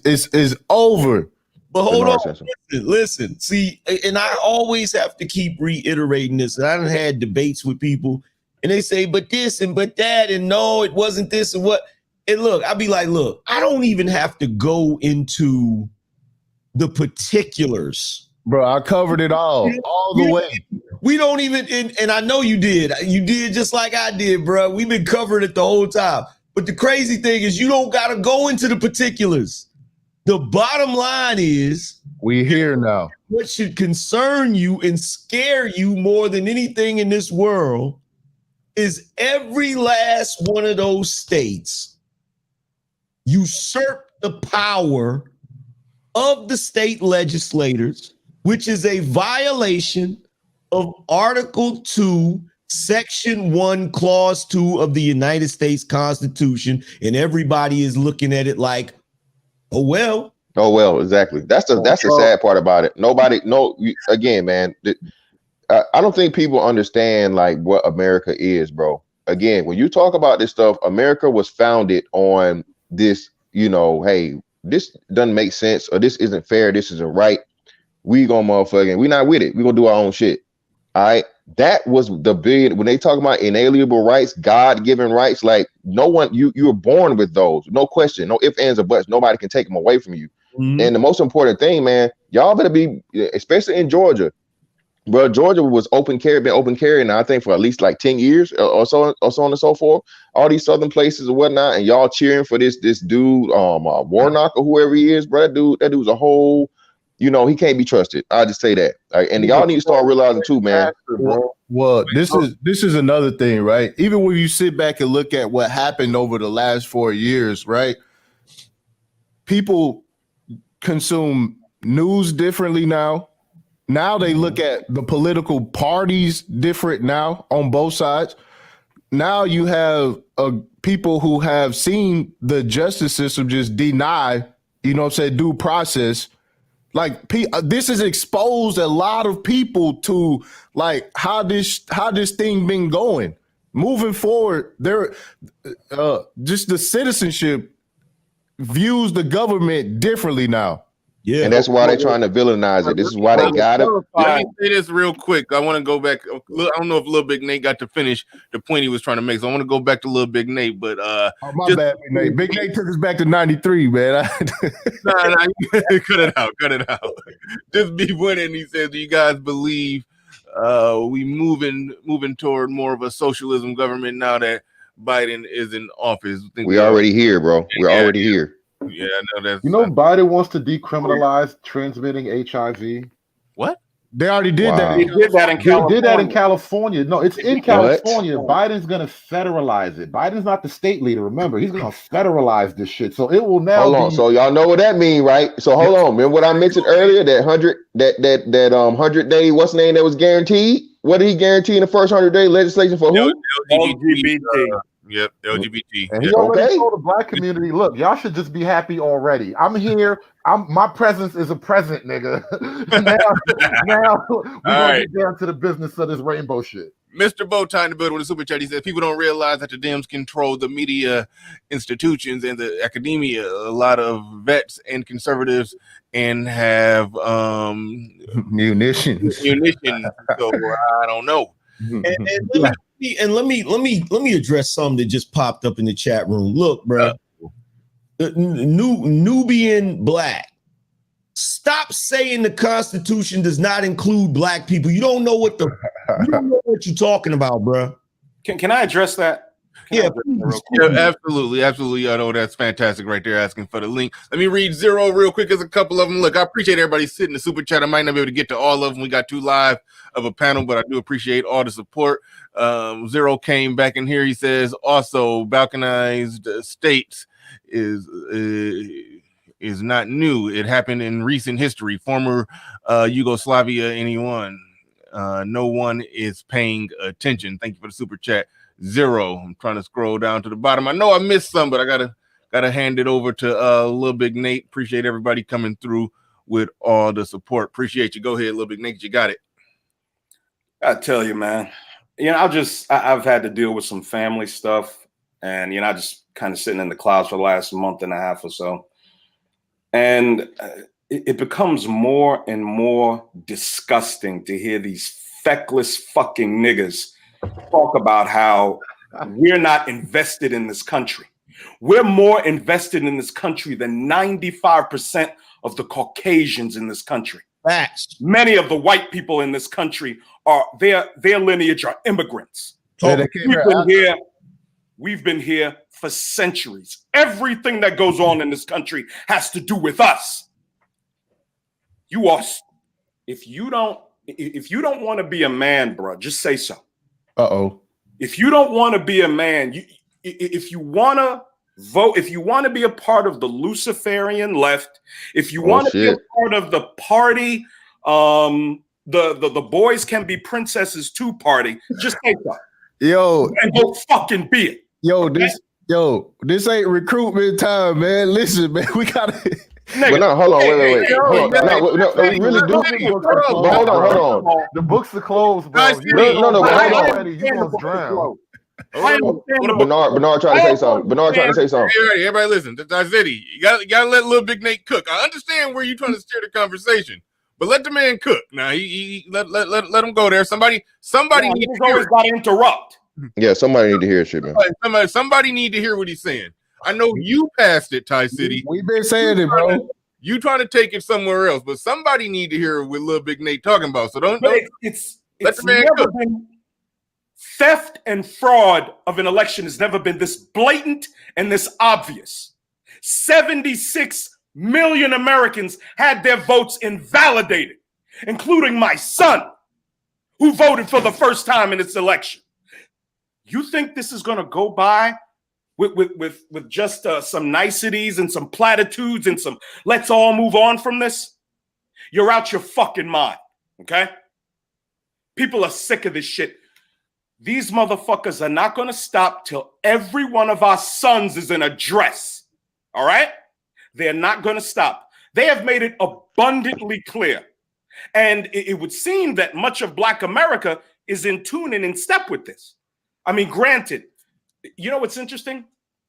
It's over. But hold on. Listen. See, and I always have to keep reiterating this. And I done had debates with people, and they say, "But this and but that," and no, it wasn't this and what. And look, I'll be like, look, I don't even have to go into the particulars. Bro, I covered it all the way. We don't even, and I know you did. You did just like I did, bro. We've been covering it the whole time. But the crazy thing is you don't got to go into the particulars. The bottom line is We here now. What should concern you and scare you more than anything in this world is every last one of those states usurp the power of the state legislators, which is a violation of Article 2, Section 1, Clause 2 of the United States Constitution. And everybody is looking at it like, oh, well. Oh, well, exactly. That's the sad part about it. Again, man, I don't think people understand like what America is, bro. Again, when you talk about this stuff, America was founded on this, hey, this doesn't make sense, or this isn't fair, this isn't right. We gonna motherfucking, we not with it. We gonna do our own shit. All right. That was the big, when they talk about inalienable rights, God-given rights, like no one, you were born with those, no question, no ifs, ands, or buts. Nobody can take them away from you. Mm-hmm. And the most important thing, man, y'all better be, especially in Georgia, bro. Georgia was been open carry now, I think, for at least like 10 years or so on and so forth. All these southern places and whatnot, and y'all cheering for this dude, Warnock or whoever he is, bro. That dude's a whole, he can't be trusted. I'll just say that. And y'all need to start realizing too, man. Well, this is another thing, right? Even when you sit back and look at what happened over the last 4 years, right? People consume news differently now. Now they look at the political parties different now on both sides. Now you have people who have seen the justice system just deny, due process. Like this has exposed a lot of people to like how this thing been going. Moving forward, there just the citizenship views the government differently now. Yeah, and that's why they're trying to villainize it. This is why they got it. Let me say this real quick. I want to go back. I don't know if Little Big Nate got to finish the point he was trying to make. So I want to go back to Little Big Nate. But my bad, Big Nate. Big Nate took us back to '93, man. Nah, cut it out. Just be winning. He says, "Do you guys believe we moving toward more of a socialism government now that Biden is in office?" We already here, bro. We're already here. Yeah, I know that's. Biden wants to decriminalize transmitting HIV. What? They already did that. He did that in California. They did that in California. No, it's in California. Biden's going to federalize it. Biden's not the state leader. Remember, he's going to federalize this shit. So it will now. Hold on. So y'all know what that means, right? So hold on. Remember what I mentioned earlier? That 100-day, what's the name that was guaranteed? What did he guarantee in the first 100-day legislation for who? LGBT. Yep, LGBT. And he already told the black community, look, y'all should just be happy already. I'm here. My presence is a present, nigga. now we're going to get down to the business of this rainbow shit. Mr. Bowtie in the building with a super chat. He says people don't realize that the Dems control the media institutions and the academia. A lot of vets and conservatives and have munitions. So I don't know. And let me address something that just popped up in the chat room. Look, bro, Nubian Black. Stop saying the Constitution does not include black people. You don't know what you're talking about, bro. Can I address that? Absolutely. I know that's fantastic right there, asking for the link. Let me read Zero real quick. There's a couple of them. Look, I appreciate everybody sitting in the super chat. I might not be able to get to all of them. We got 2 live of a panel, but I do appreciate all the support. Zero came back in here. He says also balkanized states is not new. It happened in recent history. Former Yugoslavia, anyone. No one is paying attention. Thank you for the super chat. Zero. I'm trying to scroll down to the bottom. I know I missed some, but I gotta hand it over to Little Big Nate. Appreciate everybody coming through with all the support. Appreciate you. Go ahead, Little Big Nate. You got it. I tell you, man. I've had to deal with some family stuff, and I just kind of sitting in the clouds for the last month and a half or so, and it becomes more and more disgusting to hear these feckless fucking niggas talk about how we're not invested in this country. We're more invested in this country than 95% of the Caucasians in this country. Facts. Many of the white people in this country their lineage are immigrants. We've been here for centuries. Everything that goes on in this country has to do with us. If you don't want to be a man, bro, just say so. If you don't want to be a man, if you want to vote, if you want to be a part of the Luciferian left, if you want to be a part of the party, the boys can be princesses too party, just say so. Yo, and go fucking be it. This ain't recruitment time, man. Listen, man, we gotta. But no, hold on, wait. Hold on. No, we really do. Hold on. The books are closed, bro. No, You gonna drown. Bernard trying to say something. Everybody listen. That's it. You gotta let little Big Nate cook. I understand where you're trying to steer the conversation, but let the man cook. Now he let him go there. Somebody needs to always got to interrupt. Yeah, somebody need to hear shit, man. Somebody need to hear what he's saying. I know you passed it, Ty City. We've been saying it, bro. You trying to take it somewhere else, but somebody need to hear what little Big Nate talking about. So don't it's let the man never cook. Been theft and fraud of an election has never been this blatant and this obvious. 76 million Americans had their votes invalidated, including my son, who voted for the first time in this election. You think this is going to go by with just some niceties and some platitudes and some let's all move on from this? You're out your fucking mind, okay? People are sick of this shit. These motherfuckers are not going to stop till every one of our sons is in a dress, all right? They're not going to stop. They have made it abundantly clear. And it would seem that much of Black America is in tune and in step with this. I mean, granted, you know what's interesting?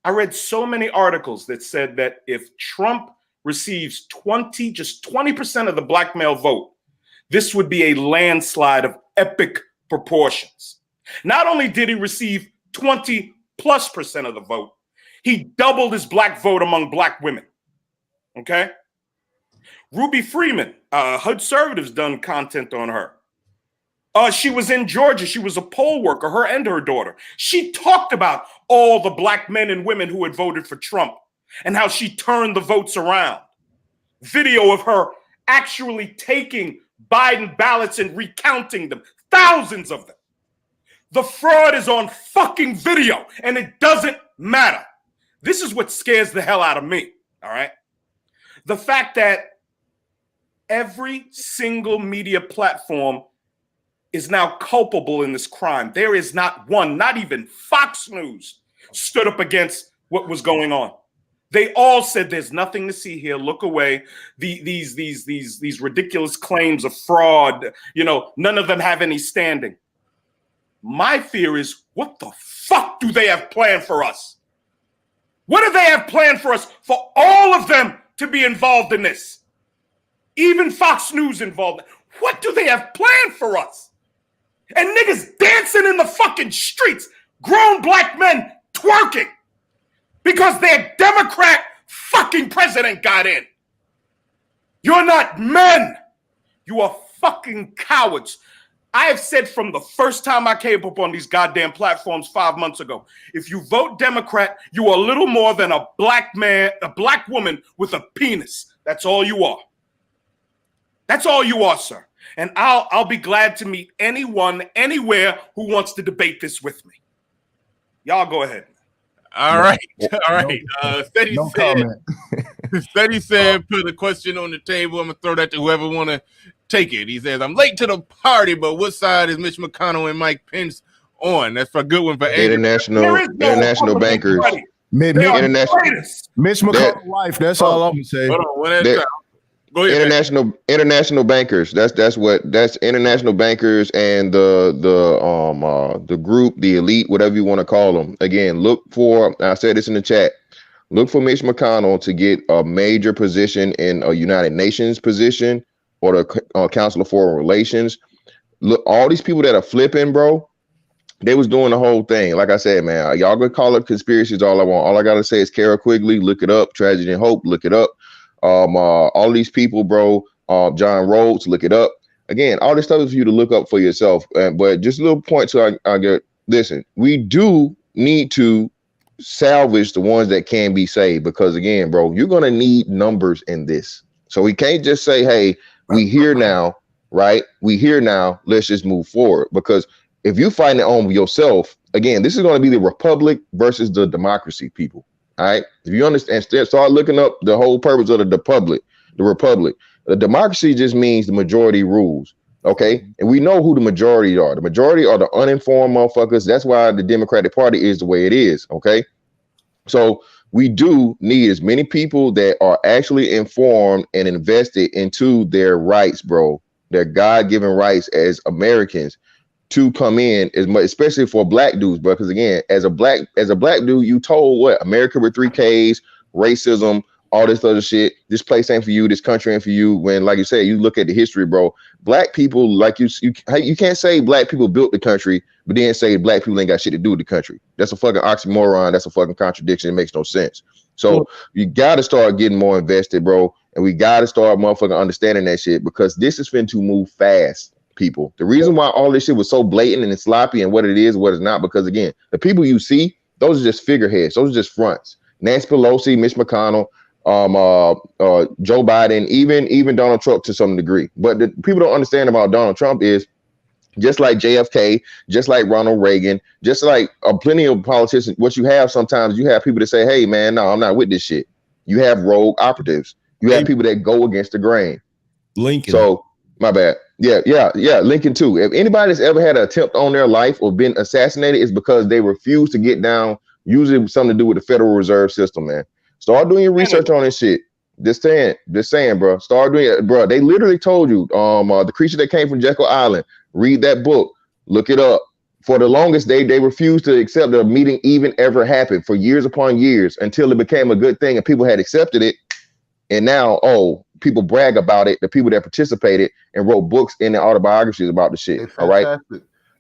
I read so many articles that said that if Trump receives 20% of the Black male vote, this would be a landslide of epic proportions. Not only did he receive 20+% of the vote, he doubled his Black vote among Black women. Okay? Ruby Freeman, Hoodservative's done content on her. She was in Georgia. She was a poll worker, her and her daughter. She talked about all the Black men and women who had voted for Trump and how she turned the votes around. Video of her actually taking Biden ballots and recounting them, thousands of them. The fraud is on fucking video, and it doesn't matter. This is what scares the hell out of me, all right? The fact that every single media platform is now culpable in this crime. There is not one, not even Fox News, stood up against what was going on. They all said there's nothing to see here. Look away. These ridiculous claims of fraud, you know, none of them have any standing. My fear is, what the fuck do they have planned for us? What do they have planned for us for all of them to be involved in this? Even Fox News involved. What do they have planned for us? And niggas dancing in the fucking streets, grown Black men twerking because their Democrat fucking president got in. You're not men. You are fucking cowards. I have said from the first time I came up on these goddamn platforms 5 months ago, if you vote Democrat, you are little more than a Black man, a Black woman with a penis. That's all you are. That's all you are, sir. And I'll be glad to meet anyone, anywhere who wants to debate this with me. Y'all go ahead. All right. Steady said, put a question on the table. I'm going to throw that to whoever want to take it. He says, I'm late to the party, but what side is Mitch McConnell and Mike Pence on? That's a good one for international bankers. Mitch McConnell's wife. That's all I'm going to say. Hold on, one at a time. Go ahead, international bankers. That's international bankers and the group, the elite, whatever you want to call them. Again, look for. I said this in the chat. Look for Mitch McConnell to get a major position in a United Nations position or the Council of Foreign Relations. Look, all these people that are flipping, bro. They was doing the whole thing. Like I said, man, y'all gonna call it conspiracies all I want. All I gotta say is Kara Quigley. Look it up. Tragedy and Hope. Look it up. All these people, bro, John Rhodes, look it up. Again, all this stuff is for you to look up for yourself. But just a little point to I get. Listen, we do need to salvage the ones that can be saved because, again, bro, you're gonna need numbers in this. So we can't just say, hey, We here now, right? We here now. Let's just move forward, because if you find it on yourself, again, this is going to be the republic versus the democracy, people. All right. If you understand, start looking up the whole purpose of the republic. The democracy just means the majority rules. Okay. And we know who the majority are. The majority are the uninformed motherfuckers. That's why the Democratic Party is the way it is. Okay. So we do need as many people that are actually informed and invested into their rights, bro, their God-given rights as Americans, to come in, as much, especially for black dudes, bro. Because again, as a black dude, you told what? America with 3 Ks, racism, all this other shit. This place ain't for you. This country ain't for you. When, like you said, you look at the history, bro. Black people, like you can't say black people built the country, but then say black people ain't got shit to do with the country. That's a fucking oxymoron. That's a fucking contradiction. It makes no sense. So you got to start getting more invested, bro. And we got to start motherfucking understanding that shit, because this is finna to move fast. People, the reason why all this shit was so blatant and sloppy and what it is, what it's not, because again, the people you see, those are just figureheads, those are just fronts. Nancy Pelosi, Mitch McConnell, Joe Biden, even Donald Trump to some degree. But the people don't understand about Donald Trump is, just like JFK, just like Ronald Reagan, just like plenty of politicians, what you have sometimes, you have people that say, hey man, no, I'm not with this shit. You have rogue operatives. You have people that go against the grain. Lincoln. So my bad. Yeah. Lincoln too. If anybody's ever had an attempt on their life or been assassinated, it's because they refused to get down. Usually something to do with the Federal Reserve System, man. Start doing your research on this shit. Just saying, bro. Start doing it, bro. They literally told you, the creature that came from Jekyll Island. Read that book. Look it up. For the longest, they refused to accept that a meeting even ever happened for years upon years, until it became a good thing and people had accepted it. And now, people brag about it. The people that participated and wrote books in their autobiographies about the shit. It's all right.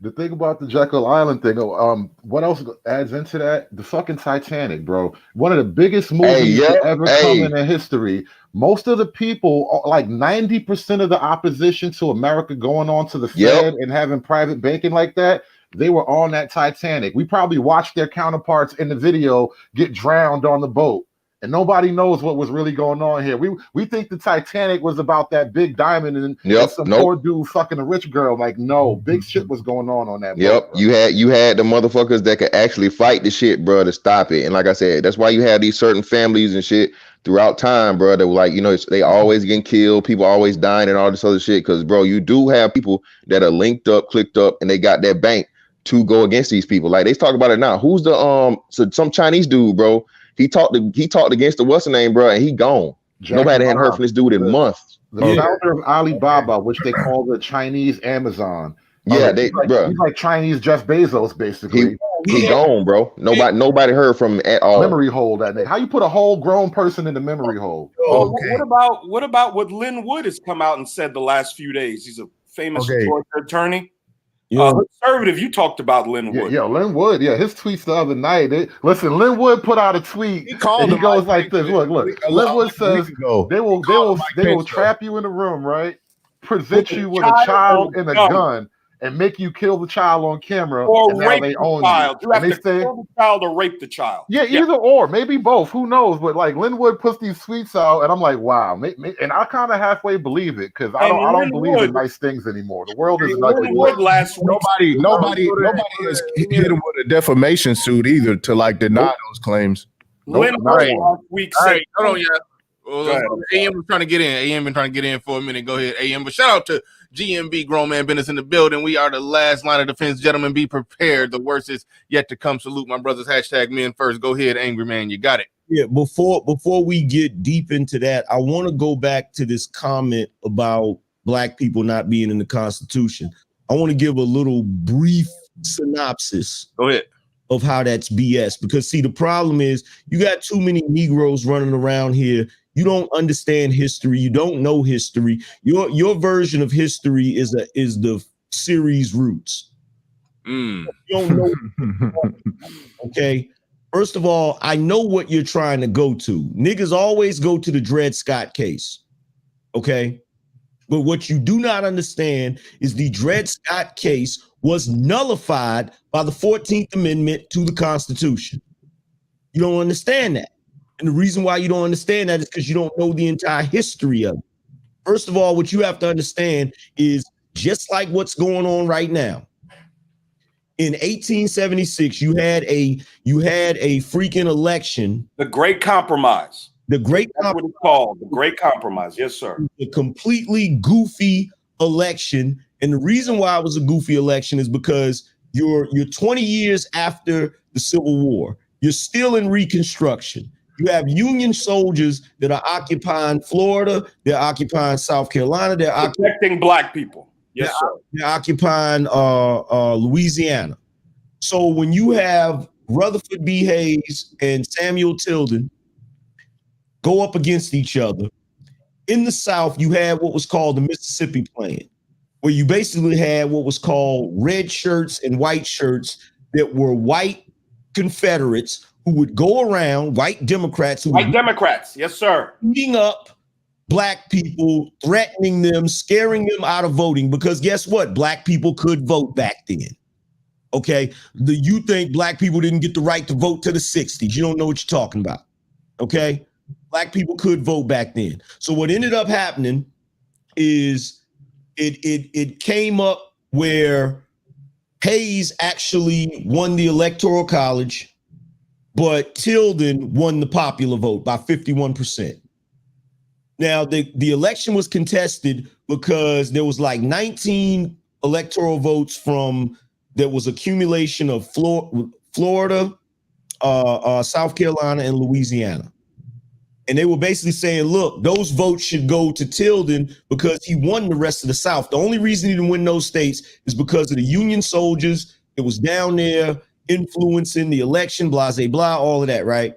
The thing about the Jekyll Island thing, what else adds into that? The fucking Titanic, bro. One of the biggest movies to ever come in history. Most of the people, like 90% of the opposition to America going on to the Fed and having private banking like that, they were on that Titanic. We probably watched their counterparts in the video get drowned on the boat. And nobody knows what was really going on here. We think the Titanic was about that big diamond and some poor dude fucking a rich girl. Like, no, big shit was going on that boat, bro. You had the motherfuckers that could actually fight the shit, bro, to stop it. And like I said, that's why you have these certain families and shit throughout time, bro, that were like, they always getting killed, people always dying and all this other shit. Because, bro, you do have people that are linked up, clicked up, and they got that bank to go against these people. Like, they talk about it now. Who's the some Chinese dude, bro? He talked against the what's the name, bro, and he gone. Nobody hadn't heard from this dude in months. The founder of Alibaba, which they call the Chinese Amazon. Yeah, he's like Chinese Jeff Bezos, basically. He gone, bro. Nobody heard from him at all. Memory hole that nigga. How you put a whole grown person in the memory hole? What about what Lynn Wood has come out and said the last few days? He's a famous Georgia attorney. Hoodservative, you talked about Lynn Wood. Yeah, Lynn Wood. Yeah, his tweets the other night. Listen, Lynn Wood put out a tweet. He goes like this. Look. Lynn Wood says they will trap you in a room, right? Present you with a child and a gun, and make you kill the child on camera, or and rape they the own child. you. You have to kill the child or rape the child. Yeah, either or, maybe both. Who knows? But like Linwood puts these tweets out, and I'm like, wow. And I kind of halfway believe it, because I don't believe in nice things anymore. The world is ugly. Nobody has hit him with a defamation suit either to like deny those claims. Lynn Wood last week said, hold on, AM was trying to get in. AM been trying to get in for a minute. Go ahead, AM. But shout out to GMB, Grown Man Business in the building. We are the last line of defense. Gentlemen, be prepared. The worst is yet to come. Salute my brothers. # men first. Go ahead, Angry Man. You got it. Yeah, before we get deep into that, I want to go back to this comment about black people not being in the Constitution. I want to give a little brief synopsis. Go ahead. Of how that's BS. Because see, the problem is you got too many Negroes running around here. You don't understand history. You don't know history. Your version of history is the series Roots. You don't know. Okay. First of all, I know what you're trying to go to. Niggas always go to the Dred Scott case. Okay. But what you do not understand is the Dred Scott case was nullified by the 14th Amendment to the Constitution. You don't understand that. And the reason why you don't understand that is because you don't know the entire history of it. First of all, what you have to understand is just like what's going on right now. In 1876, you had a freaking election. The Great Compromise. That's what it's called. The Great Compromise. Yes, sir. A completely goofy election. And the reason why it was a goofy election is because you're 20 years after the Civil War. You're still in Reconstruction. You have Union soldiers that are occupying Florida. They're occupying South Carolina. They're protecting black people. Yes, sir. They're occupying Louisiana. So when you have Rutherford B. Hayes and Samuel Tilden go up against each other, in the South, you had what was called the Mississippi Plan, where you basically had what was called red shirts and white shirts that were white Confederates who would go around, white Democrats, yes, sir, beating up black people, threatening them, scaring them out of voting, because guess what? Black people could vote back then. Okay. You think black people didn't get the right to vote to the 60s. You don't know what you're talking about. Okay. Black people could vote back then. So what ended up happening is it came up where Hayes actually won the Electoral College, but Tilden won the popular vote by 51%. Now, the election was contested because there was like 19 electoral votes from, there was accumulation of Florida, South Carolina, and Louisiana. And they were basically saying, look, those votes should go to Tilden because he won the rest of the South. The only reason he didn't win those states is because of the Union soldiers. It was down there influencing the election, blah, blah, blah, all of that, right?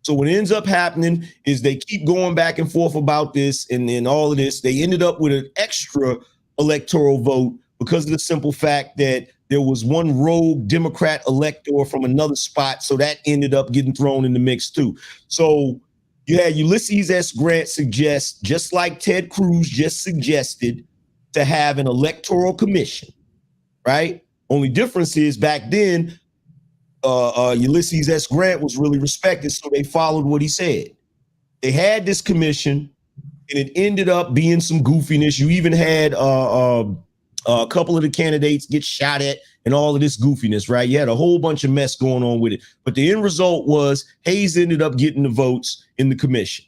So what ends up happening is they keep going back and forth about this, and then all of this, they ended up with an extra electoral vote because of the simple fact that there was one rogue Democrat elector from another spot. So that ended up getting thrown in the mix too. So you had Ulysses S. Grant suggest, just like Ted Cruz just suggested, to have an electoral commission, right? Only difference is back then, Ulysses S. Grant was really respected, so they followed what he said. They had this commission, and it ended up being some goofiness. You even had a couple of the candidates get shot at and all of this goofiness, right? You had a whole bunch of mess going on with it. But the end result was Hayes ended up getting the votes in the commission.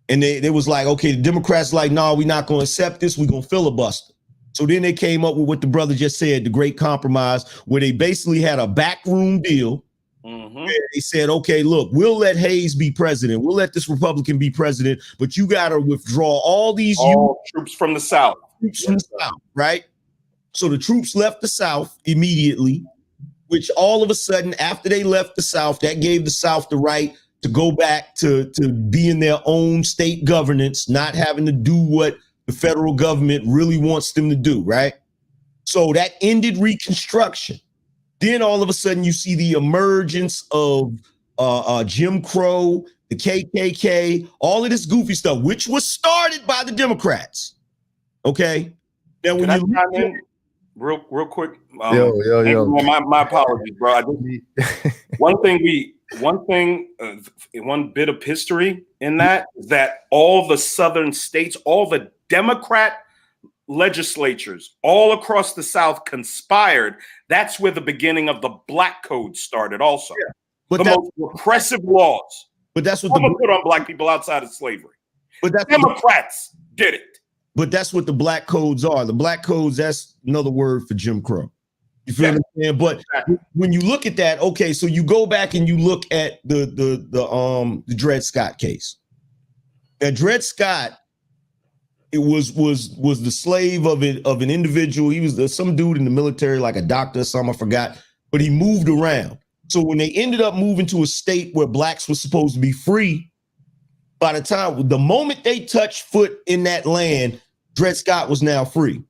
And they was like, okay, the Democrats like, no, we're not going to accept this. We're going to filibuster. So then they came up with what the brother just said, the Great Compromise, where they basically had a backroom deal. Where they said, okay, look, we'll let Hayes be president. We'll let this Republican be president, but you got to withdraw all these troops from the South. Right? So the troops left the South immediately, which all of a sudden, after they left the South, that gave the South the right to go back to being their own state governance, not having to do what the federal government really wants them to do, right? So that ended Reconstruction. Then all of a sudden you see the emergence of Jim Crow, the KKK, all of this goofy stuff, which was started by the Democrats. Okay. Now when you chime in real quick, yo. My apologies, bro. One bit of history in that is that all the southern states, all the Democrat legislatures all across the South conspired. That's where the beginning of the Black Code started also. Yeah. But the most repressive laws. But that's what put on black people outside of slavery. But that's Democrats did it. But that's what the Black Codes are. The Black Codes, that's another word for Jim Crow. You feel what I'm saying? But when you look at that, okay, so you go back and you look at the Dred Scott case. Now, Dred Scott, it was the slave of an individual. He was some dude in the military, like a doctor or something, I forgot, but he moved around. So when they ended up moving to a state where blacks were supposed to be free, by the moment they touched foot in that land, Dred Scott was now free.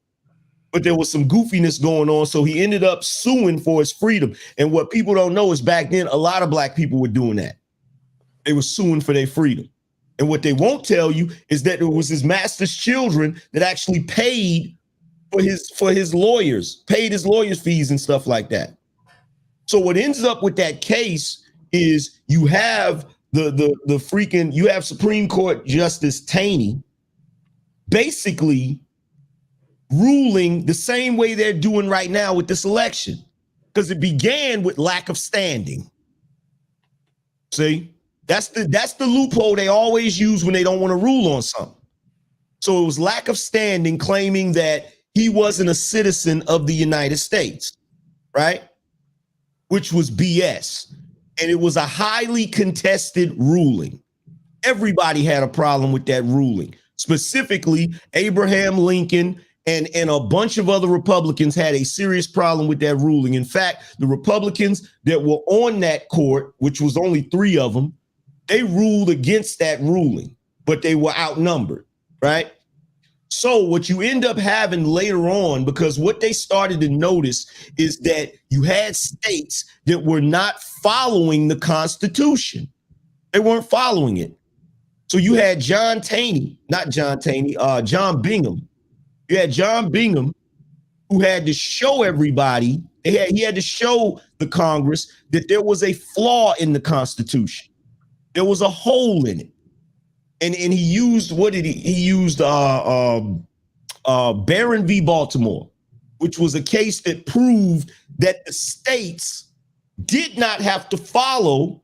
But there was some goofiness going on, so he ended up suing for his freedom. And what people don't know is back then, a lot of black people were doing that. They were suing for their freedom. And what they won't tell you is that it was his master's children that actually paid for his lawyers, paid his lawyers' fees and stuff like that. So what ends up with that case is you have you have Supreme Court Justice Taney, basically ruling the same way they're doing right now with this election, because it began with lack of standing. See, that's the loophole they always use when they don't want to rule on something. So it was lack of standing, claiming that he wasn't a citizen of the United States, right? Which was BS. And it was a highly contested ruling. Everybody had a problem with that ruling. Specifically, Abraham Lincoln and a bunch of other Republicans had a serious problem with that ruling. In fact, the Republicans that were on that court, which was only 3 of them, they ruled against that ruling, but they were outnumbered, right? So what you end up having later on, because what they started to notice is that you had states that were not following the Constitution. They weren't following it. So you had John Bingham. You had John Bingham, who had to show everybody, he had to show the Congress that there was a flaw in the Constitution. There was a hole in it. And he used, what did he used? Barron v. Baltimore, which was a case that proved that the states did not have to follow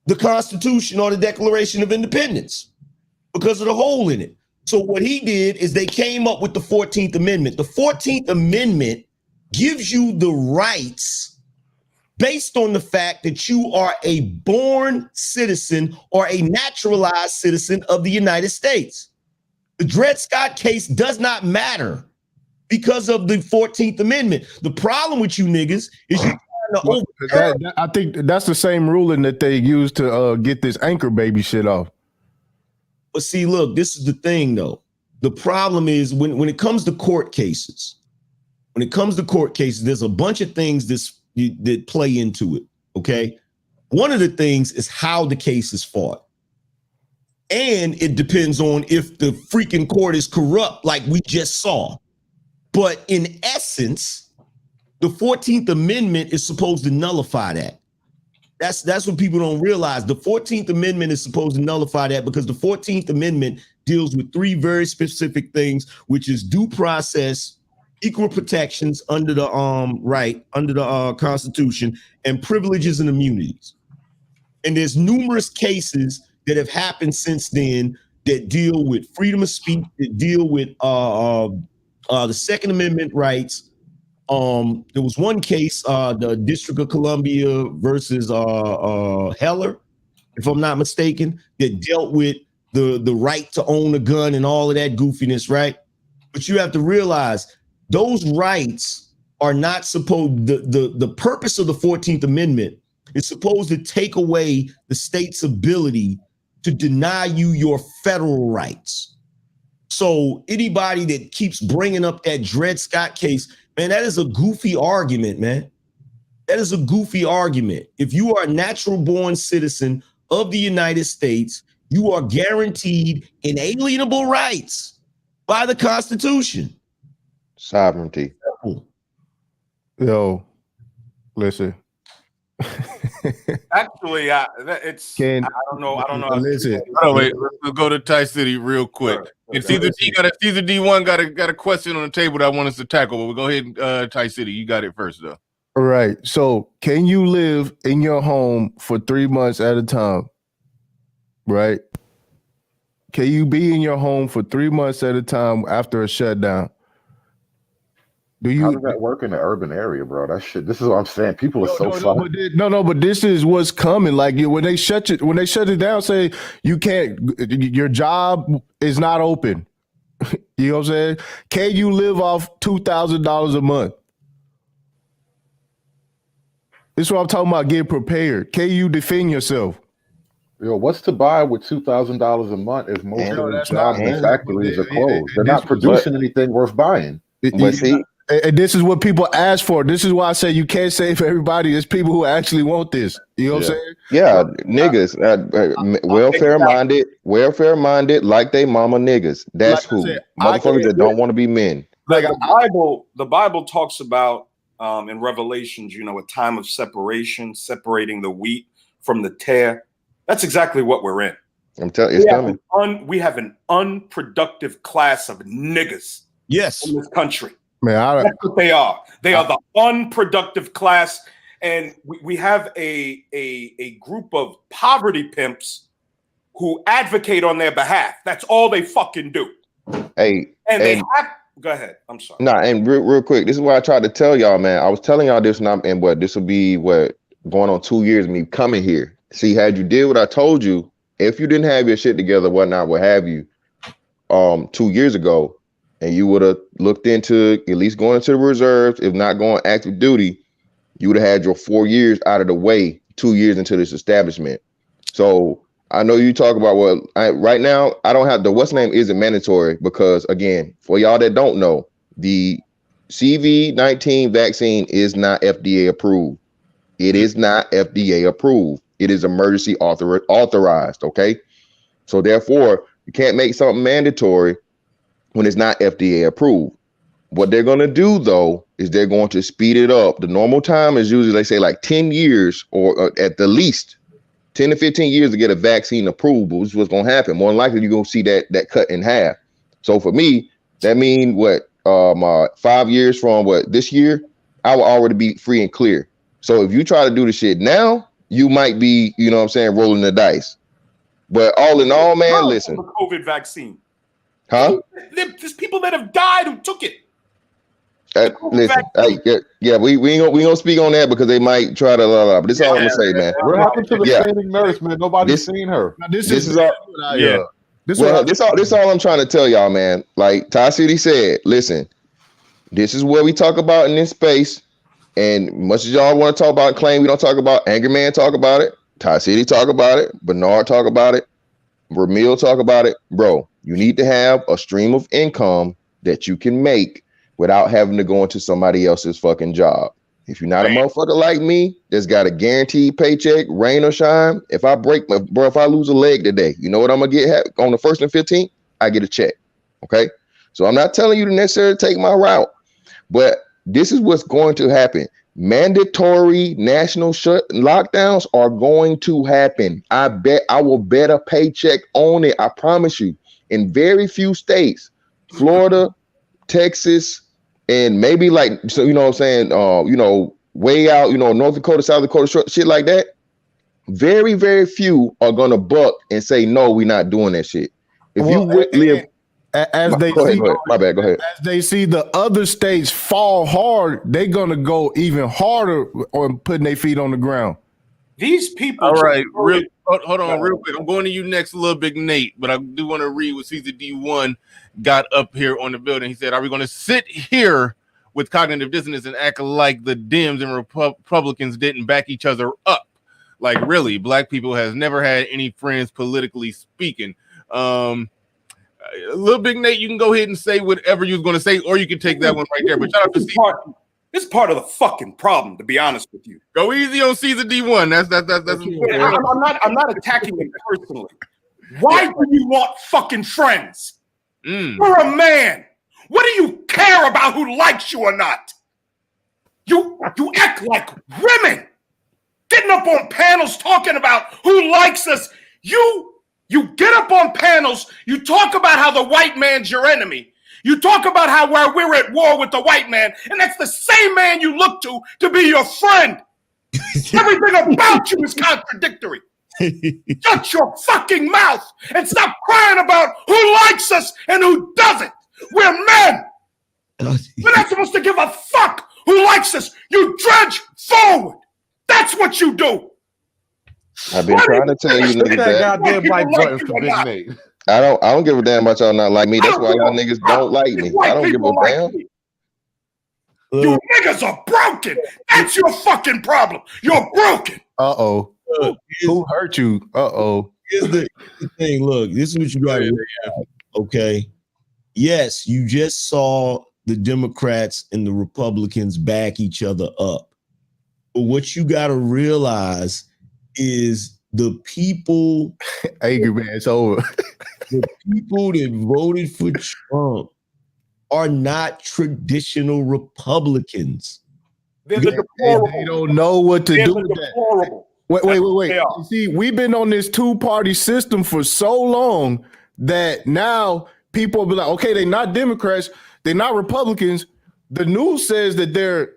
the Constitution or the Declaration of Independence because of the hole in it. So what he did is they came up with the 14th Amendment. The 14th Amendment gives you the rights based on the fact that you are a born citizen or a naturalized citizen of the United States. The Dred Scott case does not matter because of the 14th Amendment. The problem with you niggas is you trying to I think that's the same ruling that they used to get this anchor baby shit off. But see, look, this is the thing, though. The problem is when it comes to court cases, there's a bunch of things that play into it, okay? One of the things is how the case is fought. And it depends on if the freaking court is corrupt, like we just saw. But in essence, the 14th Amendment is supposed to nullify that. That's what people don't realize. The 14th Amendment is supposed to nullify that because the 14th Amendment deals with 3 very specific things, which is due process, equal protections under the Constitution, and privileges and immunities. And there's numerous cases that have happened since then that deal with freedom of speech, that deal with the Second Amendment rights. There was one case, the District of Columbia versus Heller, if I'm not mistaken, that dealt with the right to own a gun and all of that goofiness, right? But you have to realize those rights are not supposed, the purpose of the 14th Amendment is supposed to take away the state's ability to deny you your federal rights. So anybody that keeps bringing up that Dred Scott case, man, that is a goofy argument, man. That is a goofy argument. If you are a natural born citizen of the United States, you are guaranteed inalienable rights by the Constitution. Sovereignty. Yo, listen. Actually, I don't know. Listen. Oh wait, let's go to Ty City real quick. Sure. And Caesar D1 got a question on the table that I want us to tackle. But we'll go ahead and Ty City, you got it first though. All right. So can you live in your home for 3 months at a time? Right? Can you be in your home for 3 months at a time after a shutdown? How does that work in the urban area, bro? This is what I'm saying. People are so fun. But this is what's coming. Like when they shut it down, say you can't, your job is not open. You know what I'm saying? Can you live off $2,000 a month? This is what I'm talking about. Get prepared. Can you defend yourself? Yo, what's to buy with $2,000 a month if most of the jobs and factories are closed? They're not producing anything worth buying. But see, and this is what people ask for. This is why I say you can't save everybody. It's people who actually want this. You know what I'm saying? Yeah, niggas, welfare minded, like they mama niggas. That's who motherfuckers that don't want to be men. Like the Bible talks about in Revelations, a time of separation, separating the wheat from the tare. That's exactly what we're in. I'm telling you, it's coming. We have an unproductive class of niggas Yes. in this country. Man, That's what they are. They are the unproductive class, and we have a group of poverty pimps who advocate on their behalf. That's all they fucking do. Hey, and they have. Go ahead. I'm sorry. Nah, and real quick, this is what I tried to tell y'all, man. I was telling y'all this, and what this will be going on 2 years of me coming here. See, had you did what I told you, if you didn't have your shit together, whatnot, what have you, 2 years ago, and you would have looked into at least going into the reserves, if not going active duty, you would have had your 4 years out of the way 2 years into this establishment. So I know you talk about right now, I don't have the what's name isn't mandatory because, again, for y'all that don't know, the CV-19 vaccine is not FDA approved. It is not FDA approved. It is emergency authorized. Okay. So therefore, you can't make something mandatory when it's not FDA approved. What they're going to do, though, is they're going to speed it up. The normal time is usually, they say, like 10 years or at the least 10 to 15 years to get a vaccine approved. Which is what's going to happen. More than likely, you're going to see that cut in half. So for me, that means my 5 years from this year, I will already be free and clear. So if you try to do the shit now, you might be, you know what I'm saying, rolling the dice. But all in all, man, listen. The COVID vaccine. Huh? There's people that have died who took it. Listen, we ain't gonna speak on that because they might try to but this is all I'm gonna say, man. What happened to the standing nurse, man? Nobody's seen her. This is all I'm trying to tell y'all, man. Like Ty City said, listen, this is what we talk about in this space. And much as y'all want to talk about claim, we don't talk about. Angry Man talk about it. Ty City talk about it. Bernard talk about it. Ramil talk about it. Bro, you need to have a stream of income that you can make without having to go into somebody else's fucking job. If you're not a motherfucker like me that's got a guaranteed paycheck, rain or shine, if I lose a leg today, you know what I'm gonna get on the 1st and 15th? I get a check. Okay. So I'm not telling you to necessarily take my route, but this is what's going to happen. Mandatory national lockdowns are going to happen. I will bet a paycheck on it. I promise you. In very few states, Florida, Texas, and maybe way out, North Dakota, South Dakota, shit like that. Very, very few are gonna buck and say, no, we're not doing that shit. If you live as they go see, ahead. My bad. Go ahead. As they see the other states fall hard, they're gonna go even harder on putting their feet on the ground. These people. All right, hold on, real quick. I'm going to you next, Little Big Nate, but I do want to read what Caesar D1 got up here on the building. He said, "Are we going to sit here with cognitive dissonance and act like the Dems and Republicans didn't back each other up? Like, really, black people has never had any friends politically speaking." Little Big Nate, you can go ahead and say whatever you was going to say, or you can take that one right there. But shout out to Caesar. This is part of the fucking problem, to be honest with you. Go easy on Caesar D1. That's I'm not attacking him personally. Why do you want fucking friends? You're a man. What do you care about who likes you or not? You act like women. Getting up on panels talking about who likes us. You get up on panels, you talk about how the white man's your enemy. You talk about how we're at war with the white man, and that's the same man you look to be your friend. Everything about you is contradictory. Shut your fucking mouth and stop crying about who likes us and who doesn't. We're men. We're not supposed to give a fuck who likes us. You trudge forward. That's what you do. I've been trying to tell you niggas that. Goddamn like button for Big Nate. I don't give a damn about y'all not like me. That's why y'all niggas don't like me. I don't give a damn. You niggas are broken. That's your fucking problem. You're broken. Uh-oh. Who hurt you? Uh-oh. Here's the thing. Look, this is what you got to realize. Okay. Yes, you just saw the Democrats and the Republicans back each other up. But what you got to realize is the people, Angry Man, it's over. the people that voted for Trump are not traditional Republicans. They're the deplorable. They don't know what to do with that. Wait. They are. You see, we've been on this two-party system for so long that now people will be like, okay, they're not Democrats, they're not Republicans. The news says that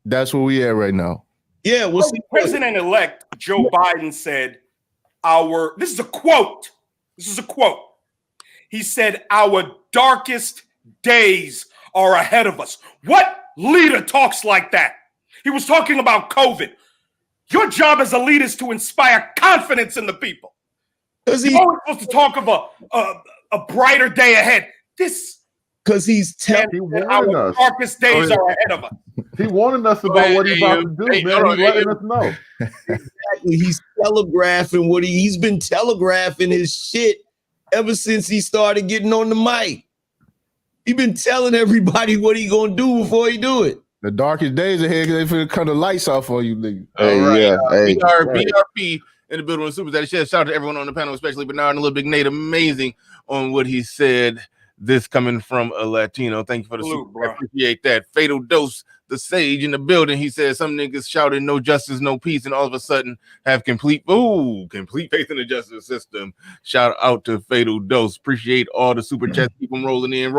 that's where we at right now. Yeah, well, see, President-elect Joe Biden said, this is a quote. He said, our darkest days are ahead of us. What leader talks like that? He was talking about COVID. Your job as a leader is to inspire confidence in the people. You're always supposed to talk of a brighter day ahead. Because he's warning our us. darkest days are ahead of us. He warning us about what he's about to do, man. He's letting us know. Exactly. He's telegraphing he's been telegraphing his shit ever since he started getting on the mic. He been telling everybody what he gonna do before he do it. The darkest days ahead because they finna cut the lights off on you, nigga. Hey, All right, yeah. Hey, BRP in the building with Super Daddy. Shout out to everyone on the panel, especially Bernard and Little Big Nate. Amazing on what he said. This coming from a Latino. Thank you for the Salute, super. bro. I appreciate that. Fatal Dose, the sage in the building. He said some niggas shouted no justice, no peace, and all of a sudden have complete faith in the justice system. Shout out to Fatal Dose. Appreciate all the super chats. Keep them rolling in.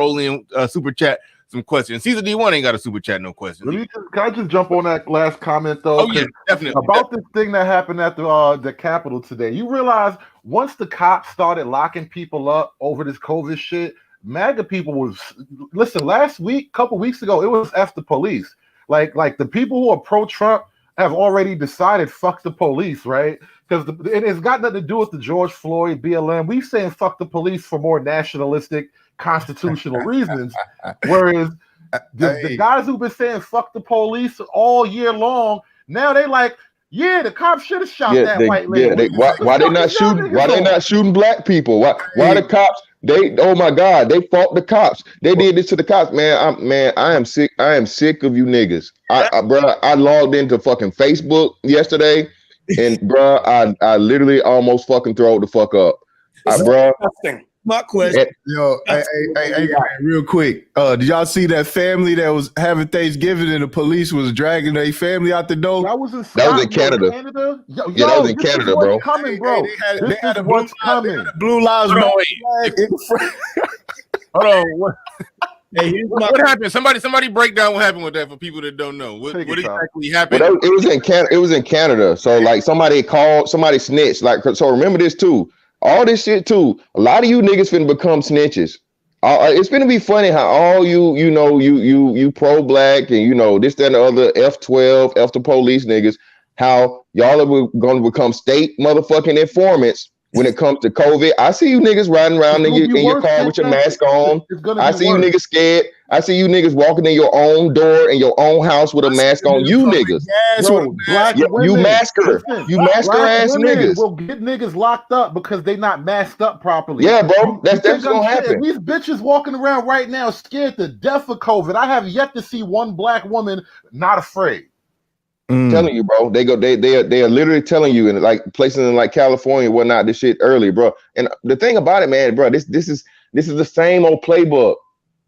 Super chat some questions. Caesar D1 ain't got a super chat, no questions. Can I just jump on that last comment though? Oh yeah, definitely. About this thing that happened at the Capitol today. You realize once the cops started locking people up over this COVID shit, MAGA people last week, couple weeks ago, it was F the police. Like the people who are pro-Trump have already decided fuck the police, right? Because it's got nothing to do with the George Floyd, BLM. We've saying fuck the police for more nationalistic, constitutional reasons. Whereas the guys who've been saying fuck the police all year long, now they like, yeah, the cops should have shot that white lady. Why they not shooting? Why they not shooting black people? Why the cops? Oh my God, they fought the cops. They did this to the cops, man. I am sick. I am sick of you niggas. I logged into fucking Facebook yesterday, and bro, I literally almost fucking throw the fuck up, bro. My question, yo, hey, real quick. Did y'all see that family that was having Thanksgiving and the police was dragging their family out the door? That was in Canada. Yo, that was in Canada, bro. Coming, bro. They had a Blue Lives Matter. Hold on. What happened? Somebody break down what happened with that for people that don't know. What exactly happened? Well, it was in Canada. It was in Canada. So like somebody snitched. Like, so remember this too. All this shit too. A lot of you niggas finna become snitches. It's gonna be funny how all you pro-black and this, that, and the other F12, F the police niggas, how y'all are gonna become state motherfucking informants when it comes to COVID. I see you niggas riding around in your car with your mask on. I see you niggas scared. I see you niggas walking in your own door in your own house with a mask on. You niggas. Bro, you masker. You masker ass niggas. Will get niggas locked up because they not masked up properly. Yeah, bro. That's gonna happen. These bitches walking around right now scared to death of COVID. I have yet to see one black woman not afraid. Telling you, bro, they are literally telling you in like places in like California and whatnot, this shit early, bro. And the thing about it, man, bro, this is the same old playbook.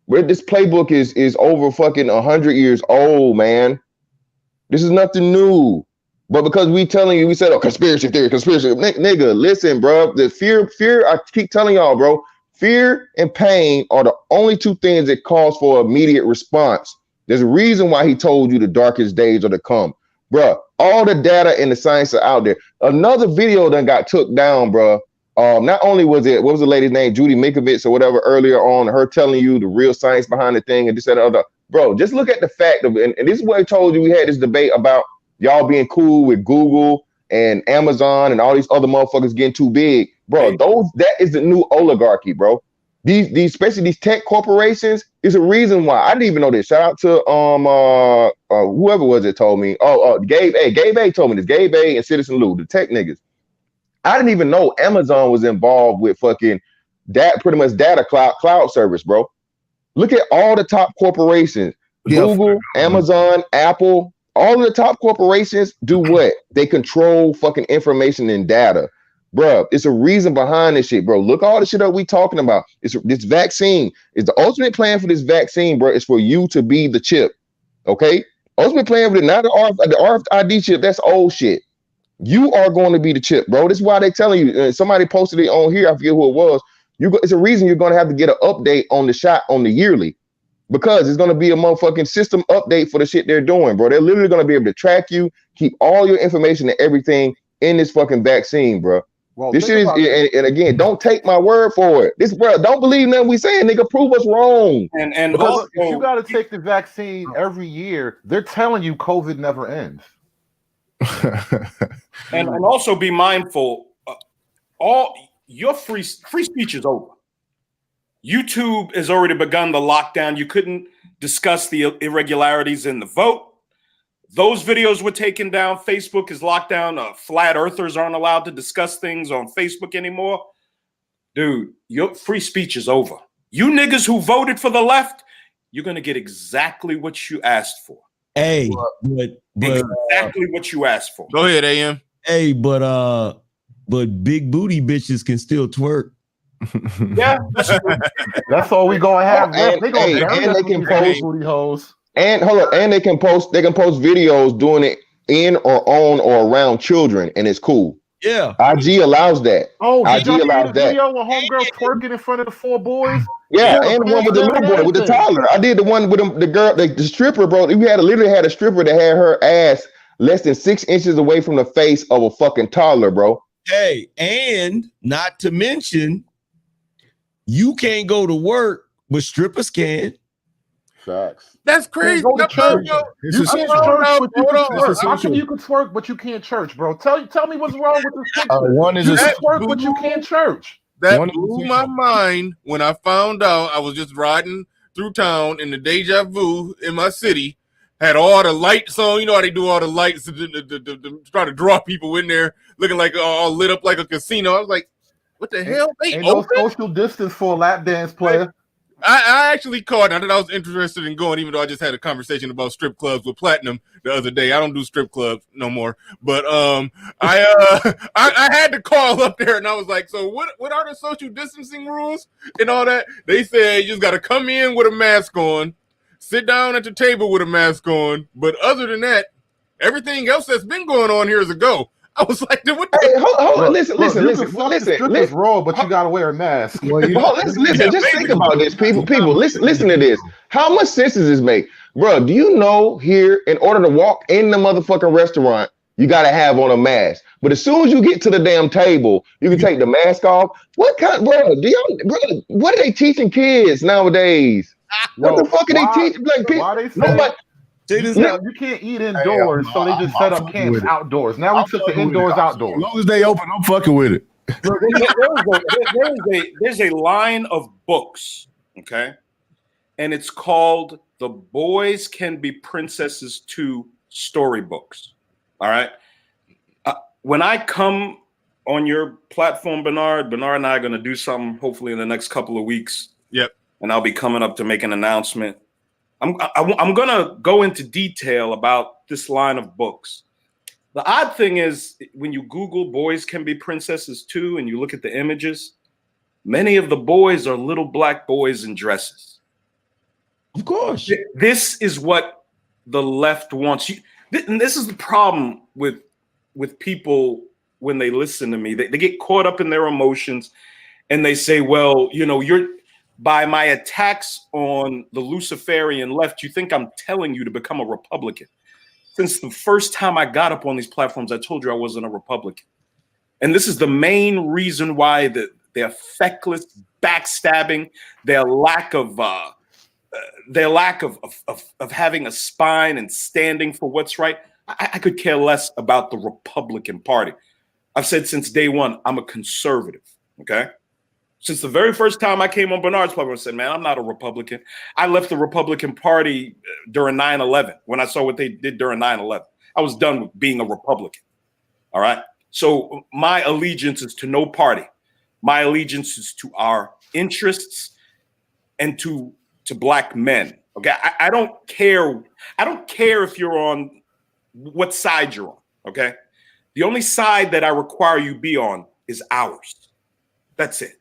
Where this playbook is over fucking 100 years old, man. This is nothing new. But because we telling you, we said, conspiracy theory, nigga, listen, bro. The fear, I keep telling y'all, bro, fear and pain are the only two things that cause for immediate response. There's a reason why he told you the darkest days are to come. Bruh, all the data and the science are out there. Another video that got took down, bruh. Not only was it, what was the lady's name? Judy Minkovich or whatever earlier on, her telling you the real science behind the thing and this and other. Bro, just look at the fact of it. And this is what I told you. We had this debate about y'all being cool with Google and Amazon and all these other motherfuckers getting too big. Bro, that is the new oligarchy, bro. These especially these tech corporations is a reason why. I didn't even know this. Shout out to whoever was it told me. Gabe A told me this. Gabe A and Citizen Lou, the tech niggas. I didn't even know Amazon was involved with fucking that pretty much data cloud service, bro. Look at all the top corporations. Google, Amazon, Apple, all of the top corporations do what? They control fucking information and data. Bro, it's a reason behind this shit, bro. Look all the shit that we talking about. This vaccine is the ultimate plan for this vaccine, bro. Is for you to be the chip, okay? Ultimate plan for it, not the RFID chip. That's old shit. You are going to be the chip, bro. This is why they telling you. Somebody posted it on here. I forget who it was. It's a reason you're going to have to get an update on the shot on the yearly, because it's going to be a motherfucking system update for the shit they're doing, bro. They're literally going to be able to track you, keep all your information and everything in this fucking vaccine, bro. Well, This shit is, and again, don't take my word for it. This, bro, don't believe nothing we saying, nigga. Prove us wrong. And because also, if you got to take the vaccine every year, they're telling you COVID never ends. and also be mindful. All your free speech is over. YouTube has already begun the lockdown. You couldn't discuss the irregularities in the vote. Those videos were taken down. Facebook is locked down. Flat earthers aren't allowed to discuss things on Facebook anymore. Dude, your free speech is over. You niggas who voted for the left, you're going to get exactly what you asked for. Hey, but exactly what you asked for. Go ahead, AM. Hey, but big booty bitches can still twerk. Yeah, that's all we gonna have. And they can post booty hoes. And hold on, and they can post videos doing it in or on or around children, and it's cool. Yeah, IG allows that. Oh, IG allows that. Video with homegirl twerking in front of the 4 boys. Yeah, and the one with the little boy, with the toddler. I did the one with the girl, the stripper, bro. We literally had a stripper that had her ass less than 6 inches away from the face of a fucking toddler, bro. Hey, and not to mention, you can't go to work, but strippers can. Facts. That's crazy. Go to church. How come you can twerk, but you can't church, bro? Tell me what's wrong with this picture. One is you a can twerk, but you can't church. That blew my mind when I found out. I was just riding through town in the Deja Vu in my city. Had all the lights on. You know how they do all the lights to try to draw people in there, looking like all lit up like a casino. I was like, what the hell? Ain't no social distance for a lap dance player. I actually called. Now that I was interested in going, even though I just had a conversation about strip clubs with Platinum the other day. I don't do strip clubs no more. But I had to call up there, and I was like, so what are the social distancing rules and all that? They said you just got to come in with a mask on, sit down at the table with a mask on. But other than that, everything else that's been going on here is a go. I was like, what the? Hey, hold on, listen. Raw, but you gotta wear a mask. Listen. Just think about this, people. Listen to this. How much sense does this make, bro? Do you know here, in order to walk in the motherfucking restaurant, you gotta have on a mask. But as soon as you get to the damn table, you can take the mask off. What kind, bro? What are they teaching kids nowadays? What the fuck are they teaching? Like, you can't eat indoors, so they just set up camps outdoors. Now we took the indoors outdoors. As long as they open, I'm fucking with it. There's a line of books, okay? And it's called The Boys Can Be Princesses 2 Storybooks. All right? When I come on your platform, Bernard and I are going to do something hopefully in the next couple of weeks. Yep. And I'll be coming up to make an announcement. I'm going to go into detail about this line of books. The odd thing is, when you Google Boys Can Be Princesses Too, and you look at the images, many of the boys are little black boys in dresses. Of course. This is what the left wants you. And this is the problem with people when they listen to me. They get caught up in their emotions, and they say, well, you're... By my attacks on the Luciferian left, you think I'm telling you to become a Republican. Since the first time I got up on these platforms, I told you I wasn't a Republican. And this is the main reason why their feckless backstabbing, their lack of having a spine and standing for what's right. I could care less about the Republican Party. I've said since day one, I'm a conservative, okay? Since the very first time I came on Bernard's platform, I said, man, I'm not a Republican. I left the Republican Party during 9/11 when I saw what they did during 9/11. I was done with being a Republican. All right. So my allegiance is to no party. My allegiance is to our interests and to black men. Okay. I don't care. I don't care if you're on what side you're on. Okay. The only side that I require you be on is ours. That's it.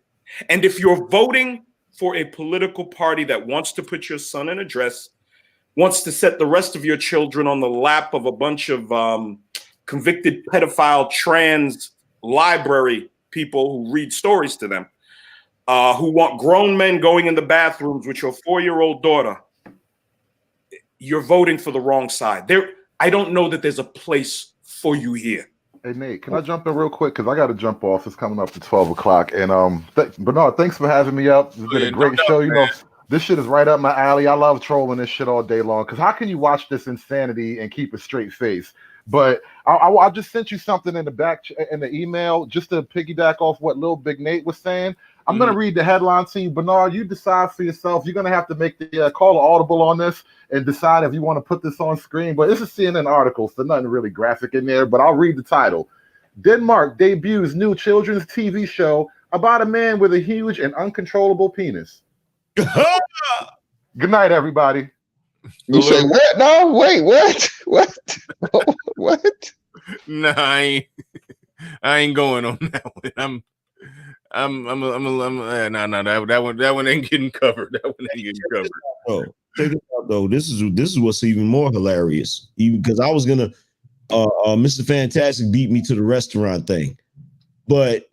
And if you're voting for a political party that wants to put your son in a dress, wants to set the rest of your children on the lap of a bunch of convicted pedophile trans library people who read stories to them, who want grown men going in the bathrooms with your 4-year-old daughter, you're voting for the wrong side. I don't know that there's a place for you here. Hey Nate, can I jump in real quick? Because I got to jump off. It's coming up to 12 o'clock. And Bernard, thanks for having me up. It's been a great show. You know, this shit is right up my alley. I love trolling this shit all day long. Because how can you watch this insanity and keep a straight face? But I just sent you something in the email just to piggyback off what Lil Big Nate was saying. I'm going to read the headline to you. Bernard, you decide for yourself. You're going to have to make the call audible on this and decide if you want to put this on screen. But it's a CNN article, so nothing really graphic in there. But I'll read the title. Denmark debuts new children's TV show about a man with a huge and uncontrollable penis. Good night, everybody. You say what? No, wait, what? What? What? Nah, I ain't going on that one. That one ain't getting covered. That one ain't getting covered. Oh, check it out though. This is what's even more hilarious. Even because I was gonna, Mr. Fantastic beat me to the restaurant thing, but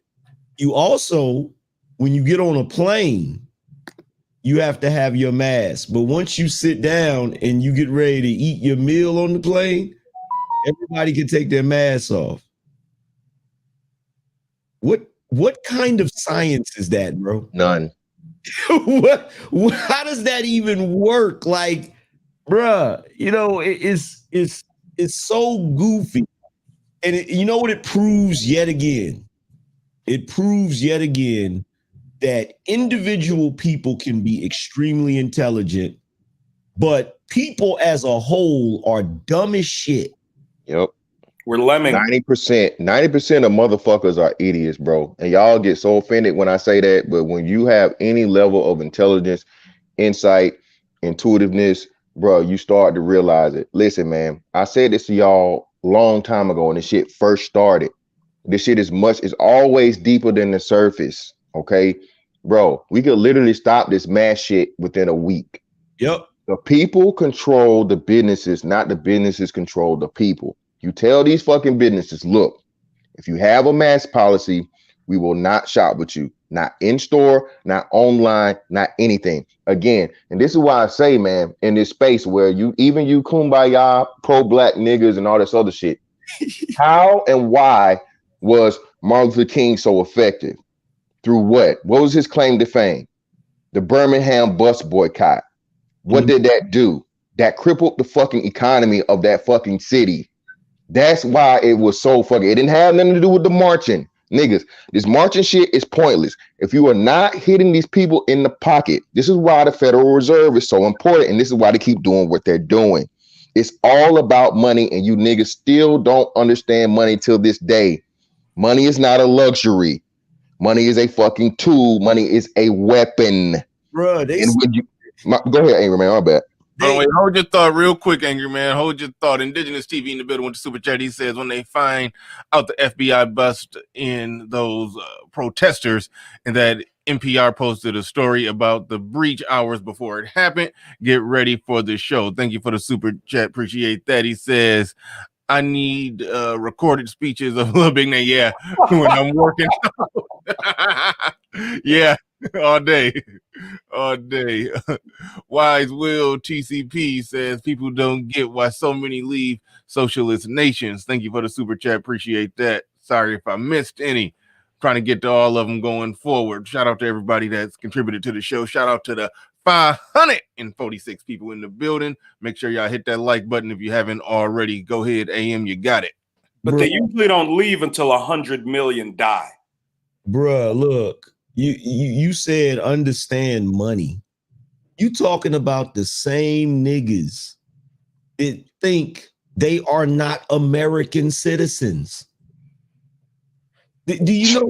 you also, when you get on a plane, you have to have your mask. But once you sit down and you get ready to eat your meal on the plane, everybody can take their masks off. What kind of science is that, bro? None. How does that even work? Like, bruh, you know, it's so goofy. And you know what it proves yet again? It proves yet again that individual people can be extremely intelligent, but people as a whole are dumb as shit. Yep. We're lemming. 90% of motherfuckers are idiots, bro. And y'all get so offended when I say that. But when you have any level of intelligence, insight, intuitiveness, bro, you start to realize it. Listen, man, I said this to y'all long time ago when this shit first started. This shit is always deeper than the surface. Okay, bro, we could literally stop this mass shit within a week. Yep. The people control the businesses, not the businesses control the people. You tell these fucking businesses, look, if you have a mask policy, we will not shop with you. Not in store, not online, not anything. Again, and this is why I say, man, in this space where you kumbaya, pro-black niggas and all this other shit, how and why was Martin Luther King so effective? Through what? What was his claim to fame? The Birmingham bus boycott. What did that do? That crippled the fucking economy of that fucking city. That's why it was so fucking. It didn't have nothing to do with the marching. Niggas, this marching shit is pointless. If you are not hitting these people in the pocket, this is why the Federal Reserve is so important. And this is why they keep doing what they're doing. It's all about money. And you niggas still don't understand money till this day. Money is not a luxury. Money is a fucking tool. Money is a weapon. Bro, go ahead, Angry Man. My bad. Wait, hold your thought real quick, Angry Man. Hold your thought. Indigenous TV in the building with the super chat. He says when they find out the FBI bust in those protesters, and that NPR posted a story about the breach hours before it happened. Get ready for the show. Thank you for the super chat. Appreciate that. He says, I need recorded speeches of Lil Big Nate. Yeah, when I'm working. Yeah, all day. Wise Will TCP says people don't get why so many leave socialist nations. Thank you for the super chat. Appreciate that. Sorry if I missed any. Trying to get to all of them going forward. Shout out to everybody that's contributed to the show. Shout out to the 546 people in the building. Make sure y'all hit that like button if you haven't already. Go ahead, AM, you got it. But they usually don't leave until 100 million die. Bruh, look, you said understand money. You talking about the same niggas that think they are not American citizens. Do you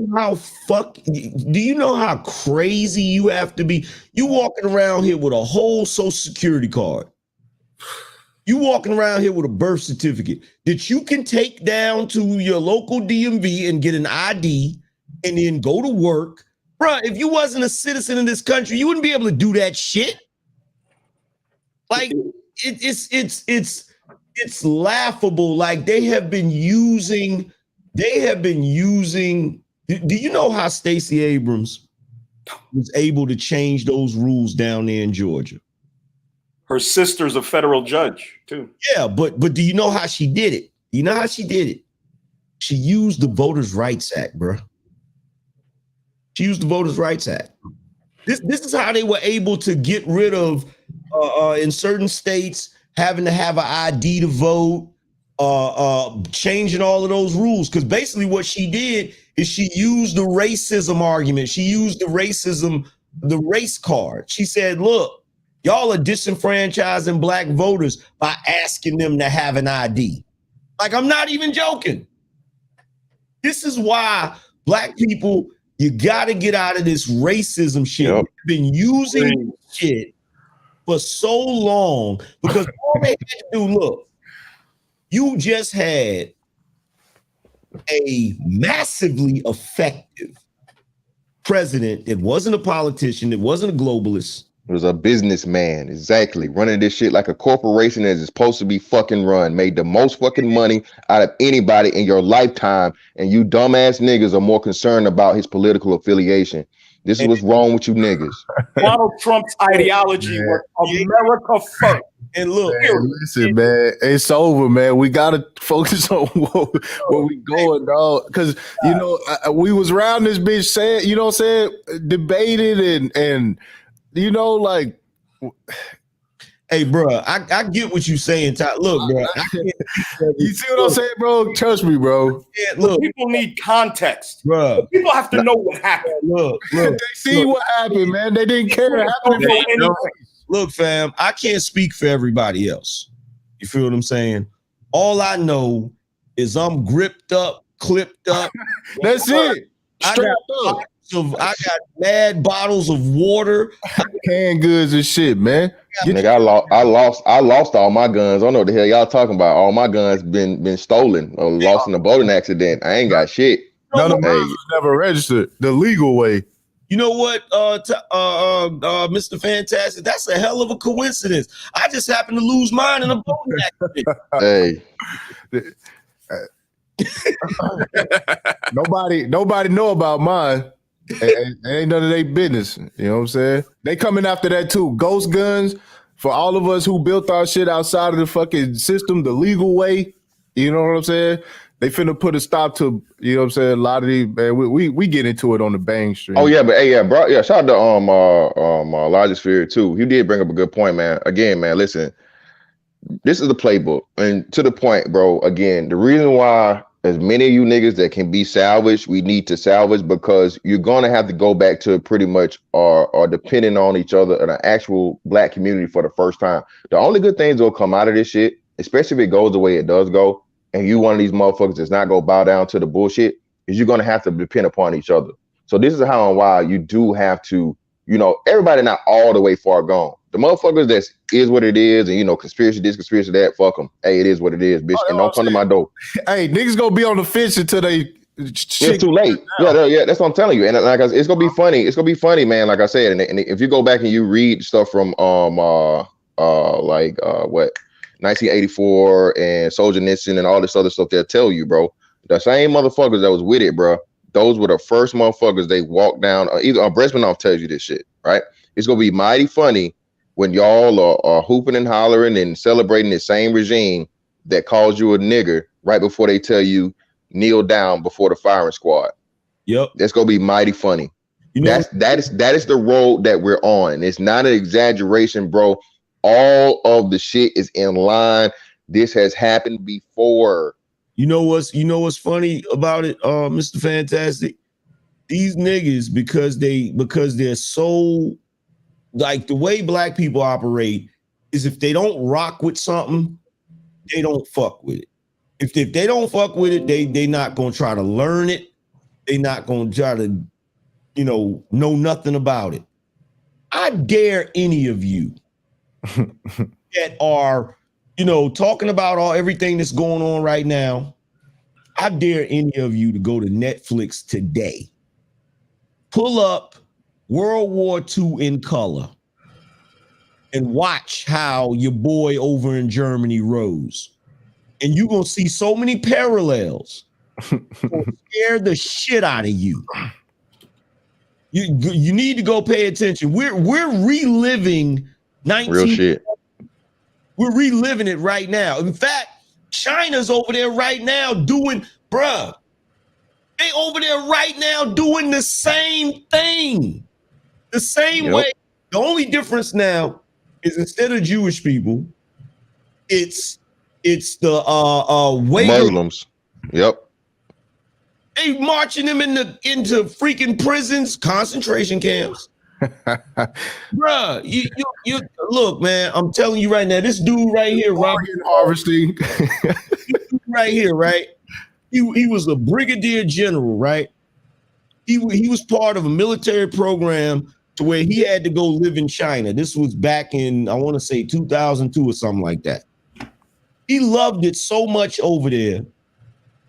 know how crazy you have to be? You walking around here with a whole social security card. You walking around here with a birth certificate that you can take down to your local DMV and get an ID and then go to work. Bruh, if you wasn't a citizen in this country, you wouldn't be able to do that shit. Like it's It's laughable. Like they have been using. Do you know how Stacey Abrams was able to change those rules down there in Georgia? Her sister's a federal judge too. Yeah, but do you know how she did it? You know how she did it? She used the Voters' Rights Act, bro. She used the Voters' Rights Act. This is how they were able to get rid of in certain states having to have an ID to vote, changing all of those rules. Because basically what she did is she used the racism argument. She used the race card. She said, look, y'all are disenfranchising black voters by asking them to have an ID. Like, I'm not even joking. This is why black people, you got to get out of this racism shit. Yep. We've been using this shit for so long because all they had to do, look, you just had a massively effective president that wasn't a politician, that wasn't a globalist. It was a businessman, exactly, running this shit like a corporation as it's supposed to be fucking run. Made the most fucking money out of anybody in your lifetime, and you dumbass niggas are more concerned about his political affiliation. This is what's wrong with you niggas. Donald Trump's ideology was America first. And look, Man, listen, man, it's over, man. We gotta focus on where we going, dog. Because you know, we was around this bitch saying, you know what I'm saying, debated and you know, like, hey, bro, I get what you saying. Look, bro, you see what I'm saying, bro? Trust me, bro. Look, people need context, bro. People have to know what happened. Look, They see what happened, man. They didn't care. It happened. Look, fam, I can't speak for everybody else. You feel what I'm saying? All I know is I'm gripped up, clipped up. That's it. Strapped up. I got mad bottles of water, canned goods and shit, man. Nigga, I lost all my guns. I don't know what the hell y'all talking about. All my guns been stolen or lost in a boating accident. I ain't got shit. None of mine was never registered the legal way. You know what, Mr. Fantastic? That's a hell of a coincidence. I just happened to lose mine in a boating accident. Hey. Nobody know about mine. It ain't none of their business. You know what I'm saying? They coming after that too. Ghost guns for all of us who built our shit outside of the fucking system, the legal way. You know what I'm saying? They finna put a stop to, you know what I'm saying, a lot of these, man, we get into it on the bang stream. Oh yeah, but hey, yeah, bro, yeah, shout out to Largest Fear too. You did bring up a good point, man. Again, man, listen, this is the playbook. And to the point, bro, again, the reason why as many of you niggas that can be salvaged, we need to salvage because you're gonna have to go back to pretty much are depending on each other in an actual black community for the first time. The only good things will come out of this shit, especially if it goes the way it does go, and you one of these motherfuckers that's not gonna bow down to the bullshit, is you're gonna have to depend upon each other. So this is how and why you do have to, you know, everybody not all the way far gone. The motherfuckers that is what it is, and you know, conspiracy this, conspiracy that, fuck them. Hey, it is what it is, bitch, and don't come to my door. Hey, niggas gonna be on the fence until they. It's too late. Yeah, that's what I'm telling you. And like, it's gonna be funny. It's gonna be funny, man. Like I said, and if you go back and you read stuff from what 1984 and Solzhenitsyn and all this other stuff, they'll tell you, bro, the same motherfuckers that was with it, bro, those were the first motherfuckers they walked down. Either Brezhnev tells you this shit, right? It's gonna be mighty funny when y'all are hooping and hollering and celebrating the same regime that calls you a nigger right before they tell you kneel down before the firing squad. Yep, that's gonna be mighty funny. You know, that is the road that we're on. It's not an exaggeration, bro. All of the shit is in line. This has happened before. You know what's funny about it, Mr. Fantastic? These niggas, because they're so, like, the way black people operate is if they don't rock with something, they don't fuck with it. If they don't fuck with it, they not gonna try to learn it. They not gonna try to, know nothing about it. I dare any of you that are, talking about everything that's going on right now. I dare any of you to go to Netflix today, pull up World War II in color, and watch how your boy over in Germany rose. and you're gonna see so many parallels. Gonna scare the shit out of you. You need to go pay attention. We're reliving 19. Real shit. We're reliving it right now. In fact, China's over there right now doing, bruh. They over there right now doing the same thing, the same way. The only difference now is instead of Jewish people, it's the Muslims. Yep. They marching them into freaking prisons, concentration camps. Bruh, you look, man. I'm telling you right now, this dude right here, Robert harvesting, right here, right. He was a brigadier general, right? He was part of a military program to where he had to go live in China. This was back in, I want to say 2002 or something like that. He loved it so much over there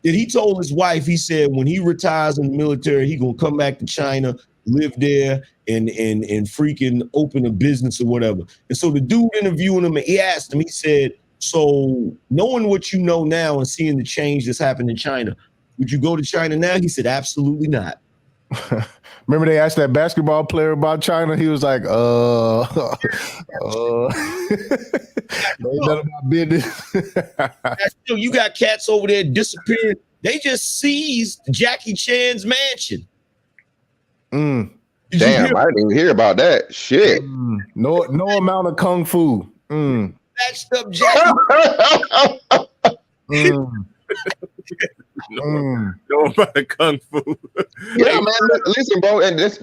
that he told his wife, he said when he retires in the military, he gonna come back to China, live there, and freaking open a business or whatever. And so the dude interviewing him, he asked him, he said, so knowing what you know now and seeing the change that's happened in China, would you go to China now? He said, absolutely not. Remember they asked that basketball player about China? He was like, ain't none of my business. You got cats over there disappearing. They just seized Jackie Chan's mansion. Damn, I didn't even hear about that. Shit. No amount of kung fu. Snatched up Jackie. No about the kung fu. Yeah, man. Listen, bro, and that's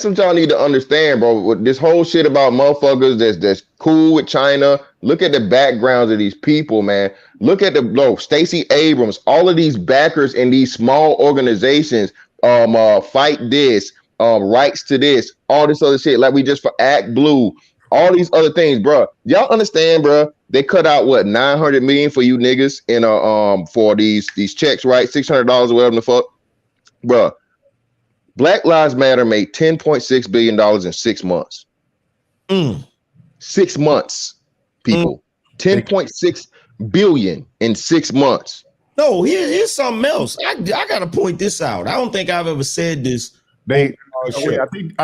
what y'all need to understand, bro. With this whole shit about motherfuckers that's cool with China. Look at the backgrounds of these people, man. Look at Stacey Abrams, all of these backers in these small organizations. Fight this, rights to this, all this other shit. Like we just for Act Blue. All these other things, bro. Y'all understand, bro? They cut out what $900 million for you niggas in for these checks, right? $600 or whatever the fuck, bro. Black Lives Matter made $10.6 billion in 6 months. 6 months, people. 10.6 billion in 6 months. No, here's something else. I gotta point this out. I don't think I've ever said this. I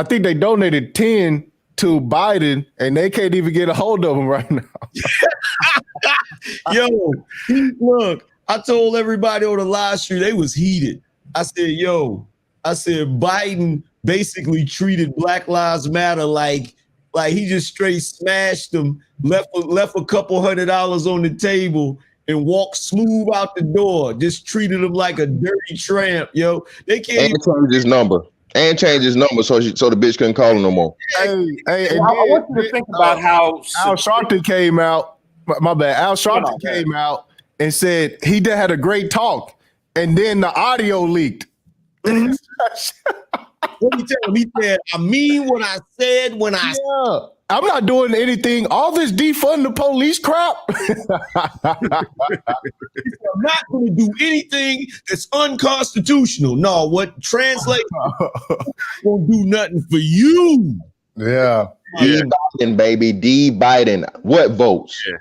think they donated 10 to Biden, and they can't even get a hold of him right now. Yo, look, I told everybody on the live stream, they was heated. I said, Biden basically treated Black Lives Matter like he just straight smashed them, left a couple $100 on the table, and walked smooth out the door. Just treated him like a dirty tramp, yo. They can't change his number. And change his number so the bitch couldn't call him no more. I want you to think about how Al Sharpton came out. My bad. Al Sharpton came out and said he had a great talk, and then the audio leaked. What did he tell him? He said, I mean what I said when I said. I'm not doing anything. All this defund the police crap. I'm not going to do anything that's unconstitutional. No, what translate won't do nothing for you. Yeah. D Biden, baby. D Biden. What votes? Yeah.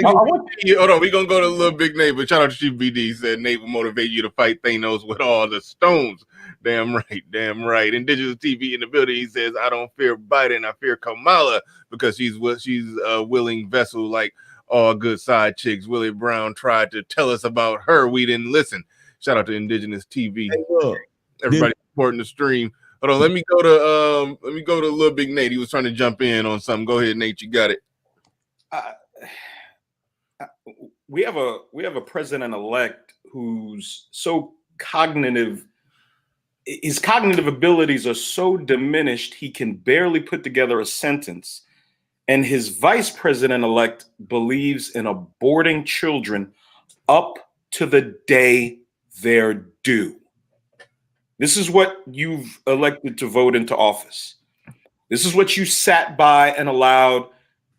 Hold on, we're gonna go to Little Big Nate, but shout out to Chief BD. He said Nate will motivate you to fight Thanos with all the stones. Damn right. Indigenous TV in the building. He says, I don't fear Biden, I fear Kamala because she's a willing vessel like all good side chicks. Willie Brown tried to tell us about her. We didn't listen. Shout out to Indigenous TV. Hey, look, everybody supporting the stream. Hold on, let me go to Little Big Nate. He was trying to jump in on something. Go ahead, Nate. You got it. We have a president-elect who's so cognitive. His cognitive abilities are so diminished he can barely put together a sentence, and his vice president-elect believes in aborting children up to the day they're due. This is what you've elected to vote into office. This is what you sat by and allowed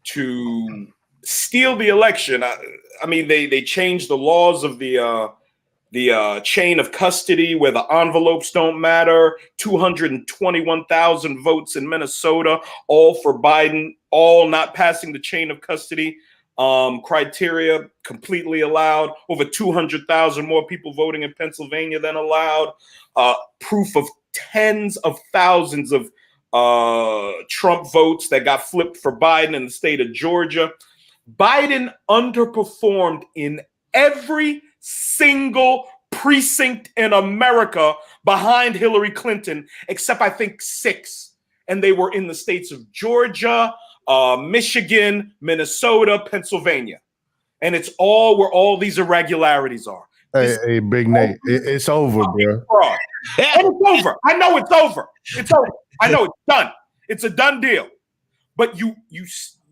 to steal the election. I mean, they changed the laws of the chain of custody where the envelopes don't matter. 221,000 votes in Minnesota, all for Biden, all not passing the chain of custody. criteria completely allowed. Over 200,000 more people voting in Pennsylvania than allowed. Proof of tens of thousands of Trump votes that got flipped for Biden in the state of Georgia. Biden underperformed in every single precinct in America behind Hillary Clinton, except I think 6. And they were in the states of Georgia, Michigan, Minnesota, Pennsylvania. And it's all where all these irregularities are. Hey, Big Nate, it's over, bro. Fraud. And it's over. I know it's over. It's over. I know it's done. It's a done deal. But you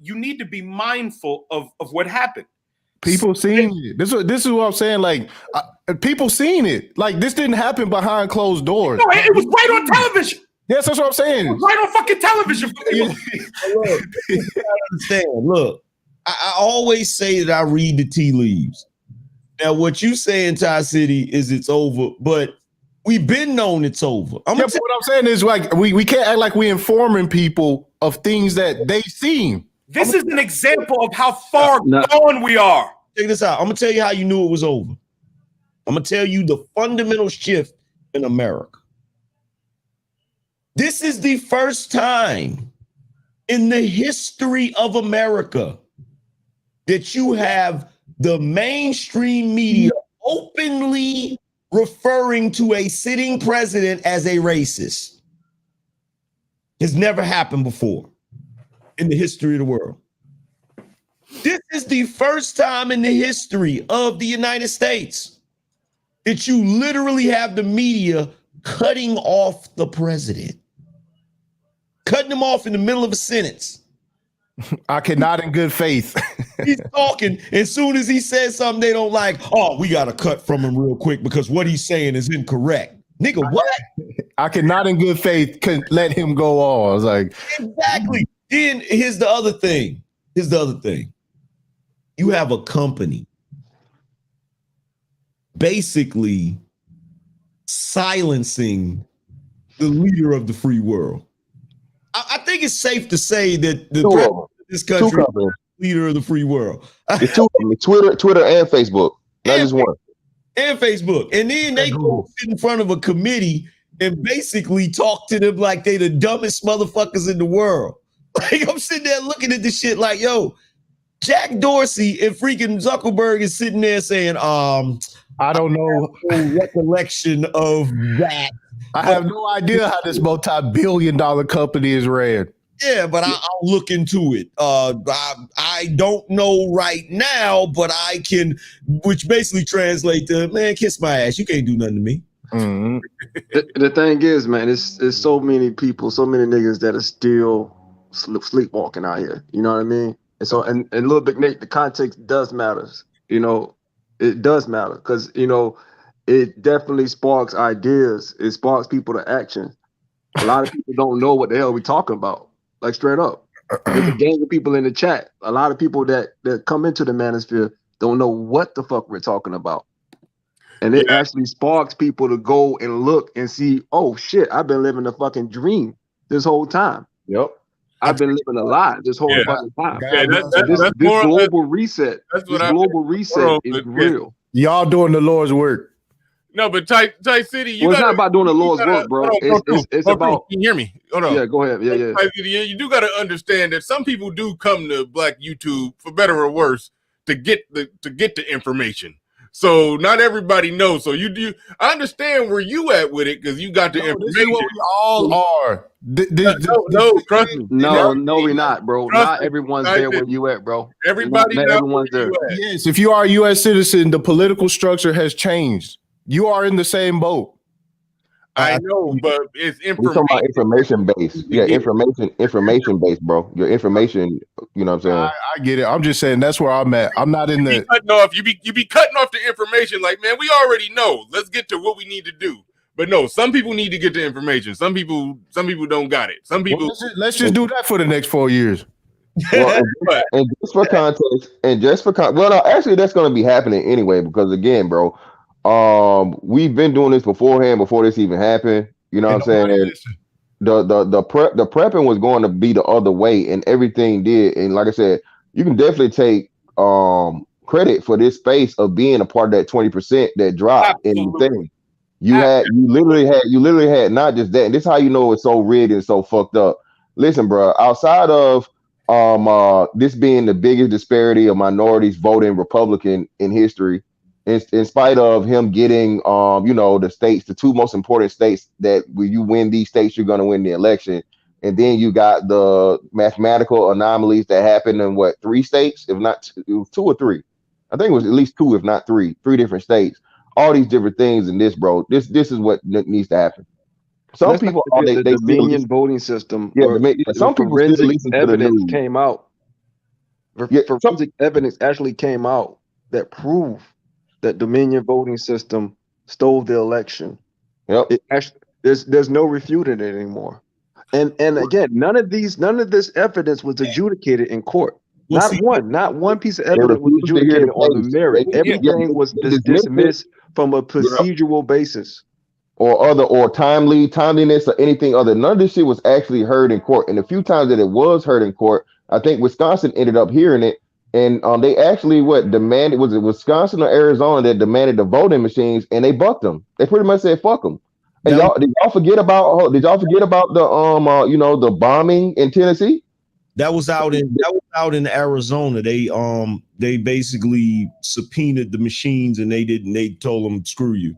need to be mindful of what happened. People seen it. This is what I'm saying. Like, people seen it. Like, this didn't happen behind closed doors. No, it was right on television. Yes, that's what I'm saying. It was right on fucking television. Look, I always say that I read the tea leaves. Now, what you say in Ty City is it's over, but we've been known it's over. What I'm saying is, like, we can't act like we informing people of things that they seen. This is an example of how far gone we are. Check this out. I'm going to tell you how you knew it was over. I'm going to tell you the fundamental shift in America. This is the first time in the history of America that you have the mainstream media openly referring to a sitting president as a racist. It's never happened before in the history of the world. This is the first time in the history of the United States that you literally have the media cutting off the president, cutting him off in the middle of a sentence. I cannot in good faith. He's talking. As soon as he says something they don't like, oh, we got to cut from him real quick because what he's saying is incorrect. Nigga, what? I cannot in good faith let him go on. I was like, exactly. Then here's the other thing. You have a company basically silencing the leader of the free world. I think it's safe to say that the president of this country is the leader of the free world. It's two of them, Twitter and Facebook, not just one. And Facebook. And then they go sit in front of a committee and basically talk to them like they the dumbest motherfuckers in the world. Like, I'm sitting there looking at this shit like, yo, Jack Dorsey and freaking Zuckerberg is sitting there saying, I don't know. Recollection of that. I have no idea how this multi-billion-dollar company is ran. Yeah, but I'll look into it. I don't know right now, but I can, which basically translate to, man, kiss my ass. You can't do nothing to me. Mm-hmm. The thing is, man, it's so many people, so many niggas that are still sleepwalking out here. You know what I mean? And so, and Lil Big Nate, the context does matter. You know, it does matter because, you know, it definitely sparks ideas. It sparks people to action. A lot of people don't know what the hell we talking about. Like, straight up. There's a gang of people in the chat. A lot of people that come into the manosphere don't know what the fuck we're talking about. And it actually sparks people to go and look and see, oh shit, I've been living a fucking dream this whole time. Yep. I've been living a lie this whole fucking time. Yeah, this global reset, is real. Y'all doing the Lord's work. No, but Ty City, it's not about doing the Lord's work, bro. It's about. Can you hear me? Hold on. Yeah, go ahead. Yeah. Ty City, you do got to understand that some people do come to Black YouTube for better or worse to get the information. So not everybody knows. So you do. I understand where you at with it because you got the information. This is what we all are. No, trust me. No, we're not, bro. Not everyone's there where you at, bro. Everybody, not everyone's there. Yes, if you are a U.S. citizen, the political structure has changed. You are in the same boat. I know, but it's information. We're talking about information based. Yeah, information based, bro. Your information, you know what I'm saying? I get it. I'm just saying that's where I'm at. I'm not in the cutting off. You be cutting off the information like, man, we already know. Let's get to what we need to do. But no, some people need to get the information. Some people don't got it. Some people let's just do that for the next 4 years. Well, and just for context, well, no, actually that's gonna be happening anyway, because again, bro, we've been doing this before this even happened. You know what I'm saying? The prepping was going to be the other way, and everything did. And like I said, you can definitely take credit for this space of being a part of that 20% that dropped in the Absolutely. thing. You literally had not just that. And this is how you know it's so rigged and so fucked up. Listen, bro, outside of this being the biggest disparity of minorities voting Republican in history, in spite of him getting the two most important states that when you win these states, you're gonna win the election. And then you got the mathematical anomalies that happened in what, 3 states, if not it was 2 or 3. I think it was at least 2, if not 3 different states. All these different things in this, bro. This is what needs to happen. Some Let's not people forget the they still Dominion listen. voting system, Yeah, where some people still forensic listen to the evidence news. came out. Yeah, Forensic evidence actually came out that proved that Dominion voting system stole the election. yep. It actually, there's no refuting it anymore. And again, none of this evidence was adjudicated in court. Well, Not one piece of They evidence was refuse to hear the adjudicated on the case. merit. They Everything was dismiss it. dismissed from a Yep. procedural basis. Or timeliness or anything other. None of this shit was actually heard in court. And the few times that it was heard in court, I think Wisconsin ended up hearing it. And they actually demanded, was it Wisconsin or Arizona that demanded the voting machines, and they bucked them. They pretty much said fuck them. And did y'all forget about the the bombing in Tennessee? That was out in Arizona. They basically subpoenaed the machines, and they told them screw you.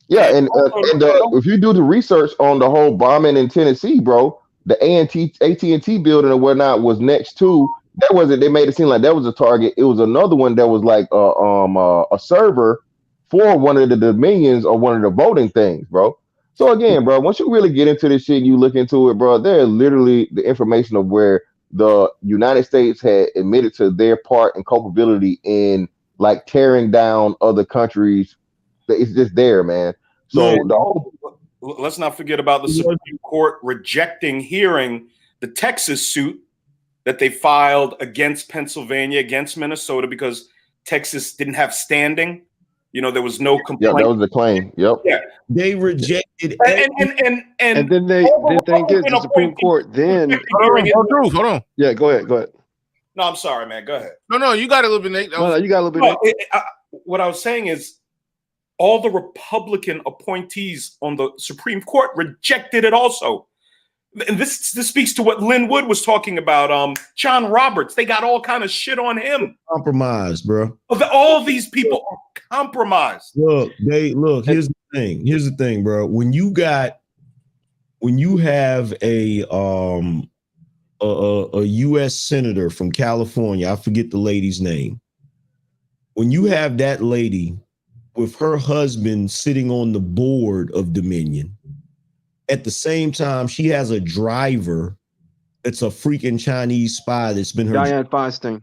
Yeah, and if you do the research on the whole bombing in Tennessee, bro, the AT&T building or whatnot was next to. That wasn't. They made it seem like that was a target. It was another one that was like a server for one of the dominions or one of the voting things, bro. So again, bro, once you really get into this shit and you look into it, bro, there's literally the information of where the United States had admitted to their part and culpability in like tearing down other countries. It's just there, man. So let's not forget about the Supreme Court rejecting hearing the Texas suit that they filed against Pennsylvania, against Minnesota, because Texas didn't have standing. There was no complaint. Yeah, that was the claim. Yep. Yeah. They rejected and then the thing is the Supreme Court then Hold on. Yeah, go ahead. No, I'm sorry, man. Go ahead. No, you got a little bit, Nate. No, you got a little bit. What I was saying is all the Republican appointees on the Supreme Court rejected it also. And this speaks to what Lynn Wood was talking about. John Roberts, they got all kind of shit on him. Compromised, bro. All these people are compromised. Look. Here's the thing, bro. When you have a U.S. senator from California, I forget the lady's name. When you have that lady with her husband sitting on the board of Dominion, at the same time, she has a driver that's a freaking Chinese spy that's been her Dianne Feinstein.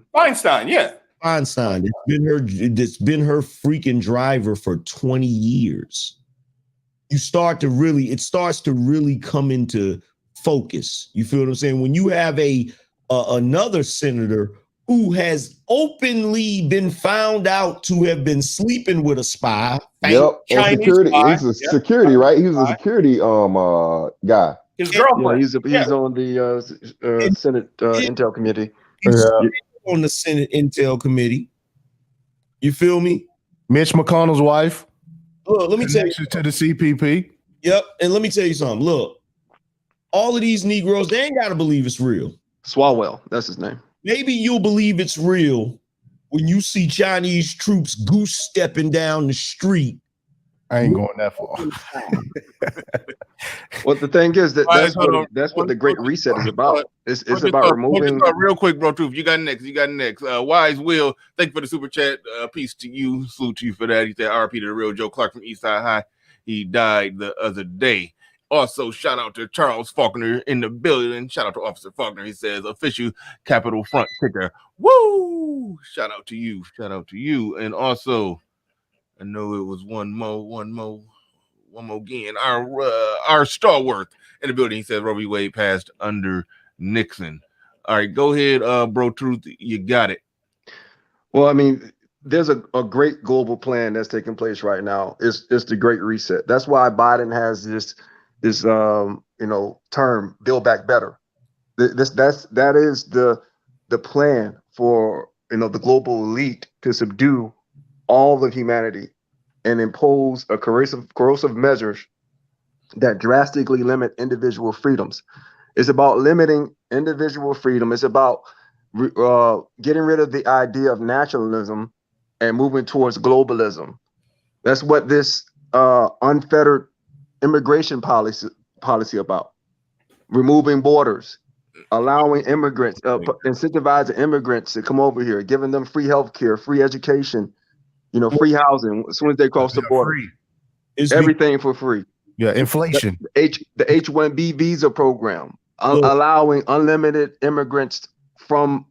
Yeah. Feinstein. It's been her freaking driver for 20 years. It starts to really come into focus. You feel what I'm saying? When you have another senator who has openly been found out to have been sleeping with a spy. Yep. And security. He's a security, right? He was a security guy. His girlfriend. Yeah, he's on the Senate Intel Committee. He's on the Senate Intel Committee. You feel me? Mitch McConnell's wife. Look, let me tell you to the CPP. Yep. And let me tell you something. Look, all of these Negroes, they ain't got to believe it's real. Swalwell, that's his name. Maybe you'll believe it's real when you see Chinese troops goose stepping down the street. I ain't going that far. Well, the thing is that's what the Great Reset is about. It's about removing. Real quick, bro. Truth, you got next. Wise Will, thank you for the super chat. Peace to you. Salute to you for that. He said, "RP to the real Joe Clark from Eastside High. He died the other day." Also, shout out to Charles Faulkner in the building. Shout out to Officer Faulkner. He says, official Capitol Front ticker. Woo! Shout out to you. And also, I know it was one more again. Our stalwart in the building. He says Roe v. Wade passed under Nixon. All right, go ahead, bro. Truth, you got it. Well, I mean, there's a great global plan that's taking place right now. It's the Great Reset. That's why Biden has this term, Build Back Better. That is the plan for the global elite to subdue all of humanity and impose a corrosive measures that drastically limit individual freedoms. It's about limiting individual freedom. It's about getting rid of the idea of nationalism and moving towards globalism. That's what this unfettered immigration policy about. Removing borders, allowing immigrants, incentivizing immigrants to come over here, giving them free healthcare, free education, free housing as soon as they cross the border. Everything for free. Yeah, inflation. The H-1B visa program, allowing unlimited immigrants from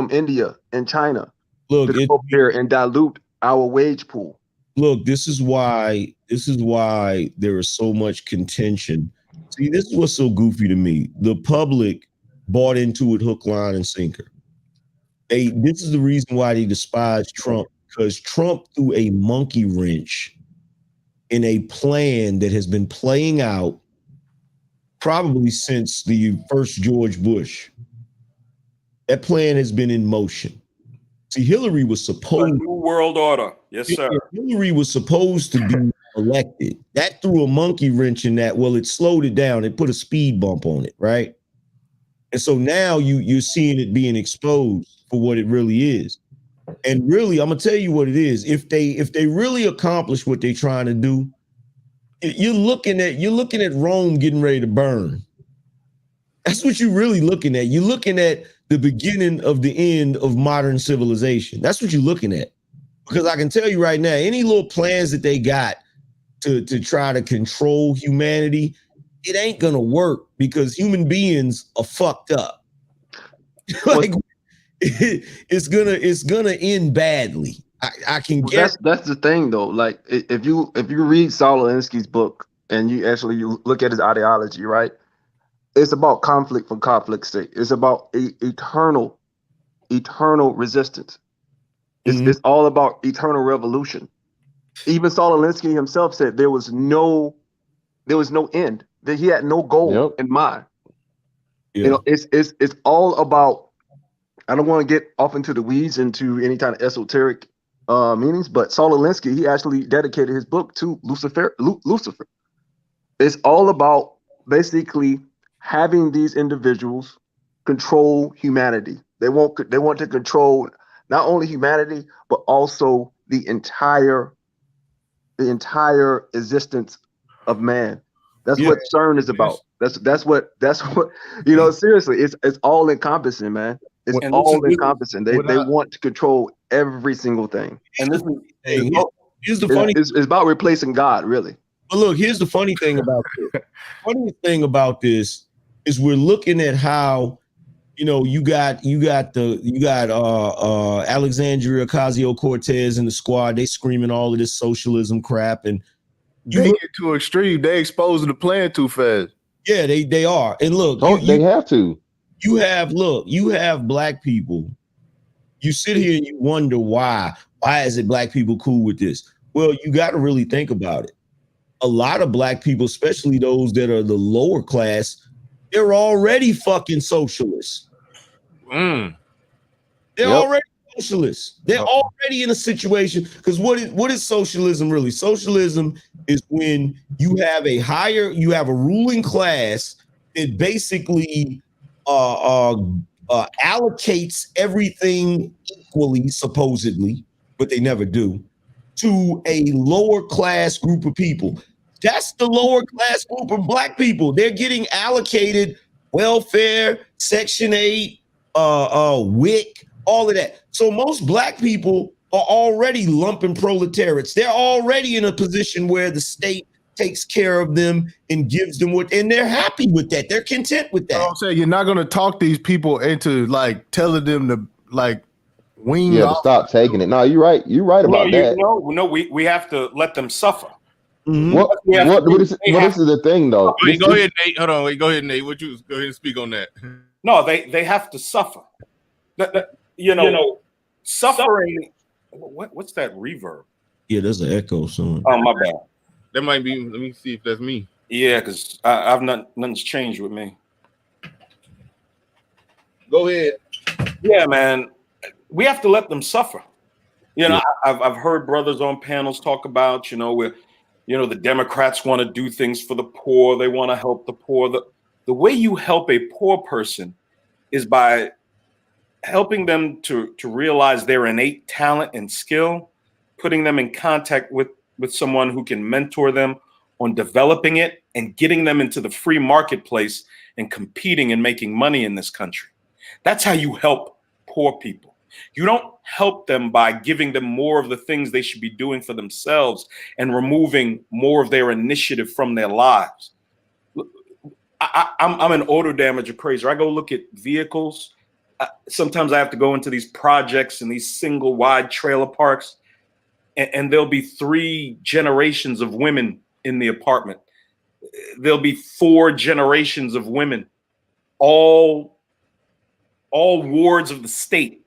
India and China to come over here and dilute our wage pool. Look, this is why there is so much contention. See, this is what's so goofy to me. The public bought into it hook, line, and sinker. This is the reason why they despise Trump, because Trump threw a monkey wrench in a plan that has been playing out probably since the first George Bush. That plan has been in motion. See, Hillary was supposed New World Order. Yes, sir. Hillary was supposed to be elected. That threw a monkey wrench in that. Well, it slowed it down. It put a speed bump on it, right? And so now you're seeing it being exposed for what it really is. And really, I'm gonna tell you what it is. If they really accomplish what they're trying to do, you're looking at Rome getting ready to burn. That's what you're really looking at. You're looking at the beginning of the end of modern civilization. That's what you're looking at. Because I can tell you right now, any little plans that they got to try to control humanity, it ain't gonna work because human beings are fucked up. Like it's gonna end badly. I can get that's the thing though. Like if you read Saul Alinsky's book and you look at his ideology, right? It's about conflict for conflict's sake. It's about eternal resistance. It's all about eternal revolution. Even Saul Alinsky himself said there was no end. That he had no goal in mind. Yeah. It's all about. I don't want to get off into the weeds into any kind of esoteric meanings, but Saul Alinsky, he actually dedicated his book to Lucifer. It's all about basically having these individuals control humanity. They want to control not only humanity, but also the entire existence of man. That's what CERN is about. That's what seriously, it's all encompassing, man. It's all encompassing. They want to control every single thing. And this here's the funny. It's about replacing God, really. But look, here's the funny thing about this. Funny thing about this is we're looking at how, you got Alexandria Ocasio-Cortez and the squad. They screaming all of this socialism crap, and they get too extreme. They exposing the plan too fast. Yeah, they are. And look, they have to. You have black people. You sit here and you wonder why is it black people cool with this? Well, you got to really think about it. A lot of black people, especially those that are the lower class, they're already fucking socialists. They're already socialists. They're already in a situation, because what is socialism really? Socialism is when you have a ruling class that basically allocates everything equally, supposedly, but they never do, to a lower class group of people. That's the lower class group of black people. They're getting allocated welfare, Section 8, WIC, all of that. So most black people are already lumpen proletariats. They're already in a position where the state takes care of them and gives them and they're happy with that. They're content with that. I'm saying you're not going to talk these people into telling them to wean. Yeah, to stop taking it. No, you're right. You're right about that. No, we have to let them suffer. Mm-hmm. This is the thing, though. Go ahead, Nate. Hold on. Wait, go ahead, Nate. Go ahead and speak on that. No, they have to suffer. Suffering. What's that reverb? Yeah, there's an echo somewhere. Oh, my bad. That might be. Let me see if that's me. Yeah, because I've nothing's changed with me. Go ahead. Yeah, man. we have to let them suffer. You know, I've heard brothers on panels talk about, where, the Democrats want to do things for the poor. They want to help the poor. The way you help a poor person is by helping them to realize their innate talent and skill, putting them in contact with someone who can mentor them on developing it and getting them into the free marketplace and competing and making money in this country. That's how you help poor people. You don't help them by giving them more of the things they should be doing for themselves and removing more of their initiative from their lives. I'm an auto damage appraiser. I go look at vehicles. Sometimes I have to go into these projects and these single wide trailer parks, and there'll be 3 generations of women in the apartment. There'll be 4 generations of women, all wards of the state.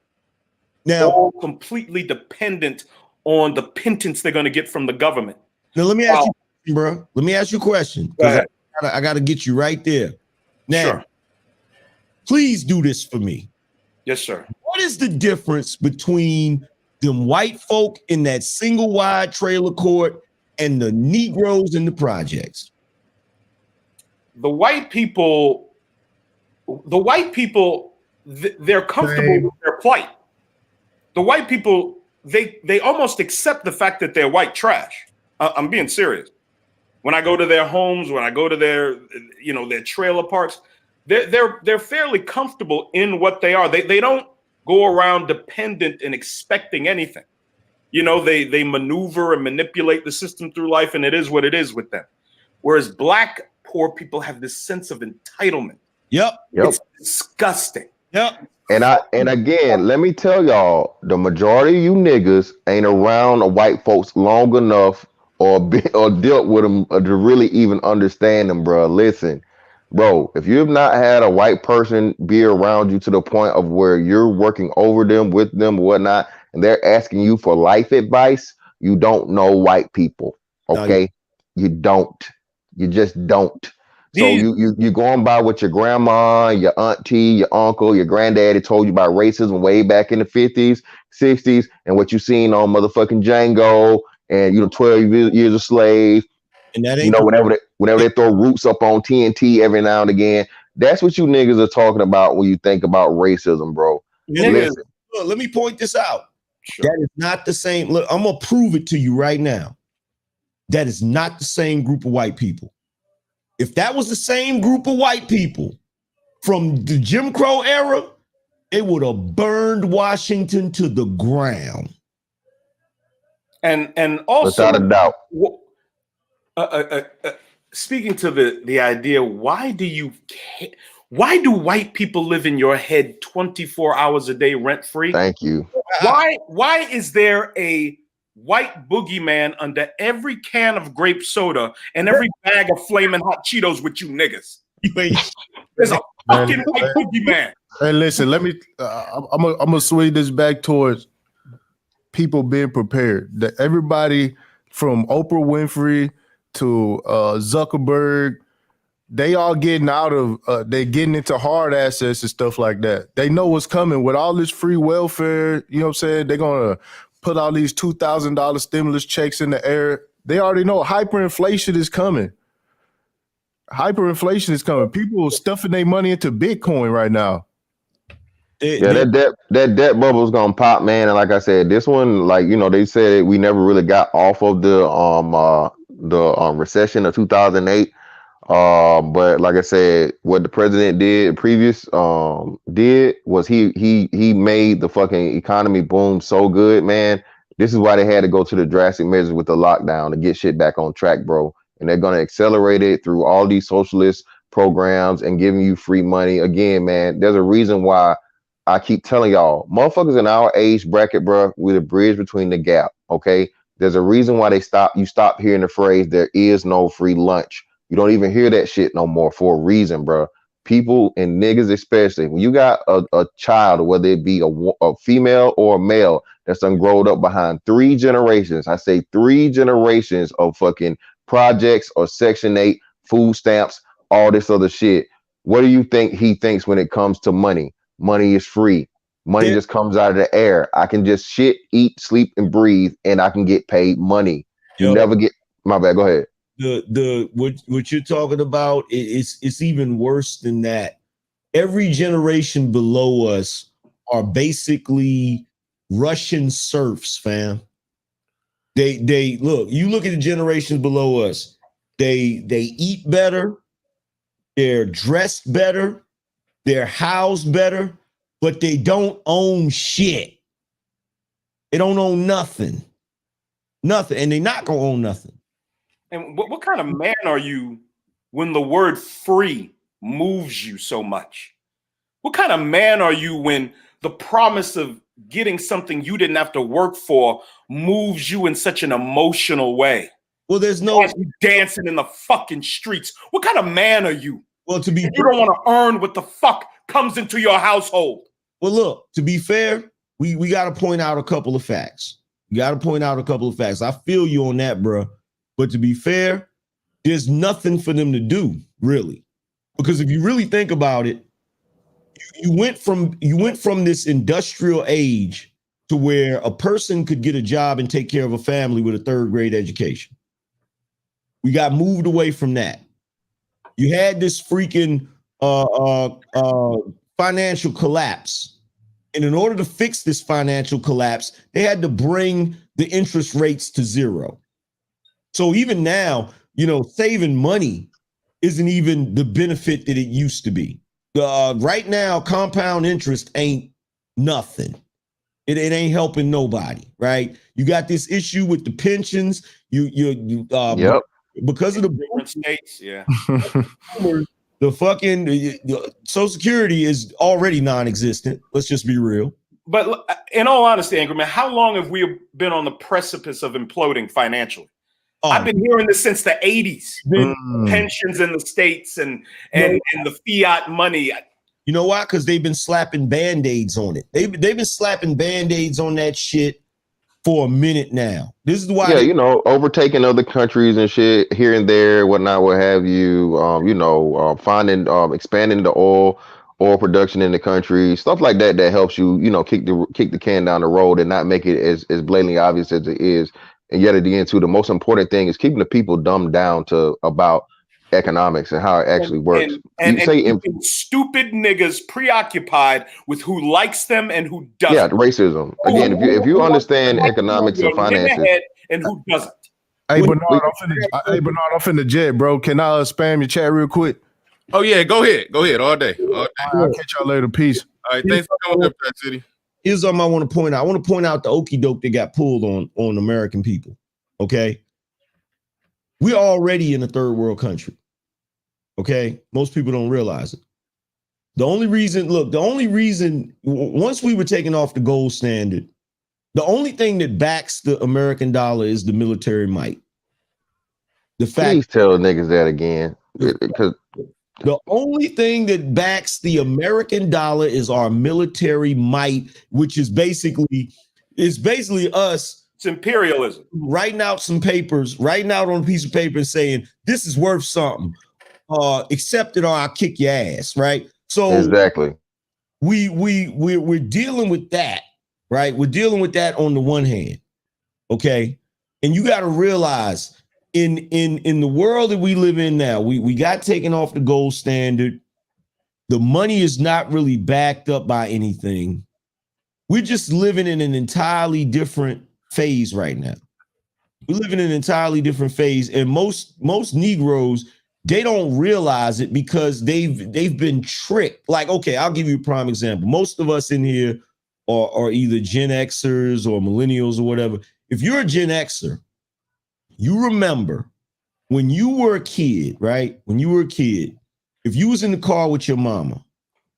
Now, all completely dependent on the pittance they're going to get from the government. Now, let me ask you, bro. Let me ask you a question, because I got to get you right there. Now, please do this for me. Yes, sir. What is the difference between them white folk in that single wide trailer court and the Negroes in the projects? The white people, they're comfortable with their plight. The white people, they almost accept the fact that they're white trash. I'm being serious. When I go to their homes, when I go to their trailer parks, they're fairly comfortable in what they are. They don't go around dependent and expecting anything. They maneuver and manipulate the system through life, and it is what it is with them. Whereas black poor people have this sense of entitlement. Yep. It's disgusting. Yep. And again, let me tell y'all, the majority of you niggas ain't around white folks long enough or dealt with them to really even understand them, bro. Listen, bro, if you've not had a white person be around you to the point of where you're working over them, with them, whatnot, and they're asking you for life advice, you don't know white people. Okay? You don't. You just don't. So you're going by what your grandma, your auntie, your uncle, your granddaddy told you about racism way back in the 50s, 60s, and what you seen on motherfucking Django and 12 Years a Slave. And that ain't whenever they throw Roots up on TNT every now and again. That's what you niggas are talking about when you think about racism, bro. Listen. Look, let me point this out. Sure. That is not the same. Look, I'm gonna prove it to you right now. That is not the same group of white people. If that was the same group of white people from the Jim Crow era, it would have burned Washington to the ground. And also, without a doubt, speaking to the idea, why do white people live in your head 24 hours a day rent free? Thank you. Why is there a white boogeyman under every can of grape soda and every bag of flaming hot Cheetos with you niggas? There's a fucking white boogeyman. Hey, listen, let me. I'm gonna swing this back towards people being prepared. That everybody from Oprah Winfrey to Zuckerberg, they all getting out of. They're getting into hard assets and stuff like that. They know what's coming with all this free welfare. You know what I'm saying? They're gonna put all these $2,000 stimulus checks in the air. They already know hyperinflation is coming. Hyperinflation is coming. People are stuffing their money into Bitcoin right now. That debt bubble is gonna pop, man. And like I said, this one, they said we never really got off of the recession of 2008. But like I said, what the president did was he made the fucking economy boom so good, man. This is why they had to go to the drastic measures with the lockdown to get shit back on track, bro. And they're gonna accelerate it through all these socialist programs and giving you free money. Again, man, there's a reason why I keep telling y'all, motherfuckers in our age bracket, bro, we're the bridge between the gap. Okay. There's a reason why you stop hearing the phrase, there is no free lunch. You don't even hear that shit no more for a reason, bro. People and niggas, especially when you got a child, whether it be a female or a male that's done growed up behind 3 generations. I say 3 generations of fucking projects or Section 8 food stamps, all this other shit. What do you think he thinks when it comes to money? Money is free. Money just comes out of the air. I can just shit, eat, sleep, and breathe, and I can get paid money. You never get. My bad. Go ahead. What you're talking about it's even worse than that. Every generation below us are basically Russian serfs, fam. They look. You look at the generations below us. They eat better. They're dressed better. They're housed better, but they don't own shit. They don't own nothing. Nothing. And they're not going to own nothing. And what kind of man are you when the word free moves you so much? What kind of man are you when the promise of getting something you didn't have to work for moves you in such an emotional way? Well, there's no dancing in the fucking streets. What kind of man are you? Well, to be you don't want to earn what the fuck comes into your household. Well, look, to be fair, we got to point out a couple of facts. I feel you on that, bro. But to be fair, there's nothing for them to do, really. Because if you really think about it, you went from this industrial age to where a person could get a job and take care of a family with a third grade education. We got moved away from that. You had this freaking financial collapse. And in order to fix this financial collapse, they had to bring the interest rates to zero. So even now, saving money isn't even the benefit that it used to be. Right now, compound interest ain't nothing. It ain't helping nobody, right? You got this issue with the pensions. Yep. Because of the different states, yeah. The fucking Social Security is already non-existent. Let's just be real. But in all honesty, Angry Man, how long have we been on the precipice of imploding financially? I've been hearing this since the 80s. Pensions in the states and the fiat money. You know why? Because they've been slapping Band-Aids on it. They've been slapping Band-Aids on that shit for a minute now. This is why. Yeah, overtaking other countries and shit here and there, whatnot, what have you. Finding, expanding the oil production in the country, stuff like that helps you, kick the can down the road and not make it as blatantly obvious as it is. And yet at the end, too, the most important thing is keeping the people dumbed down to about economics and how it actually works. And stupid niggas preoccupied with who likes them and who doesn't. Yeah, racism. Again, if you understand economics and finances, and who doesn't. Hey Bernard, I'm finna jet, bro. Can I spam your chat real quick? Oh yeah, go ahead, all day. I'll catch y'all later. Peace. All right, thanks for coming up, Track City. Here's something I want to point out. I want to point out the okie doke that got pulled on American people. Okay, we're already in a third world country. Okay, most people don't realize it. The only reason, once we were taken off the gold standard, the only thing that backs the American dollar is the military might. Please tell niggas that again, because the only thing that backs the American dollar is our military might, which is basically us. It's imperialism. Writing out on a piece of paper and saying this is worth something. Accept it or I'll kick your ass, right? So exactly. We're dealing with that, right? We're dealing with that on the one hand, okay? And you got to realize in the world that we live in now, we got taken off the gold standard. The money is not really backed up by anything. We're just living in an entirely different phase right now. We're living in an entirely different phase, and most Negroes, they don't realize it because they've been tricked. Like, okay, I'll give you a prime example. Most of us in here are either Gen Xers or millennials or whatever. If you're a Gen Xer, you remember when you were a kid, right? When you were a kid, if you was in the car with your mama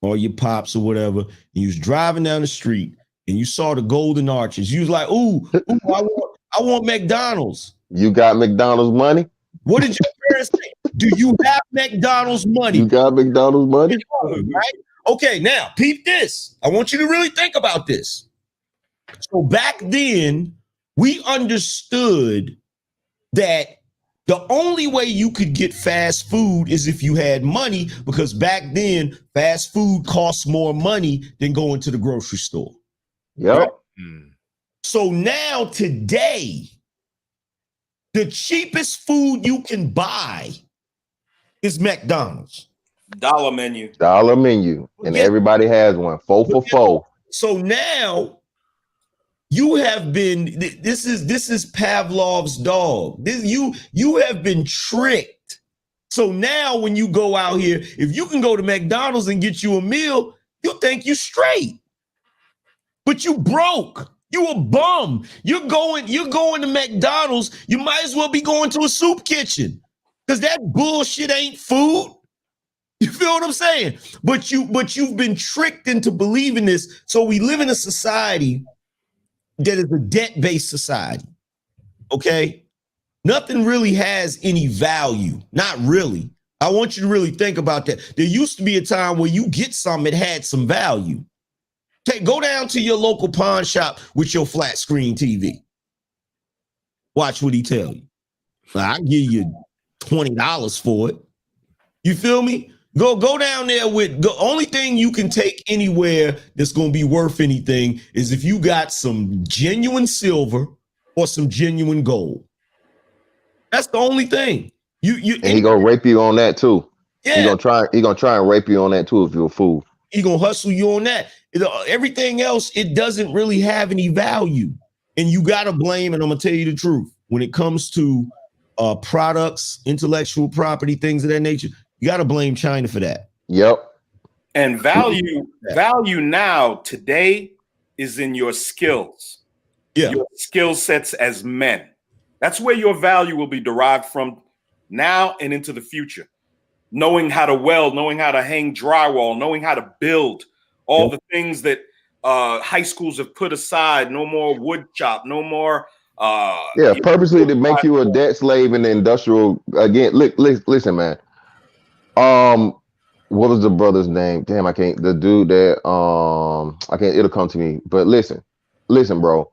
or your pops or whatever, and you was driving down the street and you saw the golden arches, you was like, ooh, I want McDonald's. You got McDonald's money? What did your parents say? Do you have McDonald's money? You got McDonald's money? Right? Okay, now peep this. I want you to really think about this. So back then, we understood that The only way you could get fast food is if you had money, because back then fast food costs more money than going to the grocery store. Yep. So now today, the cheapest food you can buy is McDonald's. Dollar menu. Dollar menu. And everybody has one. 4 for 4. So now you have been, this is Pavlov's dog. You have been tricked. So now when you go out here, if you can go to McDonald's and get you a meal, you think you straight. But you broke. You a bum. You're going to McDonald's. You might as well be going to a soup kitchen, because that bullshit ain't food. You feel what I'm saying? But you've been tricked into believing this. So we live in a society that is a debt-based society. Okay? Nothing really has any value. Not really. I want you to really think about that. There used to be a time where you get something that had some value. Okay, go down to your local pawn shop with your flat screen TV. Watch what he tell you. I'll give you $20 for it. You feel me? Go down there with the only thing you can take anywhere that's going to be worth anything is if you got some genuine silver or some genuine gold. That's the only thing. And he gonna rape you on that too. Yeah. He gonna try and rape you on that too if you're a fool. He gonna hustle you on that. Everything else, it doesn't really have any value. And you gotta blame, and I'm gonna tell you the truth, when it comes to products, intellectual property, things of that nature, you gotta blame China for that. Yep. And value now today is in your skills. Yeah. Your skill sets as men. That's where your value will be derived from now and into the future. Knowing how to weld, knowing how to hang drywall, knowing how to build, all the things that high schools have put aside. No more wood chop, no more. Purposely to make you a debt slave in the industrial. Again, listen, man. What was the brother's name? Damn, I can't. The dude that I can't. It'll come to me. But listen, bro.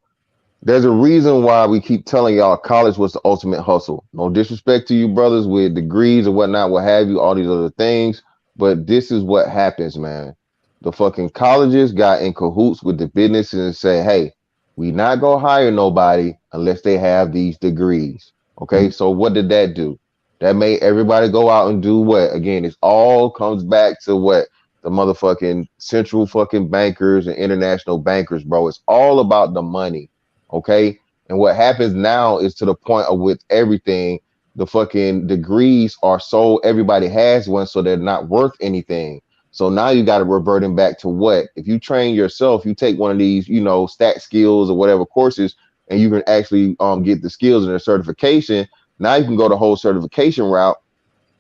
There's a reason why we keep telling y'all college was the ultimate hustle. No disrespect to you brothers with degrees or whatnot, what have you, all these other things. But this is what happens, man. The fucking colleges got in cahoots with the businesses and say, hey, we not gonna hire nobody unless they have these degrees. Okay, so what did that do? That made everybody go out and do what? Again, it all comes back to what? The motherfucking central fucking bankers and international bankers, bro. It's all about the money. Okay. And what happens now is to the point of with everything, the fucking degrees are so everybody has one, so they're not worth anything. So now you got to reverting back to what? If you train yourself, you take one of these, stat skills or whatever courses, and you can actually get the skills and a certification. Now you can go the whole certification route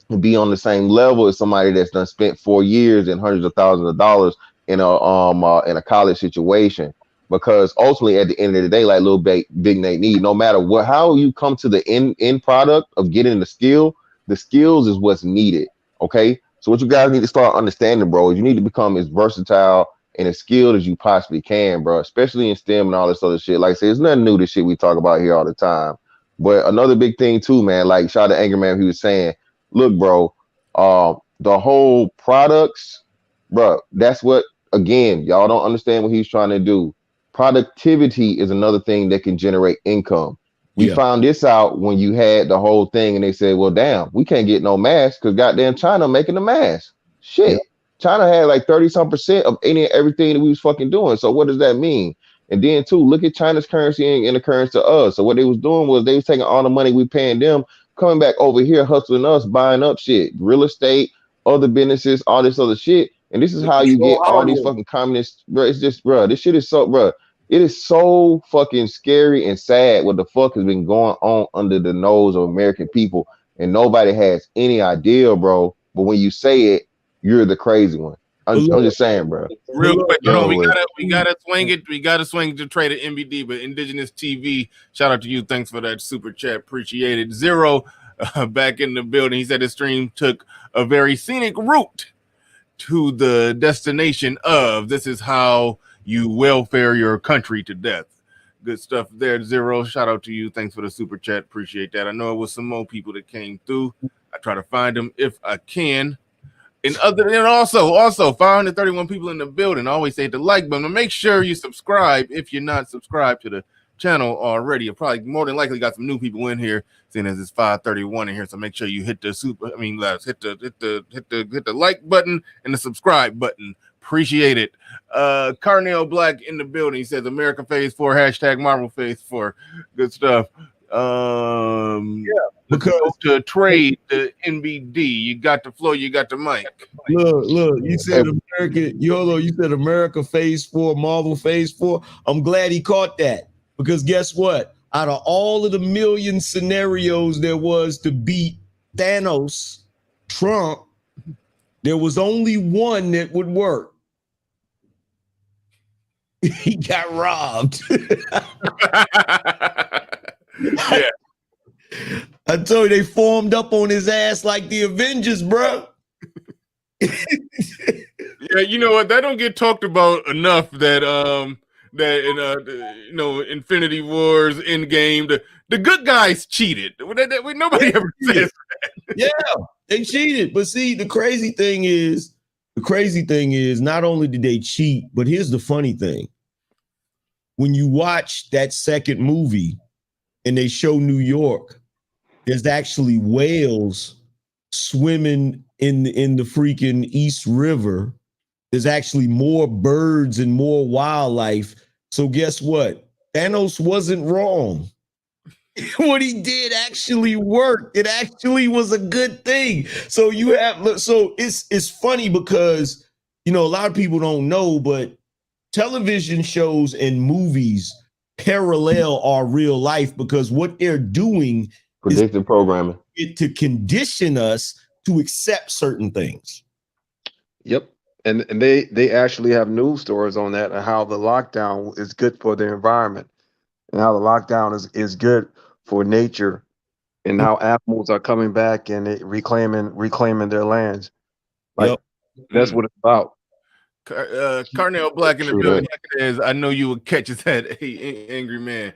and be on the same level as somebody that's done spent 4 years and hundreds of thousands of dollars in a college situation. Because ultimately, at the end of the day, like little Big Nate need, no matter how you come to the end product of getting the skills is what's needed. Okay, so what you guys need to start understanding, bro, is you need to become as versatile and as skilled as you possibly can, bro. Especially in STEM and all this other shit. Like I said, it's nothing new. This shit we talk about here all the time. But another big thing too, man. Like shout out to Anger Man, he was saying, look, bro, the whole products, bro. That's what. Again, y'all don't understand what he's trying to do. Productivity is another thing that can generate income. We found this out when you had the whole thing and they said, well, damn, we can't get no masks because goddamn China making the masks. Shit. China had like 30-some% of any and everything that we was fucking doing. So what does that mean? And then too, look at China's currency and the currency to us. So what they was doing was they was taking all the money we paying them, coming back over here, hustling us, buying up shit, real estate, other businesses, all this other shit. And this is how you get all these fucking communists, bro. It's just, bro, this shit is so, bro. It is so fucking scary and sad what the fuck has been going on under the nose of American people, and nobody has any idea, bro. But when you say it, you're the crazy one. I'm just saying, bro. Real quick, we gotta swing it. We gotta swing it to trade at NBD, but Indigenous TV. Shout out to you. Thanks for that super chat. Appreciate it. Zero back in the building. He said his stream took a very scenic route to the destination of this is how you welfare your country to death. Good stuff there, Zero. Shout out to you. Thanks for the super chat. Appreciate that. I know it was some more people that came through. I try to find them if I can. And also 531 people in the building. I always say the like button. Make sure you subscribe if you're not subscribed to the channel already. You probably more than likely got some new people in here, seeing as it's 531 in here. So make sure you hit the hit the like button and the subscribe button. Appreciate it. Carnell Black in the building. He says America Phase 4, hashtag Marvel Phase 4. Good stuff. Because to trade the NBD, you got the floor, you got the mic. Look, you said America, YOLO, you said America Phase 4, Marvel Phase 4. I'm glad he caught that, because guess what? Out of all of the million scenarios there was to beat Thanos, Trump, there was only one that would work. He got robbed. Yeah. I told you, they formed up on his ass like the Avengers, bro. Yeah, you know what? That don't get talked about enough. That in Infinity Wars, Endgame, the good guys cheated. Nobody ever says that. Yeah, they cheated. But see, the crazy thing is, not only did they cheat, but here's the funny thing: when you watch that second movie and they show New York, there's actually whales swimming in the freaking East River. There's actually more birds and more wildlife. So guess what? Thanos wasn't wrong. What he did actually worked. It actually was a good thing. So it's funny because, a lot of people don't know, but television shows and movies parallel our real life, because what they're doing Predictive programming to condition us to accept certain things. Yep. And they actually have news stories on that and how the lockdown is good for the environment and how the lockdown is good for nature and how animals are coming back and reclaiming their lands. Like, that's what it's about. Carnell Black in the building says, I know you would catch his head. Hey, angry man.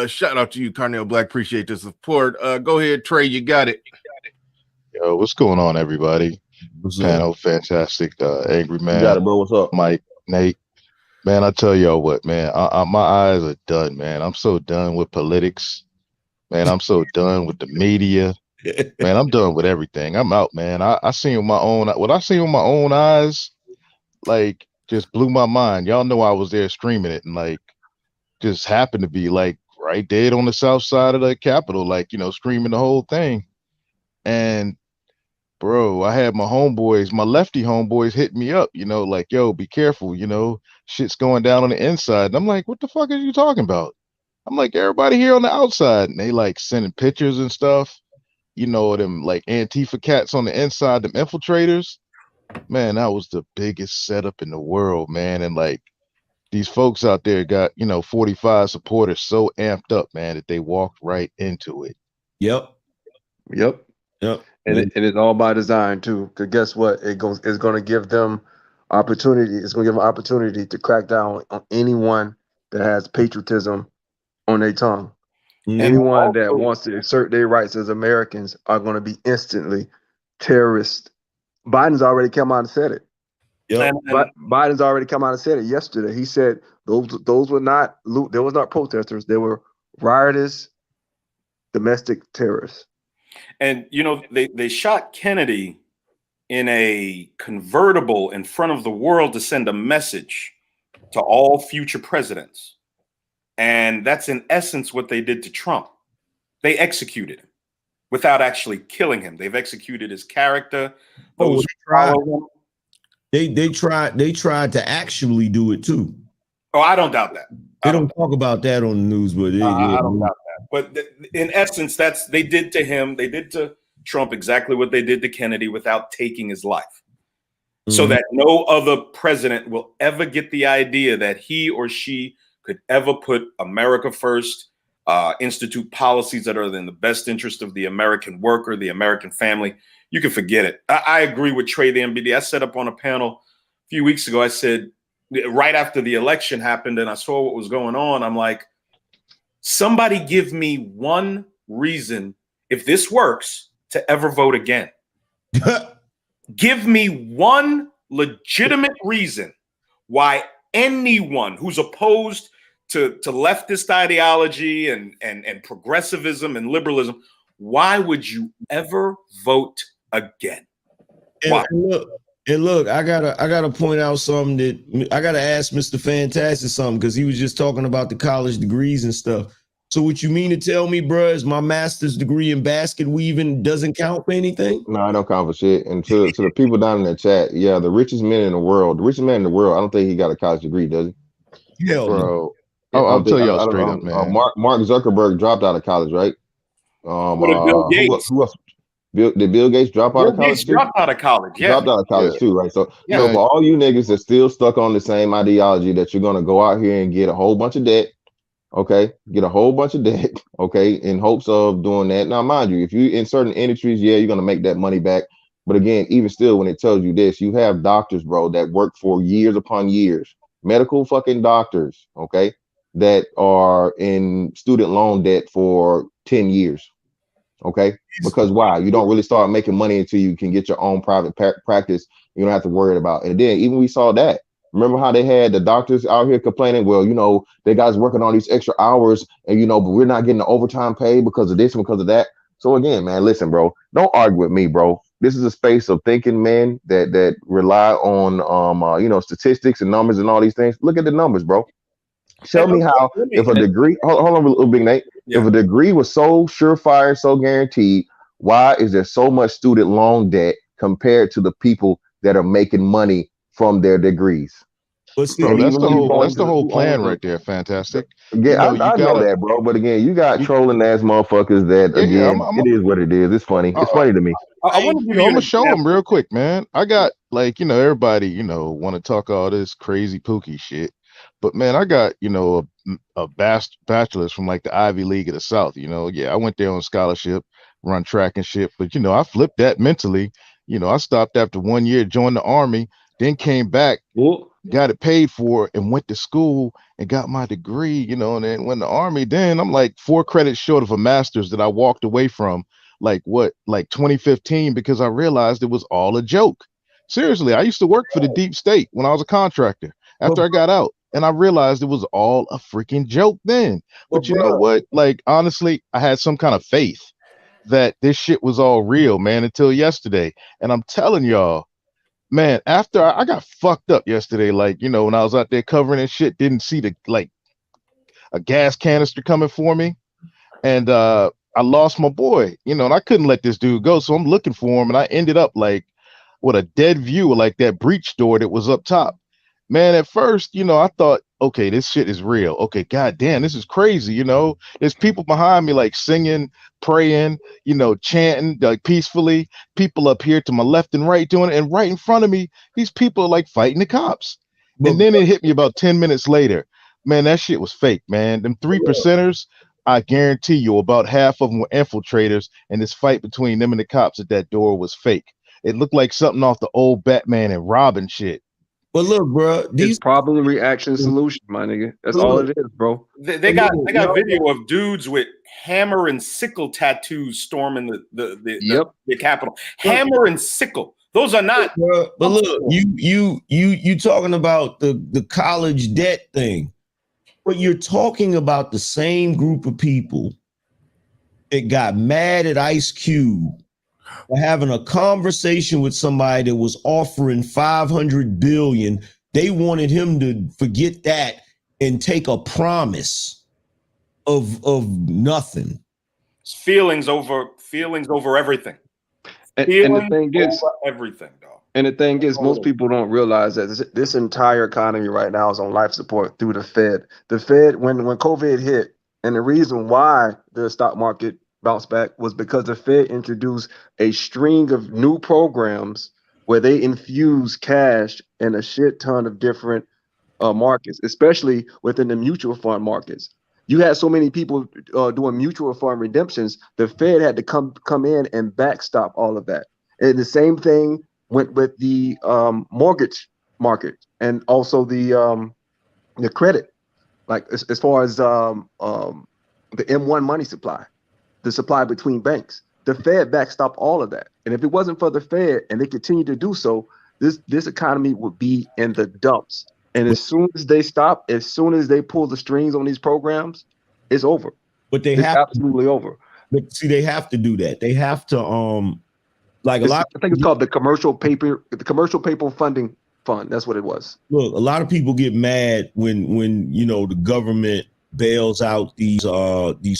Shout out to you, Carnell Black. Appreciate the support. Go ahead, Trey. You got it. Yo, what's going on, everybody? Panel, fantastic. Angry man. You got it, bro. What's up? Mike, Nate. Man, I tell y'all what, man. My eyes are done, man. I'm so done with politics. Man, I'm so done with the media. Man, I'm done with everything. I'm out, man. I seen with my own, what I seen with my own eyes, like, just blew my mind. Y'all know I was there streaming it, and like, just happened to be like right dead on the south side of the Capitol, like, screaming the whole thing. And bro, I had my homeboys, my lefty homeboys hit me up, like, yo, be careful, shit's going down on the inside. And I'm like, what the fuck are you talking about? I'm like, everybody here on the outside. And they like sending pictures and stuff, them like Antifa cats on the inside, them infiltrators. Man, that was the biggest setup in the world, man. And like, these folks out there got, 45 supporters so amped up, man, that they walked right into it. Yep. And it's all by design too. Because guess what? It's going to give them opportunity. It's going to give them opportunity to crack down on anyone that has patriotism on their tongue. Mm-hmm. Anyone that wants to assert their rights as Americans are going to be instantly terrorists. Biden's already come out and said it. Yep. Biden's already come out and said it yesterday. He said those were not protesters. They were riotous domestic terrorists. And they shot Kennedy in a convertible in front of the world to send a message to all future presidents. And that's in essence what they did to Trump. They executed him without actually killing him. They've executed his character. They tried to actually do it too. Oh, I don't doubt that. They don't talk about that on the news, but I don't doubt that. But in essence, they did to him. They did to Trump exactly what they did to Kennedy without taking his life. So that no other president will ever get the idea that he or she could ever put America first, institute policies that are in the best interest of the American worker, the American family. You can forget it. I agree with Trey, the MBD. I set up on a panel a few weeks ago. I said, right after the election happened and I saw what was going on, I'm like, Somebody give me one reason, if this works, to ever vote again. Give me one legitimate reason why anyone who's opposed to leftist ideology and progressivism and liberalism, why would you ever vote again? Why? And look, I gotta point out something that I gotta ask Mr. Fantastic something, because he was just talking about the college degrees and stuff. So what you mean to tell me, bro, is my master's degree in basket weaving doesn't count for anything? No, I don't count for shit. And to the people down in the chat, yeah, the richest man in the world, I don't think he got a college degree, does he? Hell no. Bro. I I'll don't think, tell y'all I don't straight know. up, man. Mark Zuckerberg dropped out of college, right? What did Bill Gates? Who else? Did Bill Gates drop out of college too? Dropped out of college, yeah. Dropped out of college too, right? So, Yeah. so for all you niggas that still stuck on the same ideology that you're gonna go out here and get a whole bunch of debt, okay? Get a whole bunch of debt, okay, in hopes of doing that. Now, mind you, if you in certain industries, yeah, you're gonna make that money back. But again, even still, when it tells you this, you have doctors, bro, that work for years upon years, medical fucking doctors, okay, that are in student loan debt for 10 years. Okay, because why? You don't really start making money until you can get your own private practice. You don't have to worry about it. And then even we saw that. Remember how they had the doctors out here complaining? Well, you know, they guys working on these extra hours, and you know, but we're not getting the overtime pay because of this and because of that. So again, man, listen, bro, don't argue with me, bro. This is a space of thinking men that rely on you know, statistics and numbers and all these things. Look at the numbers, bro. Tell me how, if a degree, hold on, little big Nate. Yeah. If a degree was so surefire, so guaranteed, why is there so much student loan debt compared to the people that are making money from their degrees? But see, Bro, that's even when you go the into whole plan right there. Fantastic. yeah, You know, I you know gotta that, bro. But again, you got you, trolling ass motherfuckers that yeah, again, it is what it is. It's funny. It's funny to me. I want to you give know, you I'm an gonna show them example. real quick, man. I got, like, you know, everybody, you know, want to talk all this crazy pookie shit, but man, I got, you know, a bachelor's from like the Ivy League of the South. You know, yeah, I went there on scholarship, run track and shit, but you know, I flipped that mentally. You know, I stopped after 1 year, joined the army, then came back, got it paid for, and went to school and got my degree. You know, and then went to the army. Then I'm like 4 credits short of a master's that I walked away from, like 2015, because I realized it was all a joke. Seriously, I used to work for the deep state when I was a contractor after I got out, and I realized it was all a freaking joke then. But you know what? Like, honestly, I had some kind of faith that this shit was all real, man, until yesterday. And I'm telling y'all, man, after I got fucked up yesterday, like, you know, when I was out there covering and shit, didn't see a gas canister coming for me. And I lost my boy, you know, and I couldn't let this dude go. So I'm looking for him, and I ended up like with a dead view of like that breach door that was up top. Man, at first, you know, I thought, okay, this shit is real. Okay, goddamn, this is crazy. You know, there's people behind me like singing, praying, you know, chanting like peacefully. People up here to my left and right doing it, and right in front of me, these people are like fighting the cops. And then it hit me about 10 minutes later. Man, that shit was fake, man. Them 3%ers, I guarantee you, about half of them were infiltrators, and this fight between them and the cops at that door was fake. It looked like something off the old Batman and Robin shit. But look, bro, It's problem, reaction, solution, my nigga. That's all it is, bro. They got video of dudes with hammer and sickle tattoos storming the Capitol. Hammer and sickle. Those are not. But look, you talking about the college debt thing, but you're talking about the same group of people that got mad at Ice Cube for having a conversation with somebody that was offering 500 billion. They wanted him to forget that and take a promise of nothing. It's feelings over everything. And the thing is, over everything, dog. And the thing is, most people don't realize that this entire economy right now is on life support through the Fed. The Fed, when COVID hit, and the reason why the stock market bounced back was because the Fed introduced a string of new programs where they infuse cash in a shit ton of different markets, especially within the mutual fund markets. You had so many people doing mutual fund redemptions, the Fed had to come in and backstop all of that. And the same thing went with the mortgage market and also the credit. Like as far as the M1 money supply, the supply between banks. The Fed backstopped all of that. And if it wasn't for the Fed and they continue to do so, this economy would be in the dumps. And as soon as they stop, as soon as they pull the strings on these programs, it's over. But they It's have absolutely over. But see, they have to do that. They have to like a lot. I think it's called the commercial paper funding fund. That's what it was. Look, a lot of people get mad when you know the government bails out these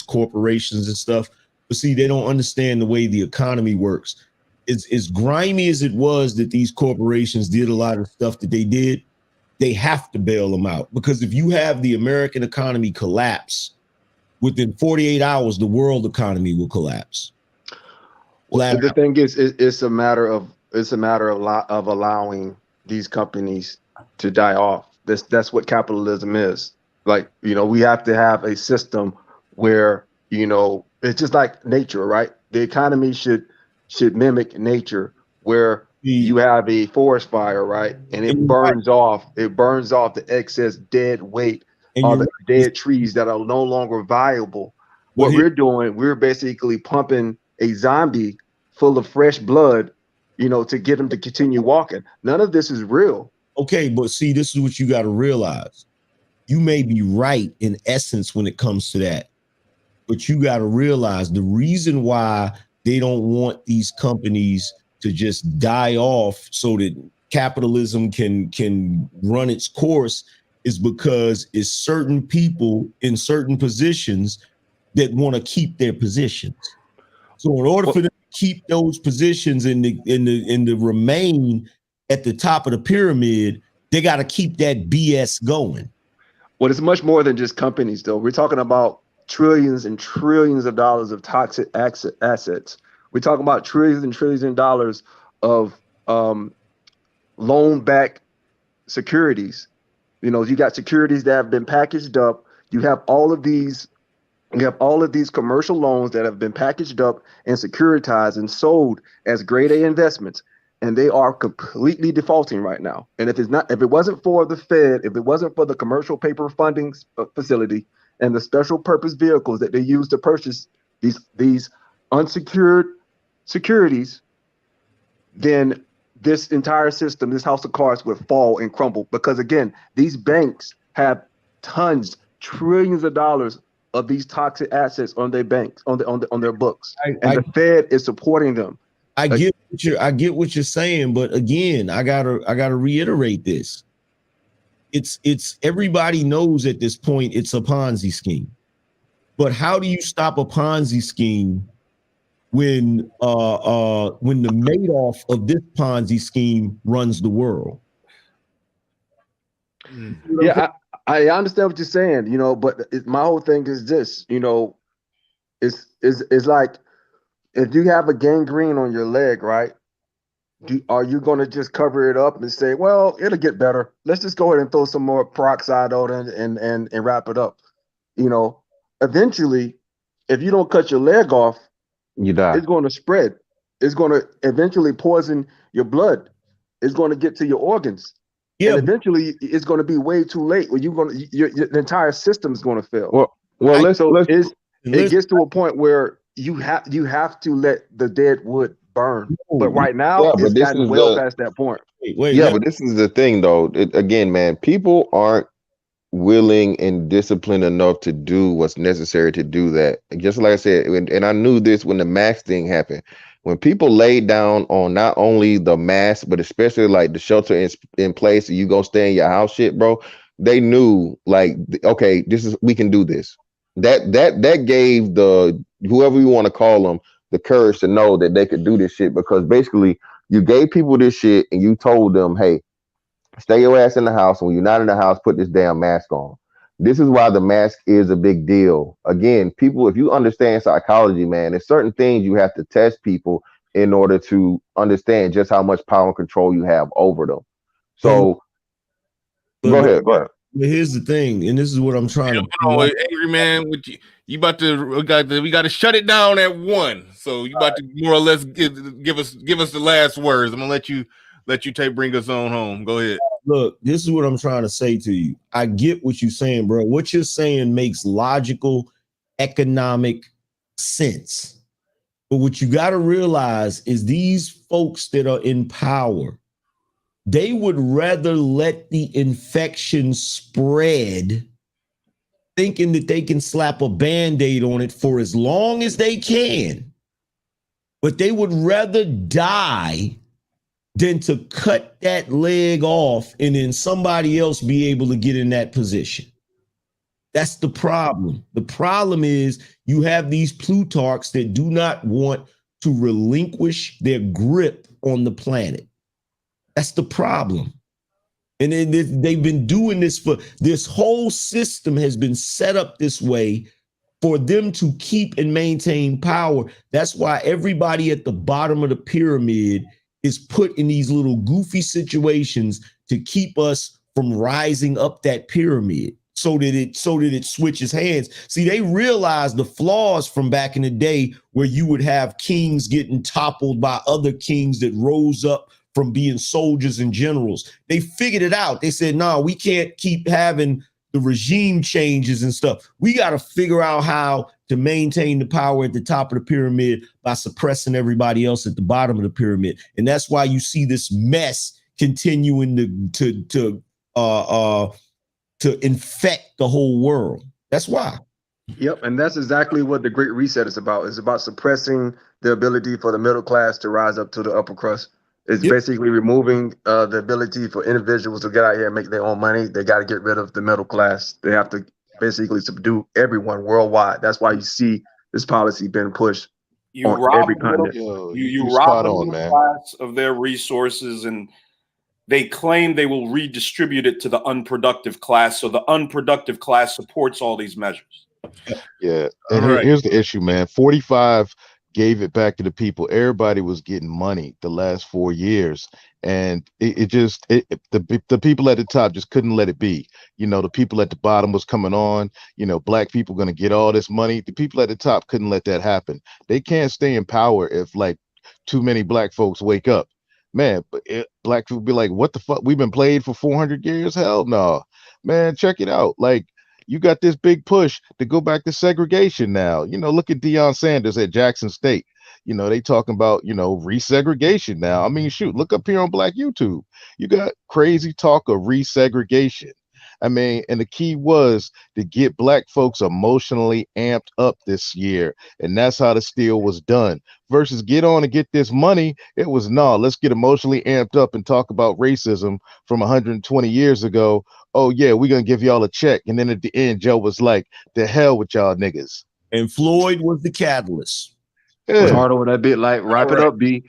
corporations and stuff. But see, they don't understand the way the economy works. As grimy as it was that these corporations did a lot of stuff that they did, they have to bail them out, because if you have the American economy collapse within 48 hours, the world economy will collapse. The thing is, it's a matter of allowing these companies to die off. That's what capitalism is. Like, you know, we have to have a system where, you know, it's just like nature, right? The economy should mimic nature, where you have a forest fire, right? And it burns off the excess dead weight of the dead trees that are no longer viable. What we're doing, we're basically pumping a zombie full of fresh blood, you know, to get them to continue walking. None of this is real. Okay, but see, this is what you got to realize. You may be right in essence when it comes to that, but you got to realize the reason why they don't want these companies to just die off so that capitalism can run its course is because it's certain people in certain positions that want to keep their positions. So in order for them to keep those positions and to remain at the top of the pyramid, they got to keep that BS going. Well, it's much more than just companies, though. We're talking about trillions and trillions of dollars of toxic assets. We're talking about trillions and trillions of dollars of loan-backed securities. You know, you got securities that have been packaged up. You have all of these commercial loans that have been packaged up and securitized and sold as grade A investments, and they are completely defaulting right now. And if it wasn't for the Fed, if it wasn't for the commercial paper funding facility and the special purpose vehicles that they use to purchase these unsecured securities, then this entire system, this house of cards, would fall and crumble. Because again, these banks have tons, trillions of dollars of these toxic assets on their banks, on their books, and the Fed is supporting them. I get what you're saying, but again, I gotta reiterate this. It's everybody knows at this point it's a Ponzi scheme. But how do you stop a Ponzi scheme when the Madoff of this Ponzi scheme runs the world? Yeah, I understand what you're saying, you know, but my whole thing is this, you know, it's like, if you have a gangrene on your leg, right? Are you going to just cover it up and say, well, it'll get better? Let's just go ahead and throw some more peroxide on it and wrap it up. You know, eventually, if you don't cut your leg off, you die. It's going to spread. It's going to eventually poison your blood. It's going to get to your organs. Yeah. And eventually, it's going to be way too late. When the entire system is going to fail. It gets to a point where you have to let the dead wood burn. But right now, it's gotten well past that point. But this is the thing, though. Again, man, people aren't willing and disciplined enough to do what's necessary to do that. Just like I said, and I knew this when the mask thing happened. When people laid down on not only the mask, but especially like the shelter in place, and you go stay in your house shit, bro, they knew, like, okay, we can do this. That gave the whoever you want to call them the courage to know that they could do this shit, because basically you gave people this shit and you told them, hey, stay your ass in the house. When you're not in the house, put this damn mask on. This is why the mask is a big deal. Again, people, if you understand psychology, man, there's certain things you have to test people in order to understand just how much power and control you have over them. So go ahead. But here's the thing, and this is what I'm trying to. Angry man, we got to shut it down at 1. So you about to more or less give us the last words. I'm gonna let you bring us on home. Go ahead. Look, this is what I'm trying to say to you. I get what you're saying, bro. What you're saying makes logical economic sense. But what you got to realize is these folks that are in power, they would rather let the infection spread, thinking that they can slap a Band-Aid on it for as long as they can. But they would rather die than to cut that leg off and then somebody else be able to get in that position. That's the problem. The problem is you have these Plutarchs that do not want to relinquish their grip on the planet. That's the problem. And then they've been doing this for this whole system has been set up this way for them to keep and maintain power. That's why everybody at the bottom of the pyramid is put in these little goofy situations to keep us from rising up that pyramid so that it switches hands. See, they realized the flaws from back in the day where you would have kings getting toppled by other kings that rose up from being soldiers and generals. They figured it out. They said, no, we can't keep having the regime changes and stuff. We got to figure out how to maintain the power at the top of the pyramid by suppressing everybody else at the bottom of the pyramid. And that's why you see this mess continuing to infect the whole world. That's why. Yep, and that's exactly what the Great Reset is about. It's about suppressing the ability for the middle class to rise up to the upper crust. It's basically removing the ability for individuals to get out here and make their own money. They got to get rid of the middle class. They have to basically subdue everyone worldwide. That's why you see this policy being pushed on every continent. You rob the middle class of their resources, and they claim they will redistribute it to the unproductive class. So the unproductive class supports all these measures. Yeah. And here's the issue, man. 45 gave it back to the people. Everybody was getting money the last 4 years. And the people at the top just couldn't let it be. You know, the people at the bottom was coming on, you know, black people going to get all this money. The people at the top couldn't let that happen. They can't stay in power if like too many black folks wake up. Man, black people be like, what the fuck? We've been played for 400 years? Hell no. Man, check it out. Like, you got this big push to go back to segregation now. You know, look at Deion Sanders at Jackson State. You know, they talking about, you know, resegregation now. I mean, shoot, look up here on Black YouTube. You got crazy talk of resegregation. I mean, and the key was to get black folks emotionally amped up this year. And that's how the steal was done. Versus get on and get this money. It was, no, let's get emotionally amped up and talk about racism from 120 years ago. Oh, yeah, we're going to give y'all a check. And then at the end, Joe was like, the hell with y'all niggas. And Floyd was the catalyst. Yeah. Hard over that bit, like, wrap it up, B.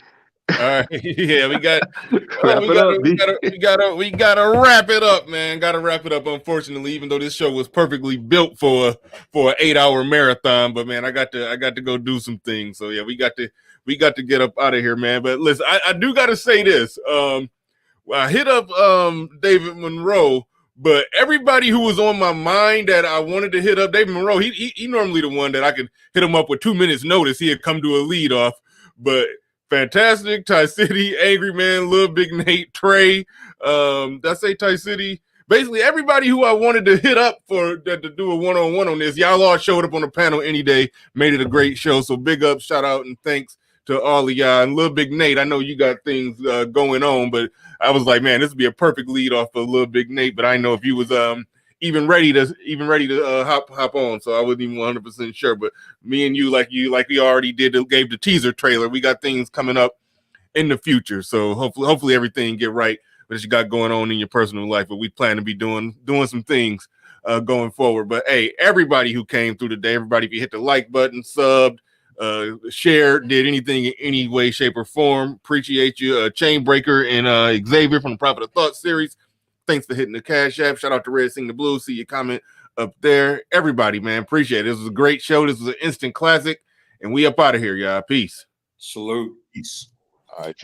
All right, yeah, we gotta wrap it up, man. Gotta wrap it up. Unfortunately, even though this show was perfectly built for an 8-hour marathon, but man, I got to go do some things. So yeah, we got to get up out of here, man. But listen, I do got to say this. I hit up David Monroe, but everybody who was on my mind that I wanted to hit up, David Monroe, he normally the one that I could hit him up with 2 minutes notice. He'd come to a lead off, but. Fantastic, Ty City, Angry Man, Lil Big Nate, Trey. Did I say Ty City? Basically, everybody who I wanted to hit up to do a one-on-one on this, y'all all showed up on the panel any day, made it a great show. So big up, shout out, and thanks to all of y'all. And Lil Big Nate, I know you got things going on, but I was like, man, this would be a perfect lead off for Lil Big Nate. But I know if you was even ready to hop on, so I wasn't even 100% sure. But me and you, like we already gave the teaser trailer. We got things coming up in the future, so hopefully everything get right that you got going on in your personal life. But we plan to be doing some things going forward. But hey, everybody who came through today, everybody, if you hit the like button, subbed, shared, did anything in any way, shape, or form, appreciate you. Chainbreaker and Xavier from the Prophet of Thought series. Thanks for hitting the Cash App. Shout out to Red Sing the Blues. See your comment up there. Everybody, man, appreciate it. This was a great show. This was an instant classic. And we up out of here, y'all. Peace. Salute. Peace. All right, y'all.